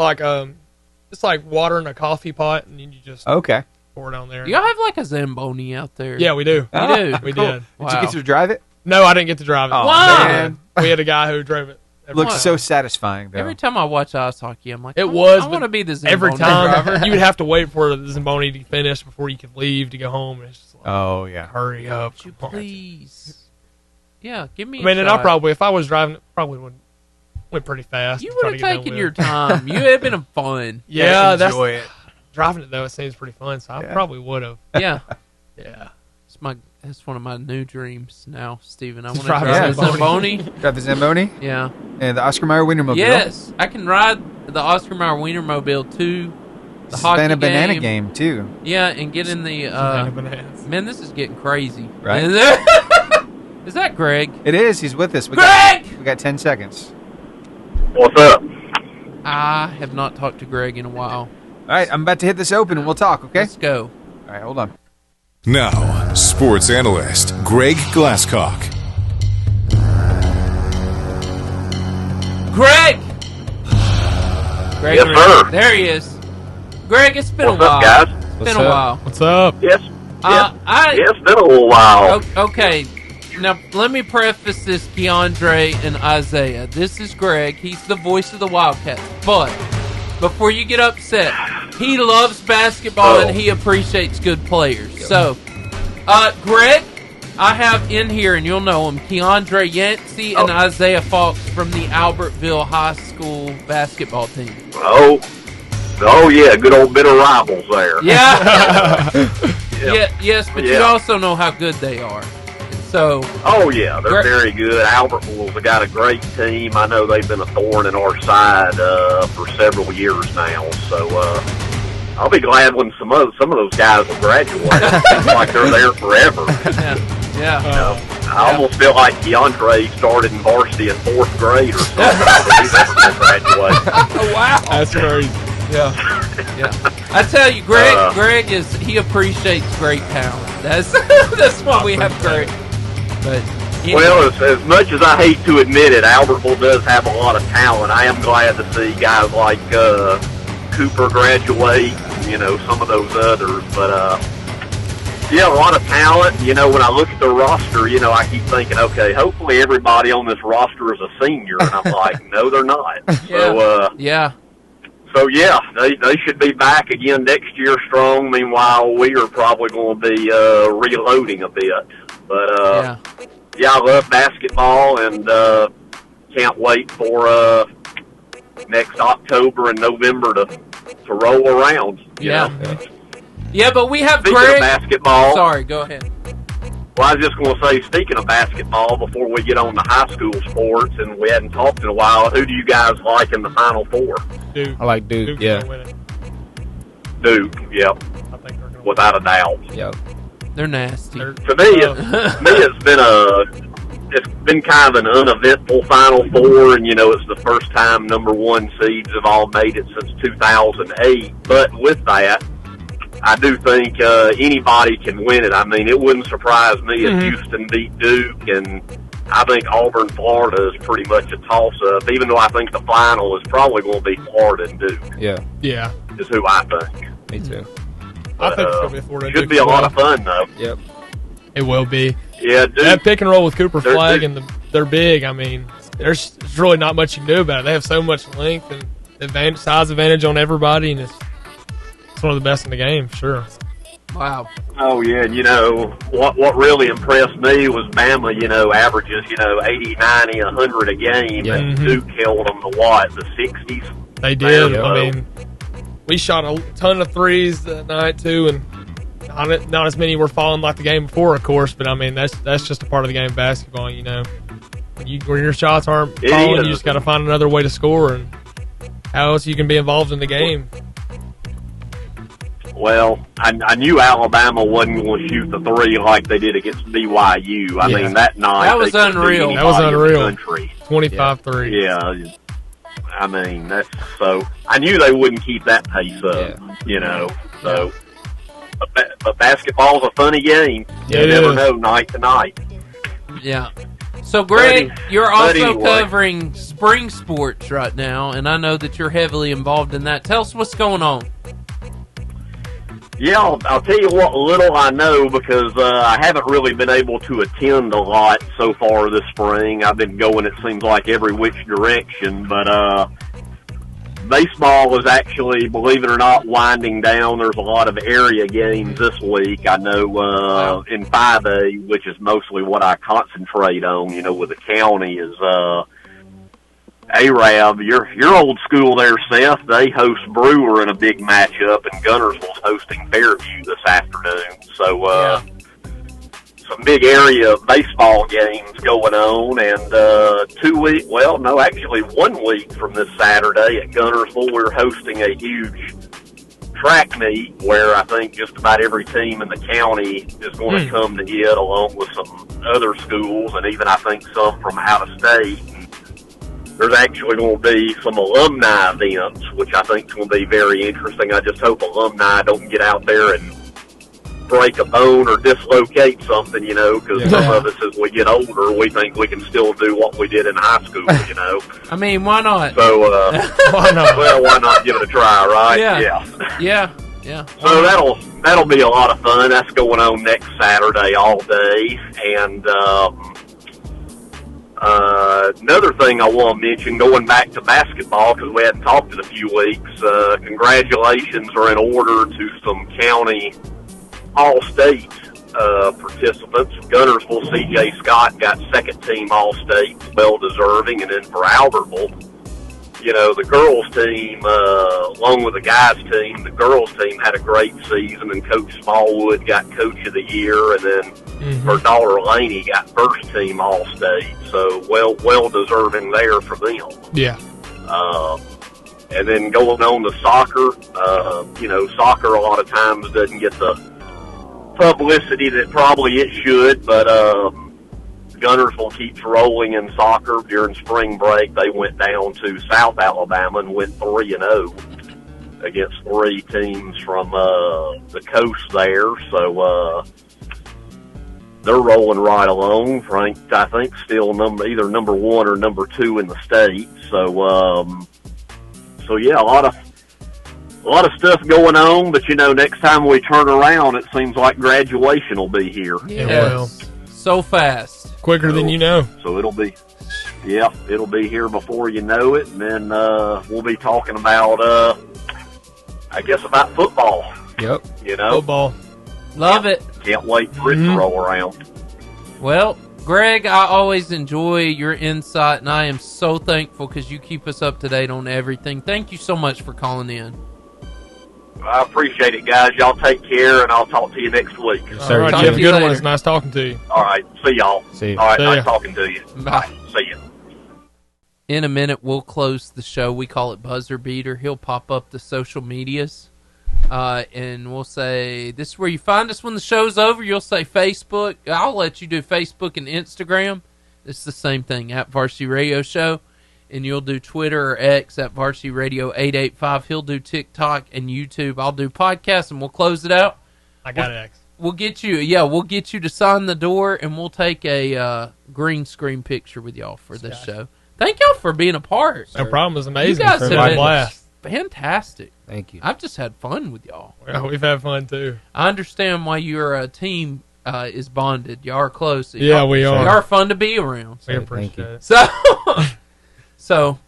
it's like water in a coffee pot, and then you just pour it on there. Y'all have a Zamboni out there. Yeah, we do. You do? We Cool. did. Did you get to drive it? No, I didn't get to drive it. Oh, Wow. man. We had a guy who drove it. Looks so satisfying, though. Every time I watch ice hockey, I'm like, It was. I want to be the Zamboni every time driver. you would have to wait for the Zamboni to finish before you could leave to go home. And it's just hurry up. Would you please? Yeah, give me. And I probably, if I was driving, it probably went pretty fast. You would have taken your time. You have been fun. Yeah, enjoy it. Driving it though, it seems pretty fun, so I probably would have. Yeah, yeah. That's one of my new dreams now, Steven. I want to drive drive a a Zamboni. Drive the Zamboni? Yeah. And the Oscar Mayer Wienermobile? Yes, I can ride the Oscar Mayer Wienermobile to the hockey Savannah Banana game, too. Yeah, and get in the... Savannah Bananas. Man, this is getting crazy. Right? Is that Greg? It is. He's with us. We got 10 seconds. What's up? I have not talked to Greg in a while. All right, I'm about to hit this open and we'll talk, okay? Let's go. All right, hold on. Now, sports analyst Greg Glasscock. Greg! Yes, sir. There he is. Greg, it's been What's a while. up, guys? It's been a while. What's up? Yes. Yeah, it's been a little while. Okay, now let me preface this, KeAndre and Isaiah. This is Greg. He's the voice of the Wildcats. But before you get upset, he loves basketball and he appreciates good players. So, Greg, I have in here, and you'll know him, KeAndre, Yancey, and Isaiah Faulks from the Albertville High School basketball team. Oh, yeah, good old bit of rivals there. Yeah. Yes, but you also know how good they are. So. Oh yeah, they're very good. Albertville's got a great team. I know they've been a thorn in our side for several years now. So I'll be glad when some of those guys will graduate. It seems like they're there forever. Yeah. I almost feel like KeAndre started in varsity in 4th grade or something. He's never going to graduate. Oh, wow. That's crazy. Yeah. I tell you, Greg he appreciates great talent. That's why we have Greg. But well, as much as I hate to admit it, Albertville does have a lot of talent. I am glad to see guys like Cooper graduate, some of those others. But, a lot of talent. When I look at the roster, I keep thinking, okay, hopefully everybody on this roster is a senior. And I'm like, no, they're not. So, they should be back again next year strong. Meanwhile, we are probably going to be reloading a bit. But, I love basketball and can't wait for next October and November to roll around. Yeah, but we have Speaking Greg. of basketball. Sorry, go ahead. Well, I was just going to say, speaking of basketball, before we get on to high school sports, and we hadn't talked in a while, who do you guys like in the Final Four? Duke. I like Duke, yeah. Duke, yep. Without a doubt. Yep. They're nasty. To me, it's been kind of an uneventful Final Four, and it's the first time number 1 seeds have all made it since 2008. But with that, I do think anybody can win it. I mean, it wouldn't surprise me if Houston beat Duke, and I think Auburn, Florida is pretty much a toss-up, even though I think the final is probably going to be Florida and Duke. Yeah. Is who I think. Me too. I think it's going to be Florida and Duke. Should be a lot of fun, though. Yep. It will be. Yeah, Duke. That pick and roll with Cooper Flag, and they're big. I mean, there's really not much you can do about it. They have so much length and size advantage on everybody, and it's one of the best in the game, for sure. Wow. Oh, yeah, and what really impressed me was Bama, averages, 80, 90, 100 a game, and Duke held them to the 60s? They did. I mean, we shot a ton of threes that night, too, and not as many were falling like the game before, of course, but, I mean, that's just a part of the game of basketball, When your shots aren't falling, you just got to find another way to score, and how else you can be involved in the game. Well, I knew Alabama wasn't going to shoot the three like they did against BYU. I mean, that night... That was unreal. That was unreal. 25-3. Yeah. I mean, that's so... I knew they wouldn't keep that pace up, So, but basketball's a funny game. You never know night to night. Yeah. So, Greg, you're also covering spring sports right now, and I know that you're heavily involved in that. Tell us what's going on. Yeah, I'll tell you what little I know, because I haven't really been able to attend a lot so far this spring. I've been going, it seems like, every which direction, but baseball is actually, believe it or not, winding down. There's a lot of area games this week. I know in 5A, which is mostly what I concentrate on, with the county, is Arab, your old school there, Seth. They host Brewer in a big matchup, and Guntersville's hosting Fairview this afternoon. So, some big area baseball games going on, and 1 week from this Saturday at Guntersville, we're hosting a huge track meet where I think just about every team in the county is going to come to it, along with some other schools, and even I think some from out of state. There's actually going to be some alumni events, which I think is going to be very interesting. I just hope alumni don't get out there and break a bone or dislocate something, you know, because some of us, as we get older, we think we can still do what we did in high school, you know. I mean, why not? So, why not? Well, why not give it a try, right? Yeah. So that'll be a lot of fun. That's going on next Saturday all day. And another thing I want to mention, going back to basketball, because we hadn't talked in a few weeks, congratulations are in order to some county All-State participants. Guntersville, C.J. Scott got second team All-State, well-deserving. And then for Albertville, you know, the girls team, along with the guys team, the girls team had a great season, and Coach Smallwood got Coach of the Year, and then her daughter Laney got first team All-State. So well-deserving there for them. Yeah. And then going on to soccer, you know, soccer a lot of times doesn't get the publicity that probably it should, but Guntersville keeps rolling in soccer. During spring break, they went down to South Alabama and went 3-0 against 3 teams from the coast there. So they're rolling right along. Ranked, I think, still either number 1 or number 2 in the state. So yeah, a lot of stuff going on. But you know, next time we turn around, it seems like graduation will be here. Yeah, so fast. Quicker than you know. So it'll be here before you know it, and then we'll be talking about, I guess, about football. Yep. You know, football. Love it. Can't wait for it to roll around. Well, Greg, I always enjoy your insight, and I am so thankful because you keep us up to date on everything. Thank you so much for calling in. I appreciate it, guys. Y'all take care, and I'll talk to you next week. All right, you have a good one. It's nice talking to you. All right, see y'all. See you. All right, See nice ya. talking to you. Bye. See you. In a minute, we'll close the show. We call it Buzzer Beater. He'll pop up the social medias, and we'll say, this is where you find us when the show's over. You'll say Facebook. I'll let you do Facebook and Instagram. It's the same thing, at Varsity Radio Show. And you'll do Twitter or X at Varsity Radio 885. He'll do TikTok and YouTube. I'll do podcasts, and we'll close it out. I got X. We'll get you to sign the door, and we'll take a green screen picture with y'all for this show. Thank y'all for being a part. No problem. It was amazing. You guys have been blast. Fantastic. Thank you. I've just had fun with y'all. Well, we've had fun too. I understand why your team is bonded. Y'all are close. Yeah, we are. Y'all are fun to be around. We appreciate it. So,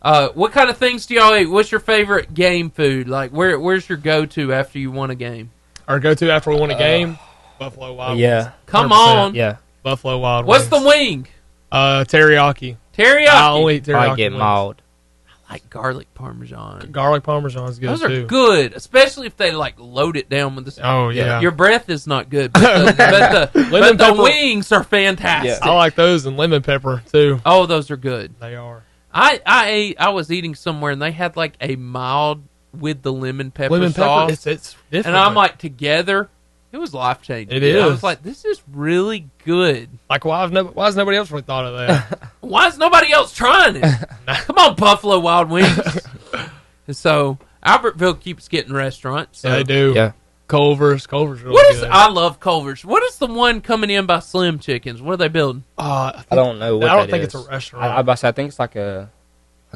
what kind of things do y'all eat? What's your favorite game food? Like, where's your go-to after you won a game? Our go-to after we won a game? Buffalo Wild Wings. Come on. Yeah. Buffalo Wild Wings. What's the wing? Teriyaki. Teriyaki? I only eat teriyaki I get wings. mild. I like garlic parmesan. Garlic parmesan is good, Those too. are good, especially if they, like, load it down with this. Oh, yeah. Your breath is not good, but the wings are fantastic. Yeah. I like those and lemon pepper, too. Oh, those are good. They are. I was eating somewhere, and they had, like, a mild with the lemon pepper sauce. It's different. And I'm like, together, it was life-changing. It is. I was like, this is really good. Like, why has nobody else really thought of that? Why is nobody else trying it? Come on, Buffalo Wild Wings. And so, Albertville keeps getting restaurants. So. Yeah, they do. Yeah. Culver's really good. I love Culver's. What is the one coming in by Slim Chickens? What are they building? I don't know what I don't that think is. it's a restaurant. I think it's like a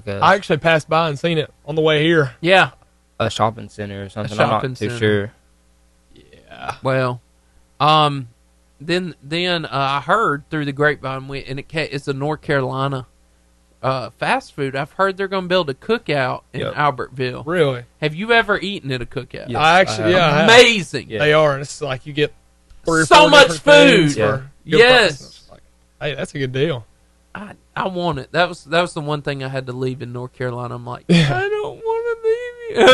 I actually passed by and seen it on the way here. Yeah. A shopping center or something. shopping I'm not too center. sure. Yeah. Well, then I heard through the grapevine, it's a North Carolina fast food. I've heard they're going to build a cookout in Albertville. Really? Have you ever eaten at a cookout? Yes, I have. Amazing. Yeah. They are, and it's like you get 3 or so 4 much different food. things for good Yes. prices. Like, hey, that's a good deal. I want it. That was the one thing I had to leave in North Carolina. I'm like, I don't want to leave you.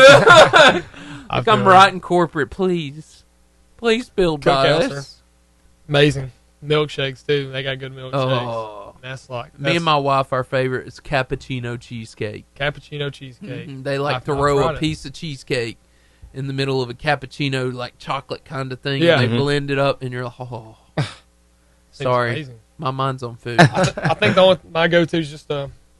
Like, I'm writing corporate, please build by Cookouts us. Amazing milkshakes too. They got good milkshakes. Oh, that's like me and my wife. Our favorite is cappuccino cheesecake. Cappuccino cheesecake. Mm-hmm. They like to throw a piece of cheesecake in the middle of a cappuccino, like chocolate kind of thing. Yeah. And they blend it up, and you're like, oh. Sorry, amazing. my mind's on food. I think my go-to is just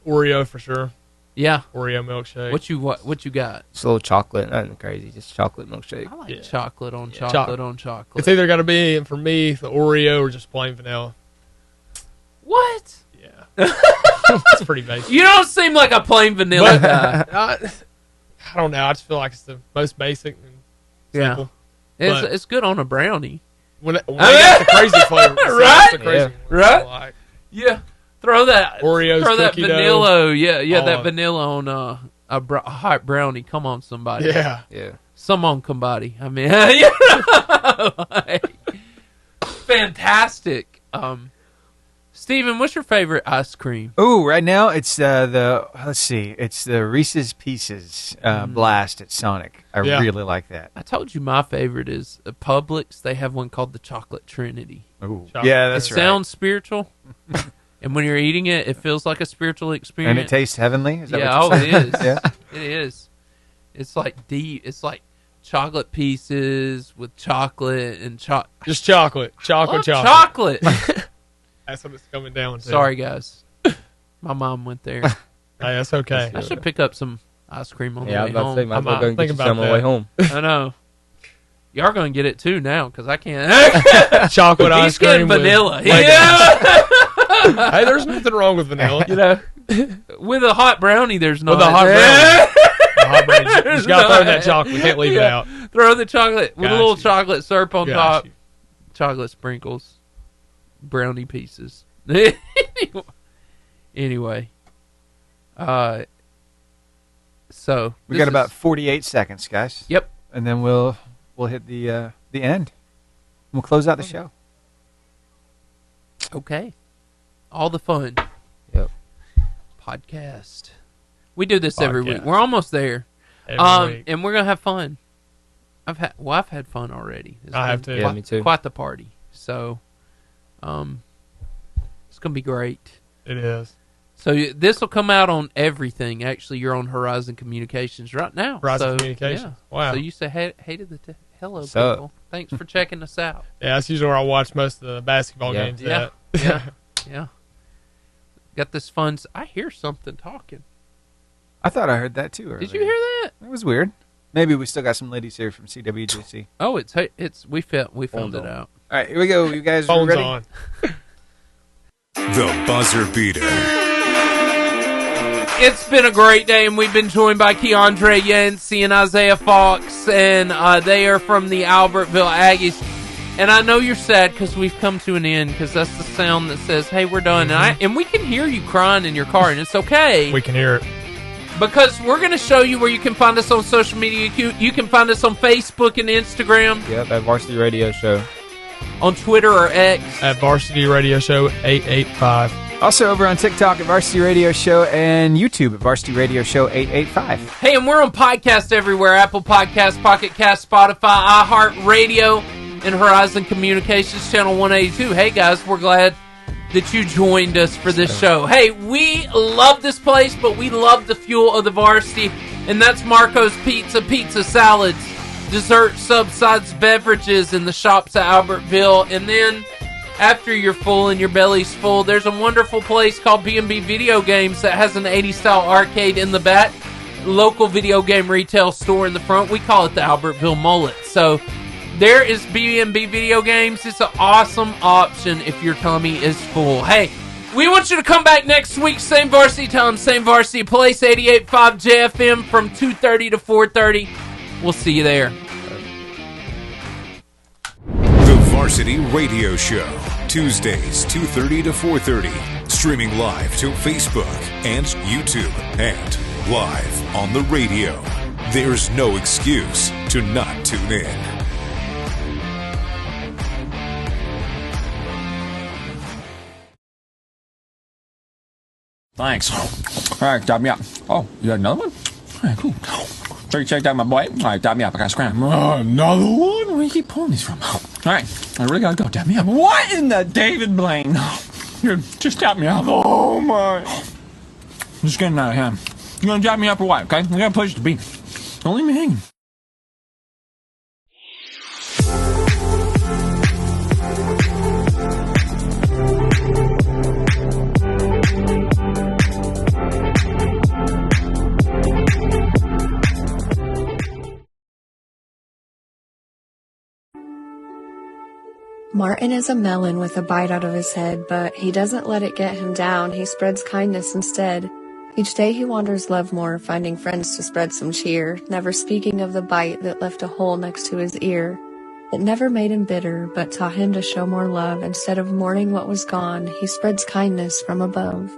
Oreo for sure. Yeah. Oreo milkshake. What you got? Just a little chocolate, nothing crazy, just chocolate milkshake. I like chocolate on chocolate on chocolate. It's either got to be, for me, the Oreo or just plain vanilla. What? Yeah. It's pretty basic. You don't seem like a plain vanilla guy. I don't know. I just feel like it's the most basic and simple. Yeah. It's good on a brownie. When they got the crazy flavor. Right? The crazy right? Like. Yeah. Throw that Oreos, throw that vanilla. dough. Yeah, that vanilla on a hot brownie. Come on, somebody. Yeah. Some on somebody. I mean, you know, like, fantastic. Steven, what's your favorite ice cream? Ooh, right now it's it's the Reese's Pieces Blast at Sonic. I really like that. I told you my favorite is Publix. They have one called the Chocolate Trinity. Ooh, yeah, that's right. It sounds spiritual, and when you're eating it, it feels like a spiritual experience. And it tastes heavenly. Is that what it is. Yeah, it is. It's like deep. It's like chocolate pieces with chocolate and just chocolate. That's what it's coming down to. Sorry, guys. My mom went there. Hey, that's okay. I should pick up some ice cream on the way home. Yeah, I was about to say, might as well go and get you some on the way home. I know. Y'all going to get it, too, now, because I can't. Chocolate ice cream. He's getting vanilla. Hey, there's nothing wrong with vanilla. You know, with a hot brownie, there's no. With a hot brownie. You just got to throw that chocolate. We can't leave it out. Throw the chocolate with a little chocolate syrup on top. Chocolate sprinkles. Brownie pieces. Anyway. So we got about 48 seconds, guys. Yep. And then we'll hit the end. We'll close out the show. Okay. All the fun. Yep. Podcast. We do this every week. We're almost there. Every week. And we're gonna have fun. I've had fun already. I have to. Yeah, me too. Quite the party. So it's gonna be great. It is. So this will come out on everything. Actually, you're on Horizon Communications right now. Horizon Communications. Yeah. Wow. So you say hey to the hello, Sup? people. Thanks for checking us out. Yeah, that's usually where I watch most of the basketball games. Yeah. Yeah. Got this fun. I hear something talking. I thought I heard that too earlier. Did you hear that? It was weird. Maybe we still got some ladies here from CWJC. Oh, we found it out. All right, here we go. You guys Phone's ready? on. The Buzzer Beater. It's been a great day, and we've been joined by KeAndre, Yancey, and Isaiah Faulks, and they are from the Albertville Aggies. And I know you're sad because we've come to an end, because that's the sound that says, hey, we're done. And we can hear you crying in your car, and it's okay. We can hear it. Because we're going to show you where you can find us on social media. You can find us on Facebook and Instagram. Yep, at Varsity Radio Show. On Twitter or X. At Varsity Radio Show 885. Also over on TikTok at Varsity Radio Show and YouTube at Varsity Radio Show 885. Hey, and we're on podcast everywhere. Apple Podcasts, Pocket Cast, Spotify, iHeartRadio, and Horizon Communications Channel 182. Hey, guys, we're glad that you joined us for this show. Hey, we love this place, but we love the fuel of the varsity, and that's Marco's Pizza, pizza salads, dessert, subsides, beverages in the shops at Albertville. And then after you're full and your belly's full, there's a wonderful place called B&B Video Games that has an 80s style arcade in the back, local video game retail store in the front. We call it the Albertville Mullet. So there is B&B Video Games. It's an awesome option if your tummy is full. Hey, we want you to come back next week. Same varsity time, same varsity place. 88.5 JFM from 2:30 to 4:30. We'll see you there. The Varsity Radio Show. Tuesdays, 2:30 to 4:30. Streaming live to Facebook and YouTube. And live on the radio. There's no excuse to not tune in. Thanks. All right, dab me up. Oh, you got another one? All right, cool. So you checked out my boy. All right, dab me up. I got scram. Another one? Where do you keep pulling these from? All right, I really gotta go. Dab me up. What in the David Blaine? Here, just dab me up. Oh my! I'm just getting out of hand. You gonna dab me up or what? Okay, I got a place to be. Don't leave me hanging. Martin is a melon with a bite out of his head, but he doesn't let it get him down. He spreads kindness instead. Each day he wanders Lovemore, finding friends to spread some cheer, never speaking of the bite that left a hole next to his ear. It never made him bitter, but taught him to show more love. Instead of mourning what was gone, he spreads kindness from above.